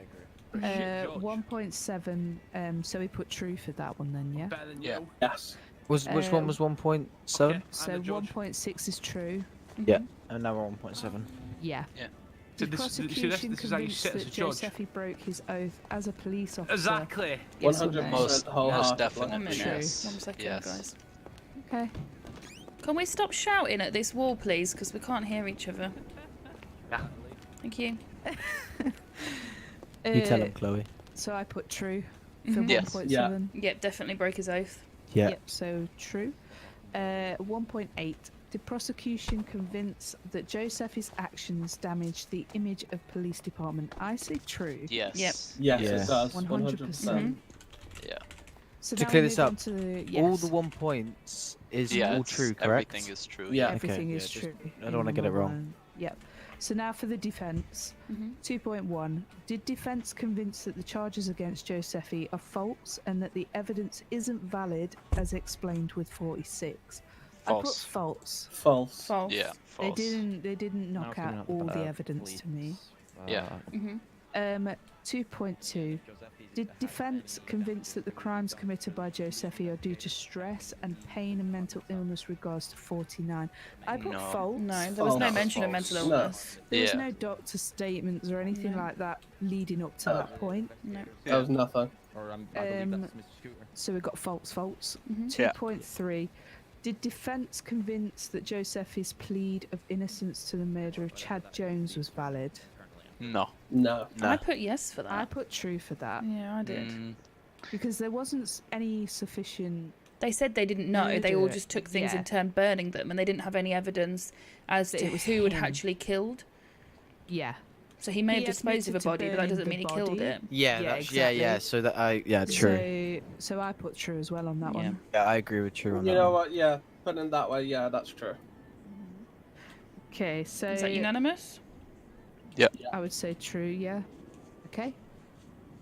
1.7. So we put true for that one then, yeah. Better than Yeah. you. Yes. Which one was 1.7? So 1.6 is true. Yeah, and now we're on 1.7. Yeah. Yeah. So Did this prosecution is how you convince sit as a that judge. Josephi broke his oath as a police officer? Exactly. Yes or no? 100% Most wholeheartedly. definitely. 1 minute. Yes. 1 second, Yes. guys. Okay. Can we stop shouting at this wall, please? Because we can't hear each other. Yeah. Thank you. You tell Uh, him, Chloe. So I put true for Mhm. Yes. 1.7. Yep, definitely broke his oath. Yeah. Yep, so true. 1.8. Did prosecution convince that Josephi's actions damaged the image of police department? I say true. Yes. Yep. Yes, Yeah. it does. 100%. Yeah. So To now clear we this move up, on to, all yes, the 1 points is Yeah, all it's- true, correct? everything is true, Yeah. everything Okay, is yeah, true. I don't want to get it in wrong. one. Yep. So now for the defense. 2.1. Did defense convince that the charges against Josephi are false and that the evidence isn't valid as explained with 46? I put False. false. False. False. Yeah. They False. didn't knock out all the evidence to me. Yeah. 2.2. Did defence convinced that the crimes committed by Josephi are due to stress and pain and mental illness regards to 49? I put No. false. No, there was no mention of mental illness. There was Yeah. no doctor statements or anything like that leading up to that point. No. There was nothing. Or I believe that's Mr. Scooter. So we got false. Yeah. 2.3. Did defence convince that Josephi's plea of innocence to the murder of Chad Jones was valid? No. No. I put yes for that. I put true for that. Yeah, I did. Because there wasn't any sufficient... They said they didn't know. They all murder. just took things Yeah. and turned burning them, and they didn't have any evidence as That to it was who had him. actually killed. Yeah. So he may He have disposed of a admitted to body, but that burning doesn't the mean he killed body. it. Yeah, Yeah, that's, exactly. yeah. So that true. So I put true as well on that one. Yeah, I agree with true on You that. know one. what? Yeah, putting it that way, yeah, that's true. Okay, so... Is that unanimous? Yeah. I would say true, yeah. Okay.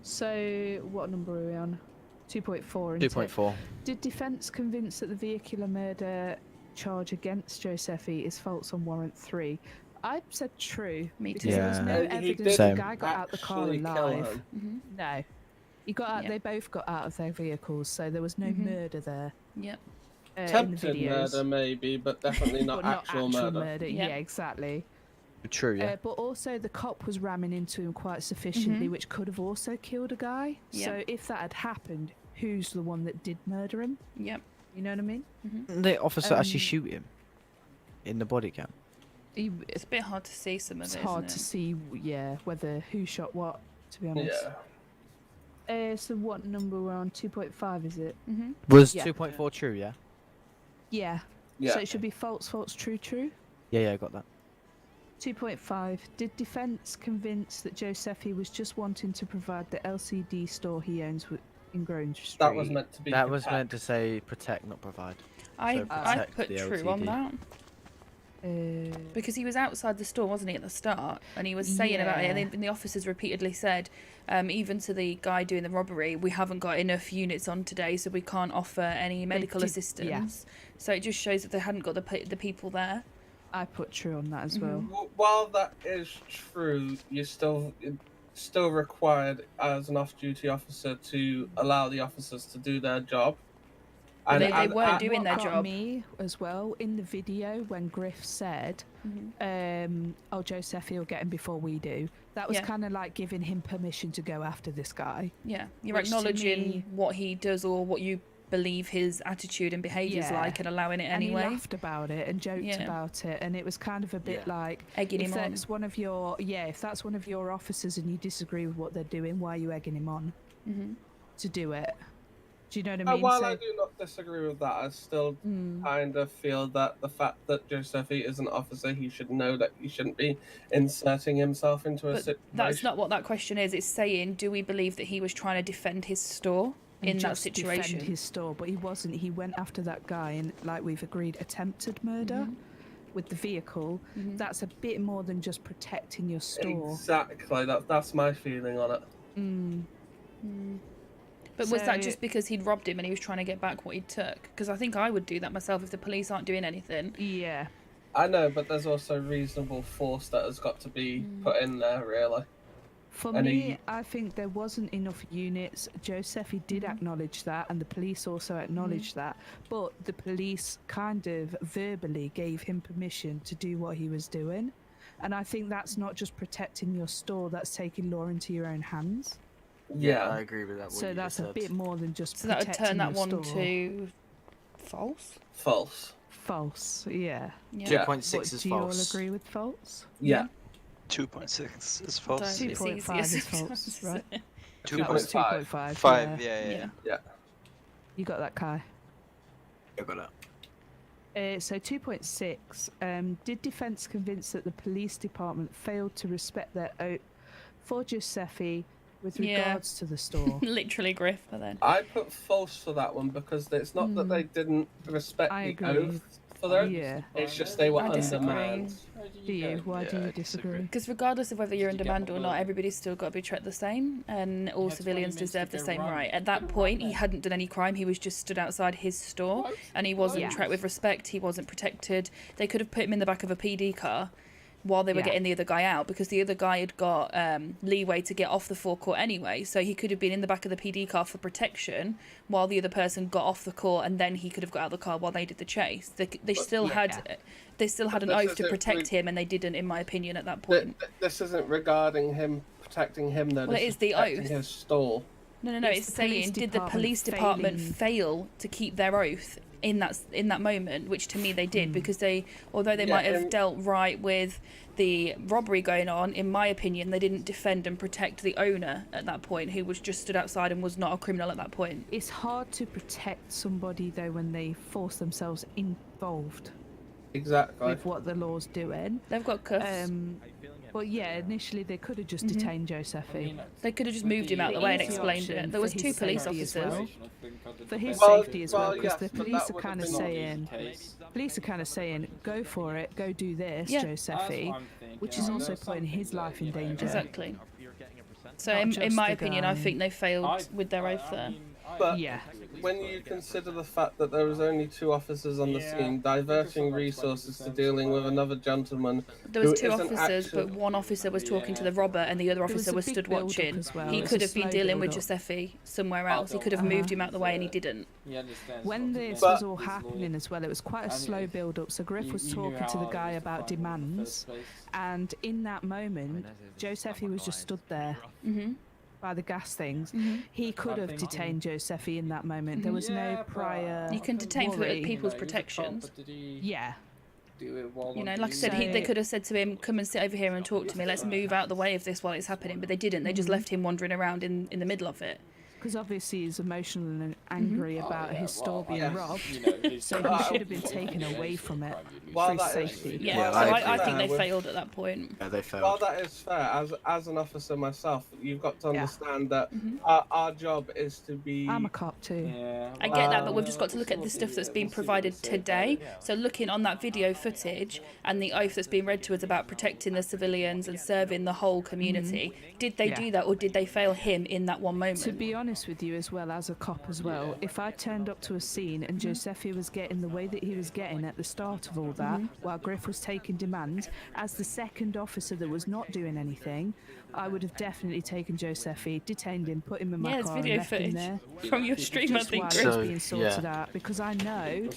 So, what number are we on? 2.4. isn't it? 2.4. Did defence convince that the vehicular murder charge against Josephi is false on warrant 3? I said true. Me because there was too. no He evidence did the Same. guy got out the car actually kill alive. him. No. He got out, Yep. They both got out of their vehicles, so there was no murder there. Yep. In the Attempted videos. murder, maybe, but definitely not But not actual murder. Yeah, exactly. True, yeah. But also the cop was ramming into him quite sufficiently, which could have also killed a guy. Yep. So if that had happened, who's the one that did murder him? Yep. You know what I mean? The officer actually Um, shoot him in the body cam. It's a bit hard to see some of It's it. hard isn't to see, yeah, whether who shot what. To be honest. Yeah. So what number we're on? 2.5, is it? Was Yeah. 2.4 true? Yeah. Yeah. Yeah. So it should be false, true, true. Yeah, I got that. 2.5. Did defence convince that Josephi was just wanting to provide the LCD store he owns in Grange Street? That was meant to be. That was protect. meant to say protect, not provide. I So I protect put the true on LTD. that. Because he was outside the store, wasn't he, at the start? And he was saying about it, and the officers repeatedly said, even to the guy doing the robbery, we haven't got enough units on today, so we can't offer any medical did- assistance. So it just shows that they hadn't got the people there. I put true on that as well. While that is true, you're still required as an off-duty officer to allow the officers to do their job. But they weren't doing their What got job. me as well in the video when Griff said, "Oh, Josephi will get him before we do." That was Yeah. kind of like giving him permission to go after this guy. Yeah, you're Which to acknowledging me- what he does or what you believe his attitude and behaviour's Yeah. like and allowing it And anyway. he laughed about it and joked Yeah. about it, and it was kind of a bit like Egging if him on. that's one of your if that's one of your officers and you disagree with what they're doing, why are you egging him on to do it? Do you know what I mean? While So- I do not disagree with that, I still kind of feel that the fact that Josephi is an officer, he should know that he shouldn't be inserting himself into a But situation. that's not what that question is. It's saying, do we believe that he was trying to defend his store and in that just situation? defend his store, but he wasn't. He went after that guy and, like we've agreed, attempted murder with the vehicle. That's a bit more than just protecting your store. Exactly, that's my feeling on it. But was that So- just because he'd robbed him and he was trying to get back what he took? Because I think I would do that myself if the police aren't doing anything. Yeah. I know, but there's also reasonable force that has got to be put in there, really. For And me, he- I think there wasn't enough units. Josephi did acknowledge that, and the police also acknowledged that. But the police kind of verbally gave him permission to do what he was doing. And I think that's not just protecting your store, that's taking law into your own hands. Yeah, I agree with that. So that's a bit more than just So that would protecting turn that your one store. to false? False. False, yeah. Yeah. 2.6 What, is do you all false. agree with false? Yeah. 2.6 is false. 2.5 is easier false, right? That 2.5. was 2.5. 5, yeah. Yeah. You got that, Kai? I got it. So 2.6. Did defence convince that the police department failed to respect their oath for Giuseppe with Yeah. regards to the store? Literally Griff, but then. I put false for that one because it's not that they didn't respect I the agree. oath for their Yeah. It's just they were I disagree. undermanned. Do you? Why do Yeah, you I disagree? Because regardless of whether you're in Did you demand get or the not, bullet? everybody's still got to be treated the same, and all had 20 civilians minutes to deserve the go same run. right. At that point, he hadn't done any crime. He was just stood outside his store, and he wasn't Yeah. treated with respect. He wasn't protected. They could have put him in the back of a PD car, while they were Yeah. getting the other guy out, because the other guy had got leeway to get off the forecourt anyway, so he could have been in the back of the PD car for protection while the other person got off the court, and then he could have got out of the car while they did the chase. They still had an oath to protect him, and they didn't, in my opinion, at that point. This isn't regarding him protecting him, though. Well, this it is the protecting oath. his store. No, it's the police saying, did the police department fail to keep their oath in that moment, which to me they did, because although they might have dealt right with the robbery going on, in my opinion, they didn't defend and protect the owner at that point, who was just stood outside and was not a criminal at that point. It's hard to protect somebody though when they force themselves involved. Exactly. With what the law's doing. They've got cuffs. But yeah, initially they could have just detained Josephi. They could have just moved him out of the way and explained it. There was 2 police officers. For his Well, safety as well, well, because yes, the but police that are would kind have of been saying, go for it, go do this, Yeah. Josephi, which is also putting his life in danger. Exactly. So Not in just my the opinion, I guy. think they failed with their oath there. But yeah. when you consider the fact that there was only 2 officers on the scene, diverting resources to dealing with another gentleman. There was who 2 isn't officers, actually- but one officer was talking to the robber and the other There was officer a was big stood build-up watching. as well. He It was could a have been slow dealing with build-up. Giuseppe somewhere else. He could have moved him out the way and he didn't. When this But- was all happening as well, it was quite a slow build-up. So Griff was talking to the guy about demands, and in that moment, Josephi was just stood there. By the gas things, he could have detained Josephi in that moment. There was no prior. You can detain for worry. people's protections. Yeah. You know, like I said, they could have said to him, "Come and sit over here and talk to me. Let's move out the way of this while it's happening." But they didn't. They just left him wandering around in the middle of it. Because obviously he's emotional and angry about his store being robbed, so he should have been taken away from it for his safety. Yeah, so I think they failed at that point. Yeah, they failed. Well, that is fair. As an officer myself, you've got to understand that our job is to be. I'm a cop too. I get that, but we've just got to look at the stuff that's been provided today. So looking on that video footage and the oath that's been read to us about protecting the civilians and serving the whole community, did they do that, or did they fail him in that one moment? To be honest with you, as well as a cop as well, if I turned up to a scene and Josephi was getting the way that he was getting at the start of all that, while Griff was taking demands, as the second officer that was not doing anything, I would have definitely taken Josephi, detained him, put him in my there's car, and video left him footage there. from your stream, I Just think, while Griff. it was being sorted out, because I know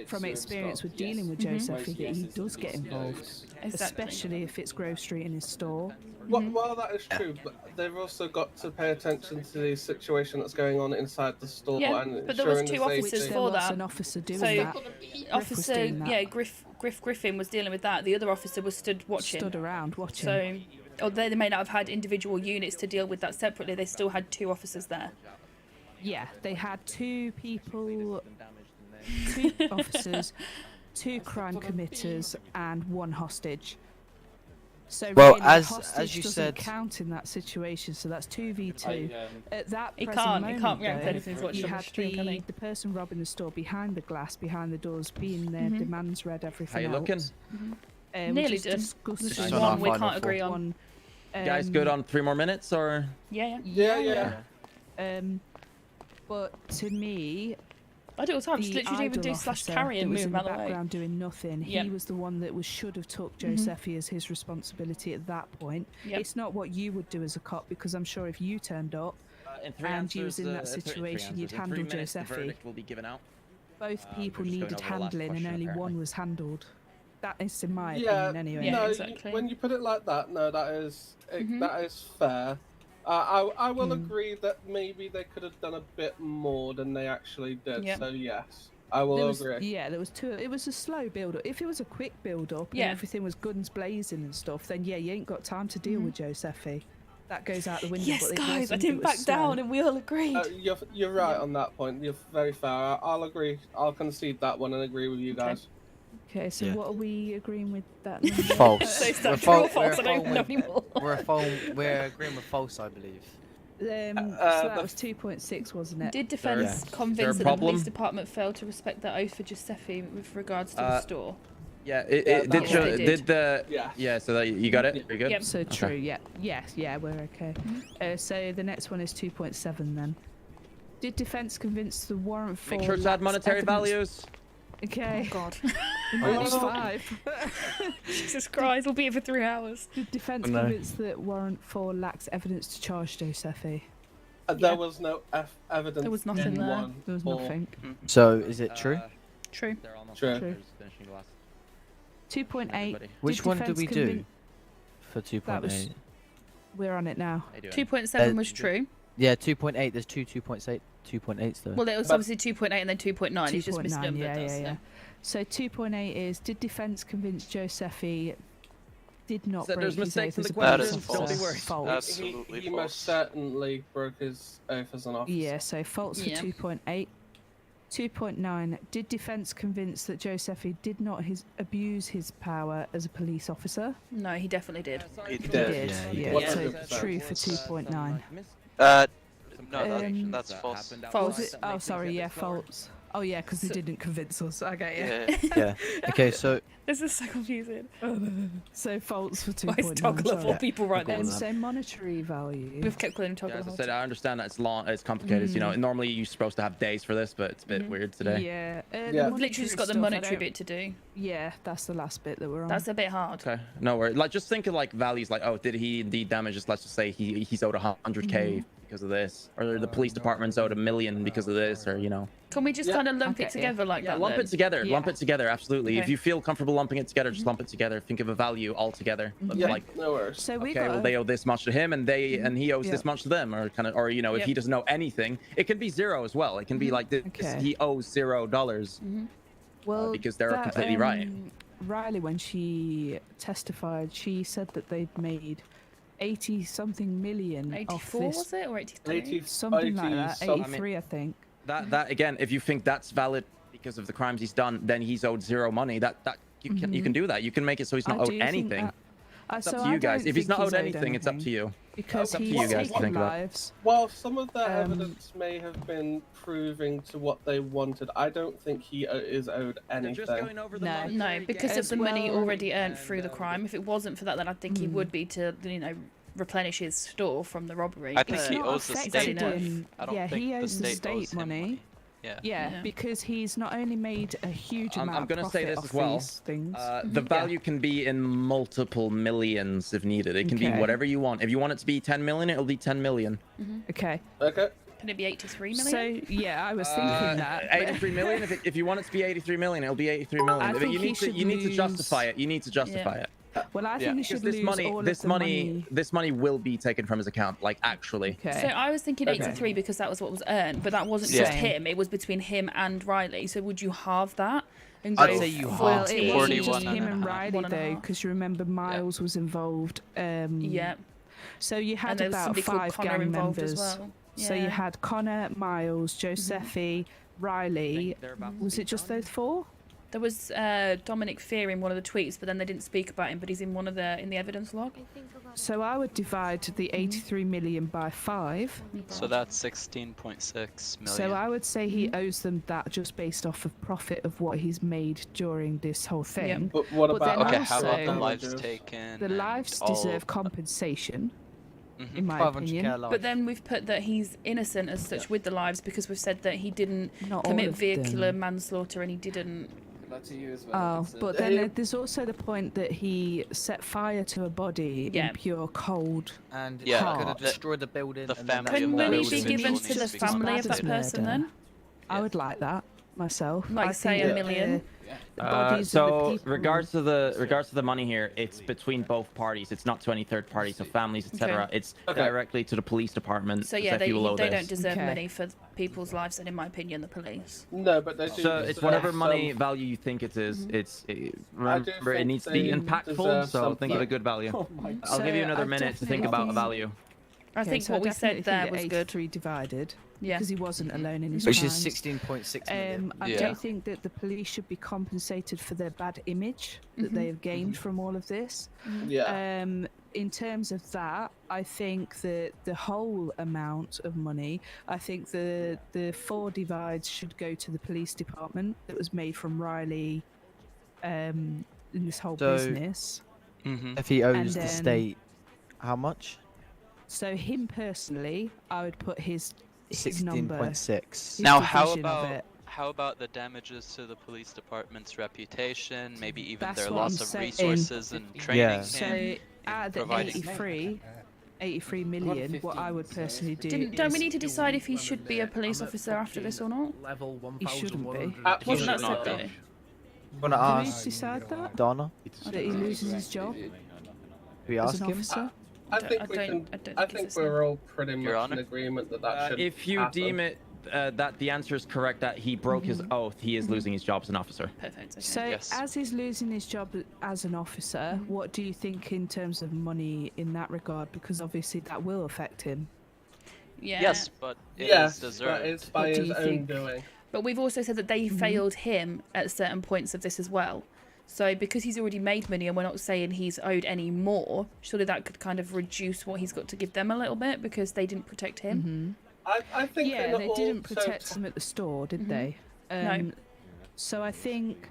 from experience with dealing with Mhm. Josephi that he does get involved, especially if it's Grove Street in his store. Well, that is true, but they've also got to pay attention to the situation that's going on inside the store. Yeah, and but there was ensuring 2 the officers safety. for that. An officer doing so that. officer, doing that. Griff Griffin was dealing with that. The other officer was stood watching. Stood around watching. So, although they may not have had individual units to deal with that separately, they still had 2 officers there. Yeah, they had 2 people, 2 officers, 2 crime committers, and 1 hostage. So Well, really, as hostage you doesn't said- count in that situation. So that's 2v2. At that He present can't moment, react to though, anything he's watching you on the had stream, can he? the person robbing the store behind the glass, behind the doors, being there, demands read, everything. How you looking? else. We Nearly just done. discussed This it. is one we can't agree on. One, You guys good on 3 more minutes or? Yeah. But to me, I do all the time. Just the literally even do idle slash officer carry and that was move in him the out of the way. background doing nothing. Yep. He was the one that should have took Mhm. Josephi as his responsibility at that point. Yep. It's not what you would do as a cop, because I'm sure if you turned up In 3 and you was answers, in that three situation, answers. you'd In handle 3 minutes, the Josephi. verdict will be given out. Both people we're just going needed over the last handling, and question, only apparently. one was handled. That is in my Yeah, opinion, anyway. no, when you put it like that, no, that is that is fair. I will agree that maybe they could have done a bit more than they actually did. Yep. So yes, I will There was, agree. yeah, there was 2. It was a slow build up. If it was a quick build up Yeah. and everything was guns blazing and stuff, then yeah, you ain't got time to deal with Josephi. That goes out the window. Yes, but it guys, I wasn't, didn't it was back slow. down and we all agreed. You're right on that point. You're very fair. I'll agree. I'll concede that one and agree with you guys. Okay, so Yeah. what are we agreeing with that? False. So is We're that true or we're false? I don't phone know with- anymore. We're agreeing with false, I believe. So that was 2.6, wasn't it? Did defence Yeah. Is there a convince that the police problem? department failed to respect that oath for Giuseppe with regards to the Uh, store? Yeah, Yeah, it that did. was- Show, they did. did. the? Yeah. Yeah. So that you got it. Very good. Yep. So Okay. true, yeah. Yes, yeah, we're okay. So the next one is 2.7 then. Did defence convince the warrant for Make sure to add lapse monetary evidence- values. Okay. God. It's 5. Jesus Christ, we'll be here for 3 hours. The defence No. convinced that warrant 4 lacks evidence to charge Josephi. There was no evidence. There was nothing in there. one There was or- nothing. So is it true? True. They're almost True. There's finishing glass. 2.8. Which one did we do for That was. 2.8? We're on it now. 2.7 was true. Yeah, 2.8. There's 2.8s though. Well, it was obviously 2.8 and then 2.9. He's just 2.9, misnumbered yeah, those. yeah, yeah. So 2.8 is, did defence convince Josephi did not So break there's his mistakes oath in the as a questions, police don't be officer? worried. False. Absolutely He false. most certainly broke his oath as an officer. Yeah, so false for Yeah. 2.8. 2.9, did defence convince that Josephi did not abuse his power as a police officer? No, he definitely did. He He did. Yeah, so true for 2.9. No, that's false. False. Oh, sorry, yeah, false. Oh, yeah, because they didn't convince us. I get you. Yeah. Okay, so This is so confusing. So false for Why 2.9. is Toggle of all sorry. people right there? So monetary value. We've kept calling him Toggle Yeah, as the I whole said, time. I understand that it's long, it's complicated. You know, normally you're supposed to have days for this, but it's a bit weird today. Yeah. We've literally just got the monetary bit to do. Yeah, that's the last bit that we're on. That's a bit hard. Okay, no worries. Like, just think of like values, like, oh, did he indeed damage us? Let's just say he's owed 100k because of this, or the police department's owed $1 million because of this, or you know. Can we just kind of lump it together like that? Lump then? it together. Yeah. Lump it together. Absolutely. If Okay. you feel comfortable lumping it together, just lump it together. Think of a value all together. Like, no worries. So we okay, got well they owe this much to him, and he owes Yeah. this much to them, or kind of, or you know, if he doesn't know anything, it can be zero as well. It can be like this, Okay. he owes $0. Well, because they're that, completely right. Riley, when she testified, she said that they'd made 80-something million off 84 this. was it, or 83? Something like that. 80 83, I think. That again, if you think that's valid because of the crimes he's done, then he's owed zero money. That you can do that. You can make it so he's not I owed do think anything. that- It's so up to I you guys. don't If he's think not owed owed anything, it's up to you. Because It's up to he's you guys to taken think about. lives. While some of that evidence may have been proving to what they wanted, I don't think he is owed anything. No, because of As the money well- already earned through the crime. If it wasn't for that, then I think he would be to, you know, replenish his store from the robbery. I think but he owes the it's state enough. money. I don't Yeah, think he the owes the state owes state him money. Yeah. Yeah, because he's not only made a huge amount I'm of going to say profit this off as well. these things. The value can be in multiple millions if needed. It can be Okay. whatever you want. If you want it to be 10 million, it'll be 10 million. Okay. Okay. Can it be 83 million? So yeah, I was thinking that. but- 83 million. If you want it to be 83 million, it'll be 83 million. I But think you he need to should you need to lose- justify it. You need to justify it. Well, I think he should Because lose all of this the money, this money will be taken from his account. Like actually. So I was thinking 83 because that was what was earned, but that wasn't just Yeah. him. It was between him and Riley. So would you halve that? And go I'd say you halve Well, it. it wasn't just 41 him and and a half. Riley 1.5. though, because you remember Miles was involved. Yeah. So you had And there was about somebody called 5 Connor gang involved members. as well. So you Yeah. had Connor, Miles, Josephi, Riley. Was it just those 4? There was Dominic Fear in one of the tweets, but then they didn't speak about him. But he's in one of the evidence log. So I would divide the 83 million by 5. So that's 16.6 million. So I would say he owes them that just based off of profit of what he's made during this whole thing. Yeah. But what about then Okay, how about the also, lives taken? the and lives all deserve of- compensation, Mhm. in my 500k opinion. life. But then we've put that he's innocent as such with the lives because we've said that he didn't Not all commit of vehicular them. manslaughter and he didn't. That to you as well. Oh, but then there's also the point that he set fire to a body Yeah. in pure cold. And Yeah, could have the- destroyed the building. the and then family that Can of money those be given individuals to needs the to be family of that spotted. person Murder. then? I would like that myself. Like, I say, think $1 million? the bodies of the So people- regards to the money here, it's between both parties. It's not to any third parties, so families, etc. Okay. It's directly to the police department. So yeah, Zephy will owe they this. don't deserve Okay. money for people's lives, and in my opinion, the police. No, but they do. So it's deserve whatever money some- value you think it is. Remember, it think needs to be they impactful. deserve So think of a something. good value. Oh my God. I'll give you So another I minute to think definitely about a value. I Okay, think so what we definitely said there think was that good. 83 divided. Yeah. Because he wasn't alone in his Which crimes. is 16.6 million. I Yeah. do think that the police should be compensated for their bad image that they have gained from all of this. Yeah. In terms of that, I think that the whole amount of money, I think the 4 divides should go to the police department that was made from Riley in this whole So- business. Mhm. If he owes And the then- state, how much? So him personally, I would put his number. 16.6. his Now, how division of about it. how about the damages to the police department's reputation, maybe even That's their what loss I'm of saying. resources and Yeah. training So him? out of the providing- 83 million, what I would personally do Don't we is need to decide if he should be a police officer after this or not? Level he shouldn't be. Wasn't that said though? I'm gonna Do we ask decide that? Donna. That he loses his job Do we as ask an him? officer? I think we can. I think we're all pretty much in agreement that that should. If you happen. deem it that the answer is correct, that he broke his oath, he is losing his job as an officer. Perfect. So, as he's losing his job as an officer, what do you think in terms of money in that regard? Because obviously that will affect him. Yeah. Yes, but it Yes, is but deserved. it's by What do his you own think? doing. But we've also said that they failed him at certain points of this as well. So because he's already made money and we're not saying he's owed any more, surely that could kind of reduce what he's got to give them a little bit because they didn't protect him. I think Yeah, that they didn't also protect him at the store, did they? No. So I think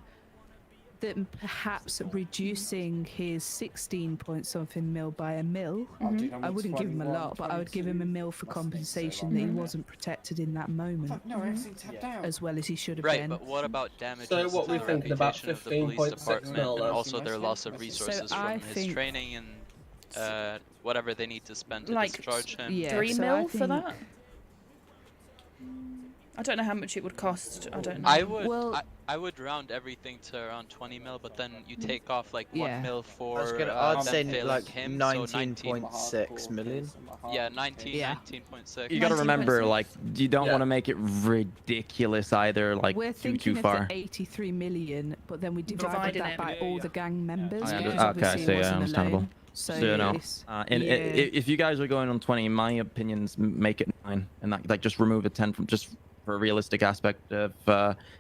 that perhaps reducing his 16 point something mil by a mil, I wouldn't give him a lot, but I would give him a mil for compensation that he wasn't protected in that moment, as well as he should have Right, been. but what about damages So what to we the thinking about reputation of the police 15.6 department mil, and then? also their loss of resources I from his think- training and whatever they need to spend to Like discharge him? Yeah, 3 so I mil for think- that? I don't know how much it would cost. I don't know. I would Well- I would round everything to around 20 mil, but then you take off like Yeah. 1 mil for I'd them say failing like him, so 19.6 million. Yeah, 19, Yeah. 19.6. You gotta remember, like, you don't Yeah. want to make it ridiculous either, like We're too thinking far. of the 83 million, but then we divided Divided that it. by all the gang members. I because okay, I obviously see, it yeah, wasn't understandable. alone. So no. it's- And yeah. if you guys are going on 20, in my opinions, make it 9, and that, like, just remove a 10 from just for a realistic aspect of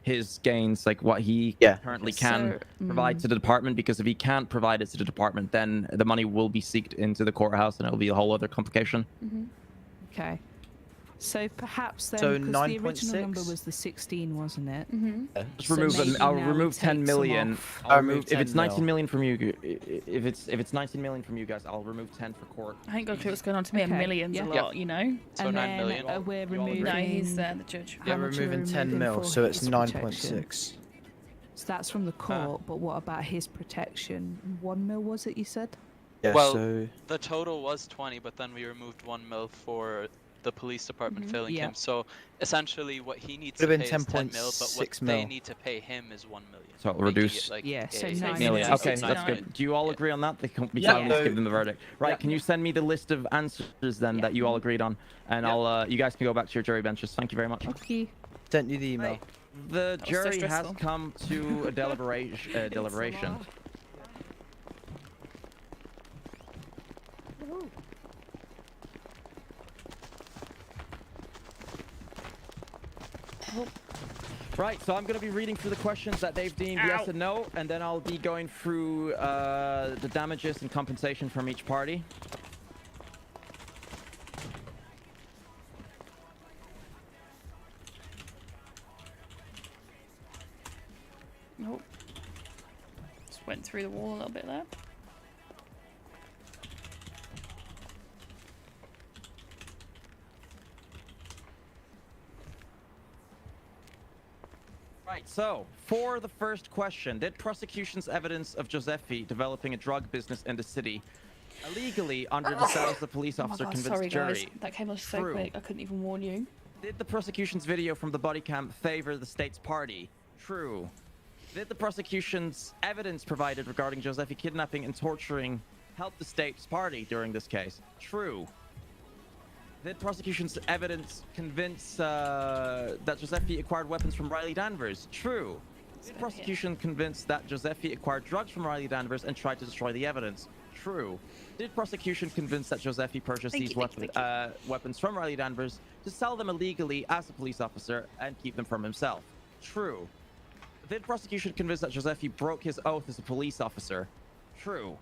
his gains, like what he currently can So, provide to the department. Because if he can't provide it to the department, then the money will be seeked into the courthouse, and it'll be a whole other complication. Okay. So perhaps then, So because the original 9.6? number was the 16, wasn't it? Just So remove maybe I'll now we remove take 10 some million. off. I'll remove, if 10 it's 19 mil. million from you, if it's 19 million from you guys, I'll remove 10 for court. I ain't got a clue what's going on to me. Okay, A million's yeah. a lot, you know? So And 9 then million. we're removing. No, he's the judge. Yeah, How much are we removing 10 removing mil, for so it's his 9.6. So that's from the court, but what about his protection? 1 mil was it? You said? Yeah, Well, so the total was 20, but then we removed 1 mil for the police department failing Yeah. him. So essentially, what he needs Would've to been pay is 10 mil, but what 10.6 they mil. need to pay him is 1 million. So it'll making reduce- it like Yeah, so a 9 million. Okay, that's 69. good. Do you all agree on that? They can be Yeah. fine, let's give them the verdict. Right, can you send me the list of answers then that you all agreed on? And I'll you guys can go back to your jury benches. Thank you very much. Okay. sent you the email. The was so jury has stressful. come to a deliberation. Right, so I'm going to be reading through the questions that they've deemed yes and no, and then I'll be going through the damages and compensation from each party. Nope. Just went through the wall a little bit there. Right, so for the first question, did prosecution's evidence of Giuseppe developing a drug business in the city illegally under the status of the police Oh my officer God, convince sorry jury? guys, that came off so True. quick. I couldn't even warn you. Did the prosecution's video from the body cam favor the state's party? True. Did the prosecution's evidence provided regarding Giuseppe kidnapping and torturing help the state's party during this case? True. Did prosecution's evidence convince that Giuseppe acquired weapons from Riley Danvers? True. Did prosecution convince that Giuseppe acquired drugs from Riley Danvers and tried to destroy the evidence? True. Did prosecution convince that Giuseppe purchased these weapons from Riley Danvers to sell them illegally as a police officer and keep them from himself? True. Did prosecution convince that Giuseppe broke his oath as a police officer? True.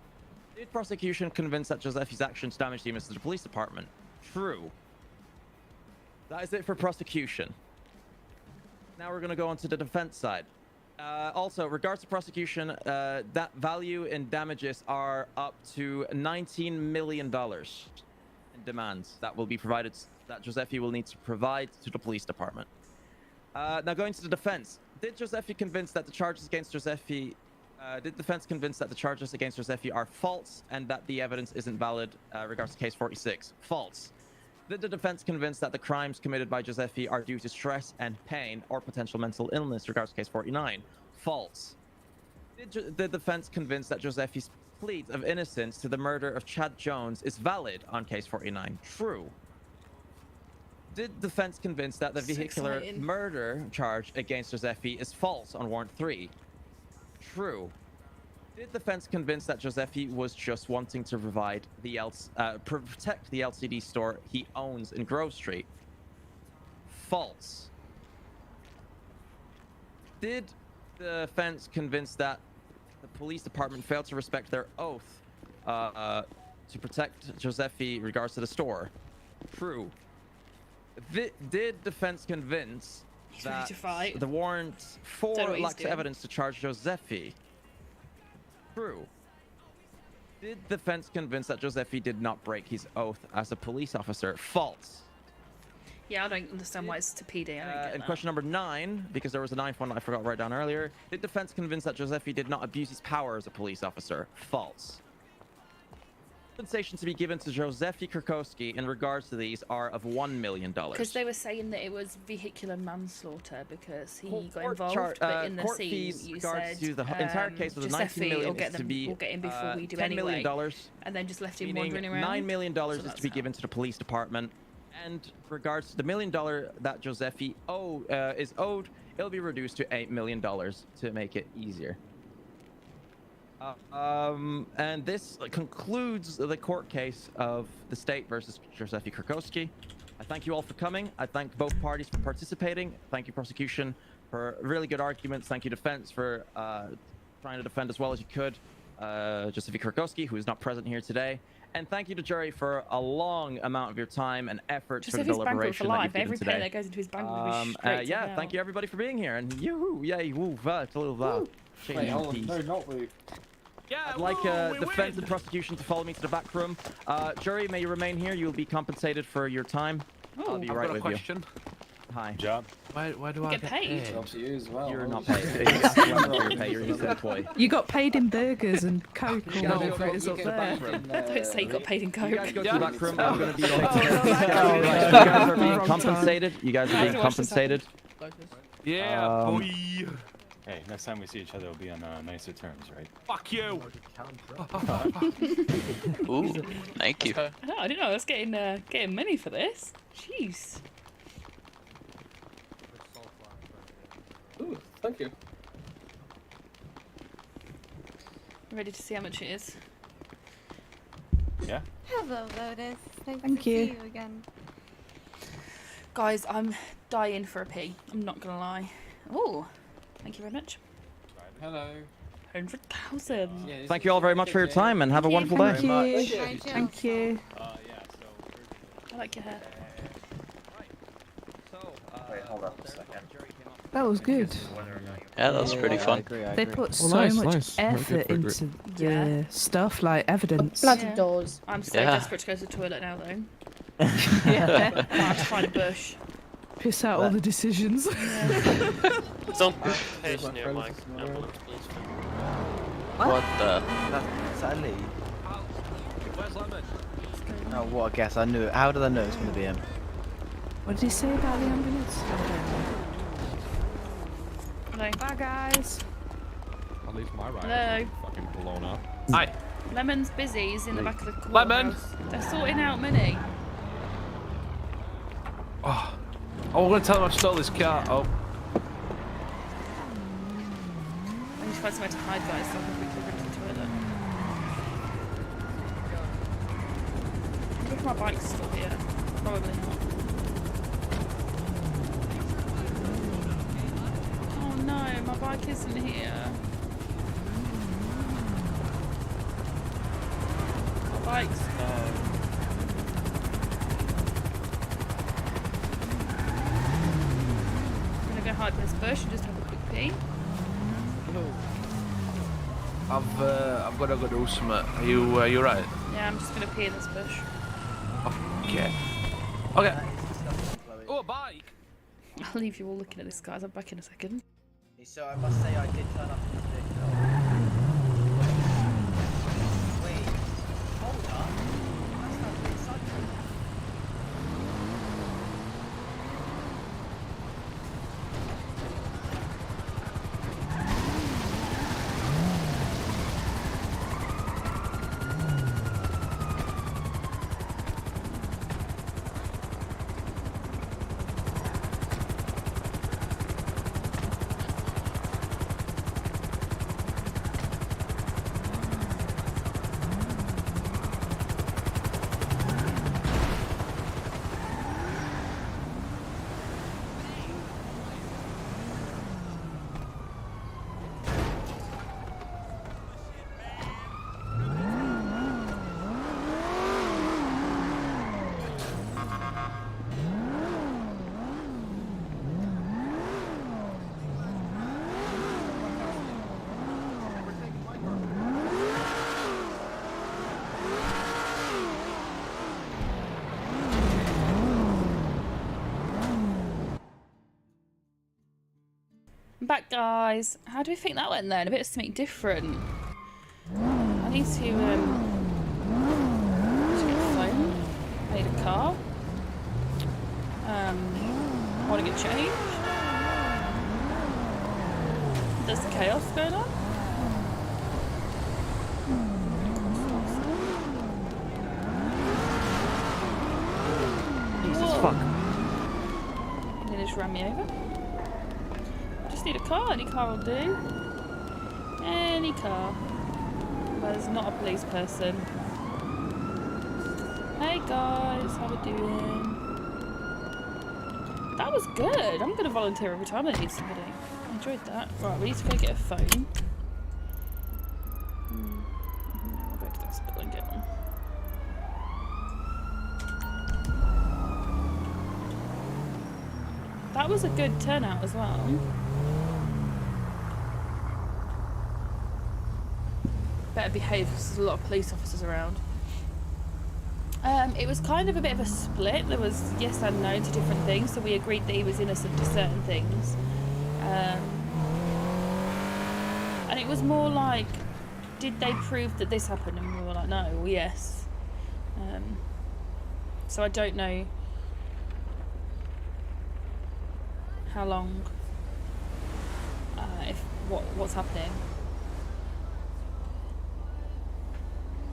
Did prosecution convince that Giuseppe's actions damaged the image of the police department? True. That is it for prosecution. Now we're going to go on to the defense side. Also, regards to prosecution, that value in damages are up to $19 million in demands that will be provided, that Giuseppe will need to provide to the police department. Now going to the defense. Did Giuseppe convince that the charges against Giuseppe... did the defense convince that the charges against Giuseppe are false and that the evidence isn't valid regards to case 46? False. Did the defense convince that the crimes committed by Giuseppe are due to stress and pain or potential mental illness regards to case 49? False. Did the defense convince that Giuseppe's plea of innocence to the murder of Chad Jones is valid on case 49? True. Did defense convince that the vehicular murder charge against Giuseppe is false on warrant 3? True. Did defense convince that Giuseppe was just wanting to provide the protect the LCD store he owns in Grove Street? False. Did the defense convince that the police department failed to respect their oath to protect Giuseppe in regards to the store? True. Did defense convince that the warrant 4 lacks evidence to charge Giuseppe? True. Did defense convince that Giuseppe did not break his oath as a police officer? False. Yeah, I don't understand why it's to PD. I don't get And that. question number 9, because there was a 9th one I forgot to write down earlier. Did defense convince that Giuseppe did not abuse his power as a police officer? False. Compensation to be given to Giuseppe Krakowski in regards to these are of $1 million. Because they were saying that it was vehicular manslaughter because he got involved, but in the court scene fees you regards said to the entire case of the $19 Giuseppe million will get is to be we'll get him before we do $10 anyway. million, And then just left him meaning wandering around. $9 million is to be given to the police department. And regards to the $1 million that Giuseppe is owed, it'll be reduced to $8 million to make it easier. And this concludes the court case of the state versus Giuseppe Krakowski. I thank you all for coming. I thank both parties for participating. Thank you, prosecution, for really good arguments. Thank you, defense, for trying to defend as well as you could Giuseppe Krakowski, who is not present here today. And thank you to jury for a long amount of your time and effort for the deliberation that you've given Every today. penny that goes into his bank will be straight to yeah, hell. thank you everybody for being here. And yoo-hoo, yay, woo, it's a little Wait, hold on. No, not woo. I'd like defense and prosecution to follow me to the back room. Jury, may you remain here. You'll be compensated for your time. I'll be right with you. Hi. Job. Why do I get paid? It's up to you as well. You're not paid. You're just an employee. You got paid in burgers and Coke or whatever it is up there. Don't say you got paid in Coke. You guys go to the back room. I'm going to be taking care. You guys are being compensated. You guys are being compensated. Yeah, boy. Hey, next time we see each other, we'll be on nicer terms, right? Fuck you. Ooh, thank you. I didn't know I was getting money for this. Jeez. Ooh, thank you. Ready to see how much it is? Yeah. Hello, Lotus. Nice Thank to you. see you again. Guys, I'm dying for a pee. I'm not gonna lie. Oh, thank you very much. Hello. 100,000. Thank you all very much for your time and have a wonderful day. Thank you. Thank you. I like your hair. Wait, hold up a second. That was good. Yeah, that was pretty fun. They put so much effort into the stuff, like evidence. Bloody doors. I'm so Yeah. desperate to go to the toilet now, though. I have to find a bush. Piss out all the decisions. Don't page near my ambulance, please. What the? Is that Lee? Where's Lemon? Oh, what a guess. I knew it. How did I know it was going to be him? What did he say about the ambulance? Hello. Bye, guys. At least my ride Hello. is fucking blown up. Hi. Lemon's busy. He's in the back of the courthouse. Lemon. They're sorting out money. Oh, we're gonna tell him I've stole this car. Oh. I need to find somewhere to hide, guys, so I can quickly run to the toilet. I wonder if my bike's still here. Probably not. Oh no, my bike isn't here. My bike's I'm gonna go hide in this bush and just have a quick pee. I've got to go do something. Are you right? Yeah, I'm just gonna pee in this bush. Okay. Okay. Oh, a bike. I'll leave you all looking at this, guys. I'm back in a second. So I must say I did turn up in this vehicle. Wait, hold up. That's not the inside. I'm back, guys. How do we think that went then? A bit of something different. I need to get a phone. I need a car. I want to get changed. There's chaos going on. Jesus fuck. They just ran me over. Just need a car. Any car will do. Any car. There's not a police person. Hey guys, how we doing? That was good. I'm gonna volunteer every time I need somebody. I enjoyed that. Right, we need to go get a phone. I'll go to the hospital and get one. That was a good turnout as well. Better behave because there's a lot of police officers around. It was kind of a bit of a split. There was yes and no to different things, so we agreed that he was innocent to certain things. And it was more like, did they prove that this happened? And we were like, no, well, yes. So I don't know how long, what's happening.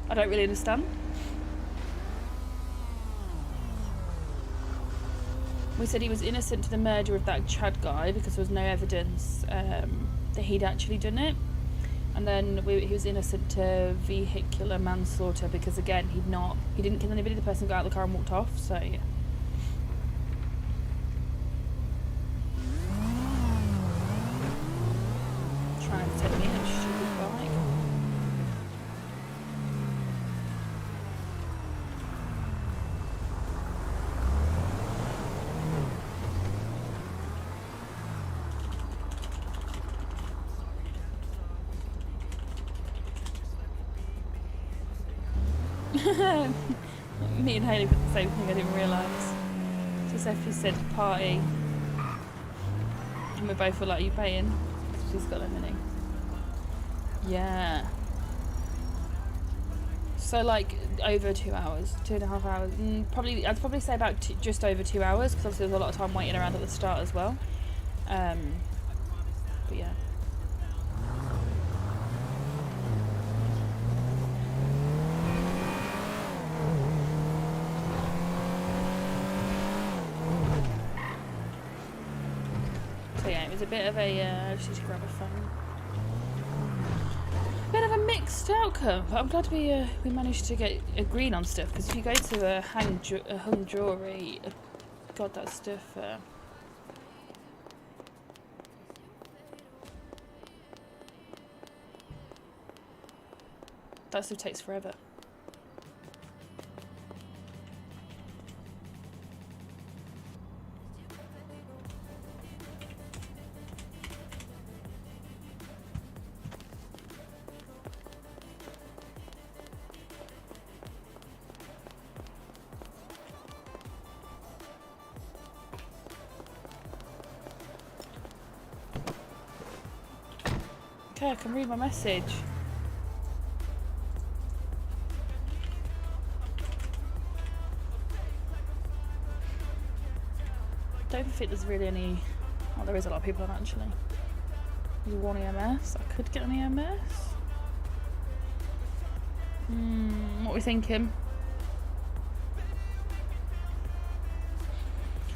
I don't really understand. We said he was innocent to the murder of that Chad guy because there was no evidence that he'd actually done it. And then he was innocent to vehicular manslaughter because, again, he didn't kill anybody. The person got out of the car and walked off, so yeah. Trying to take me in a stupid bike. Me and Hayley put the same thing, I didn't realise. Giuseppe said party. And we both were like, are you paying? She's got a mini. Yeah. So like over 2 hours, 2.5 hours. I'd probably say about just over 2 hours because obviously there was a lot of time waiting around at the start as well. But yeah. So yeah, it was a bit of a, I just need to grab a phone. Bit of a mixed outcome, but I'm glad we managed to get agreed on stuff, because if you go to a hung jury, God, that stuff, that stuff takes forever. Okay, I can read my message. Don't think there's really any. Oh, there is a lot of people on actually. You want EMS? I could get an EMS. What are we thinking?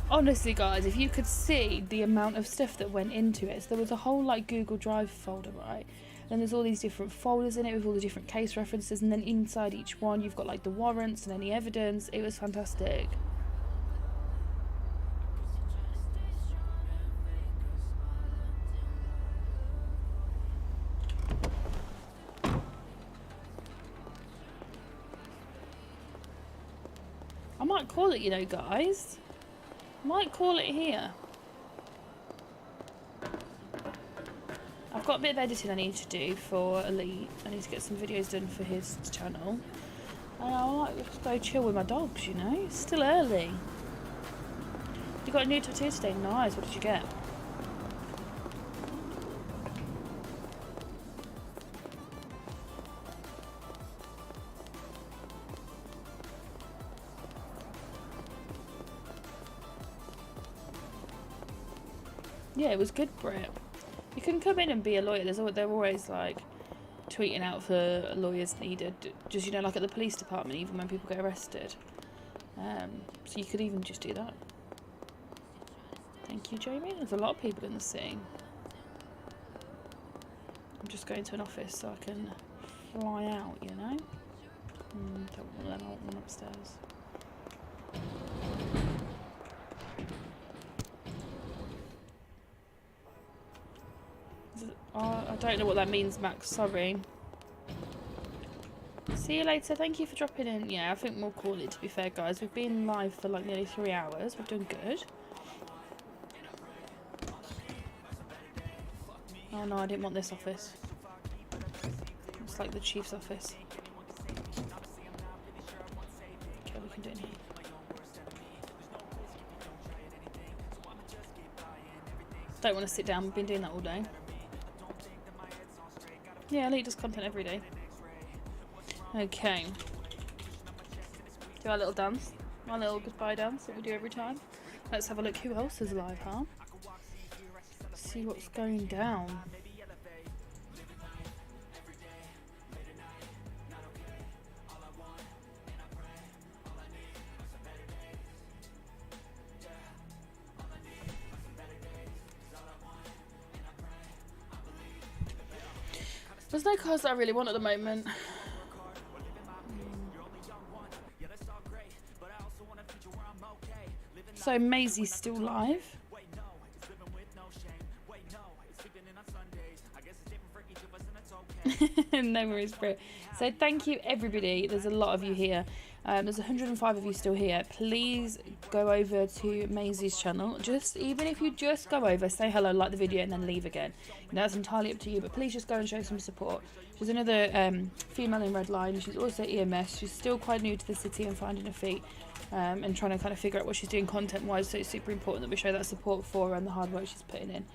Honestly, guys, if you could see the amount of stuff that went into it. So there was a whole like Google Drive folder, right? And there's all these different folders in it with all the different case references, and then inside each one you've got like the warrants and any evidence. It was fantastic. I might call it, you know, guys. I might call it here. I've got a bit of editing I need to do for Elite. I need to get some videos done for his channel. And I might just go chill with my dogs, you know? It's still early. You got a new tattoo today? Nice. What did you get? Yeah, it was good, Brett. You can come in and be a lawyer. They're always like tweeting out for lawyers needed. Just, you know, like at the police department, even when people get arrested. So you could even just do that. Thank you, Jamie. There's a lot of people in the city. I'm just going to an office so I can fly out, you know? Don't want them out one upstairs. I don't know what that means, Max. Sorry. See you later. Thank you for dropping in. Yeah, I think we'll call it, to be fair, guys. We've been live for like nearly 3 hours. We're doing good. Oh no, I didn't want this office. It's like the chief's office. Okay, we can do it here. Don't want to sit down. We've been doing that all day. Yeah, Elite does content every day. Okay. Do our little dance. Our little goodbye dance that we do every time. Let's have a look who else is live, huh? See what's going down. There's no cars that I really want at the moment. So Maisie's still live. No worries, bro. So thank you, everybody. There's a lot of you here. There's 105 of you still here. Please go over to Maisie's channel. Even if you just go over, say hello, like the video, and then leave again. You know, that's entirely up to you. But please just go and show some support. She's another female in Redline. She's also EMS. She's still quite new to the city and finding her feet. And trying to kind of figure out what she's doing content-wise. So it's super important that we show that support for her and the hard work she's putting in.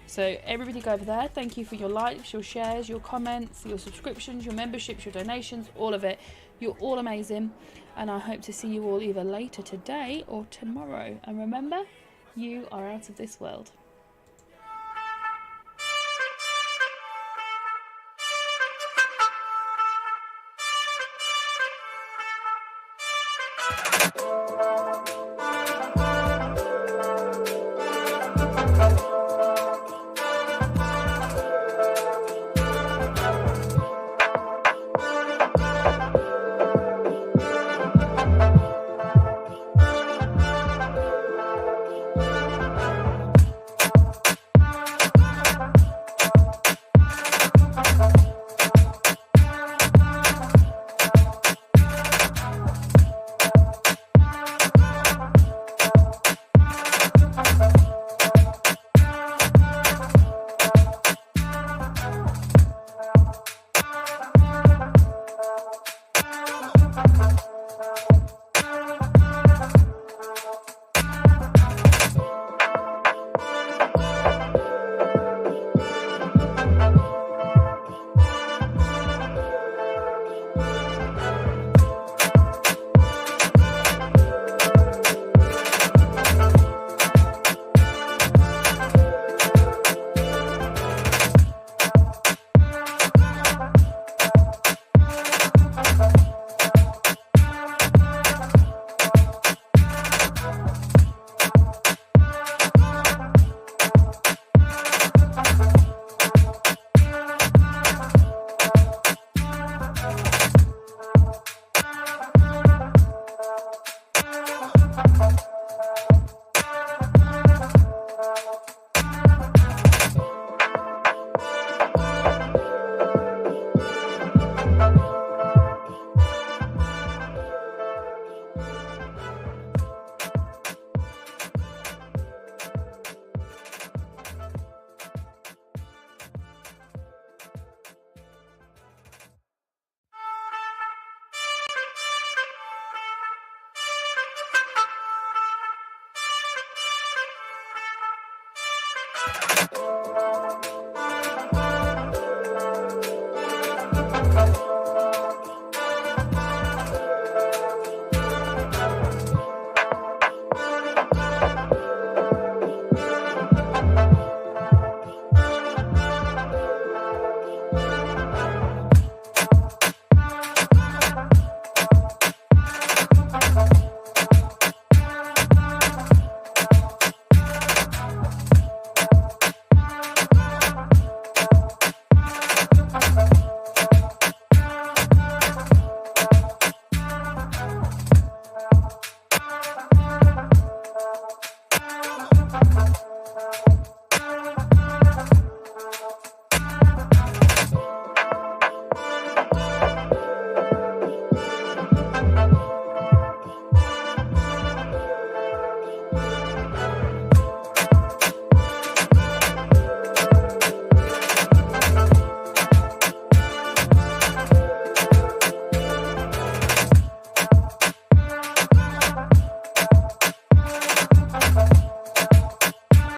So everybody go over there. Thank you for your likes, your shares, your comments, your subscriptions, your memberships, your donations, all of it. You're all amazing. And I hope to see you all either later today or tomorrow. And remember, you are out of this world.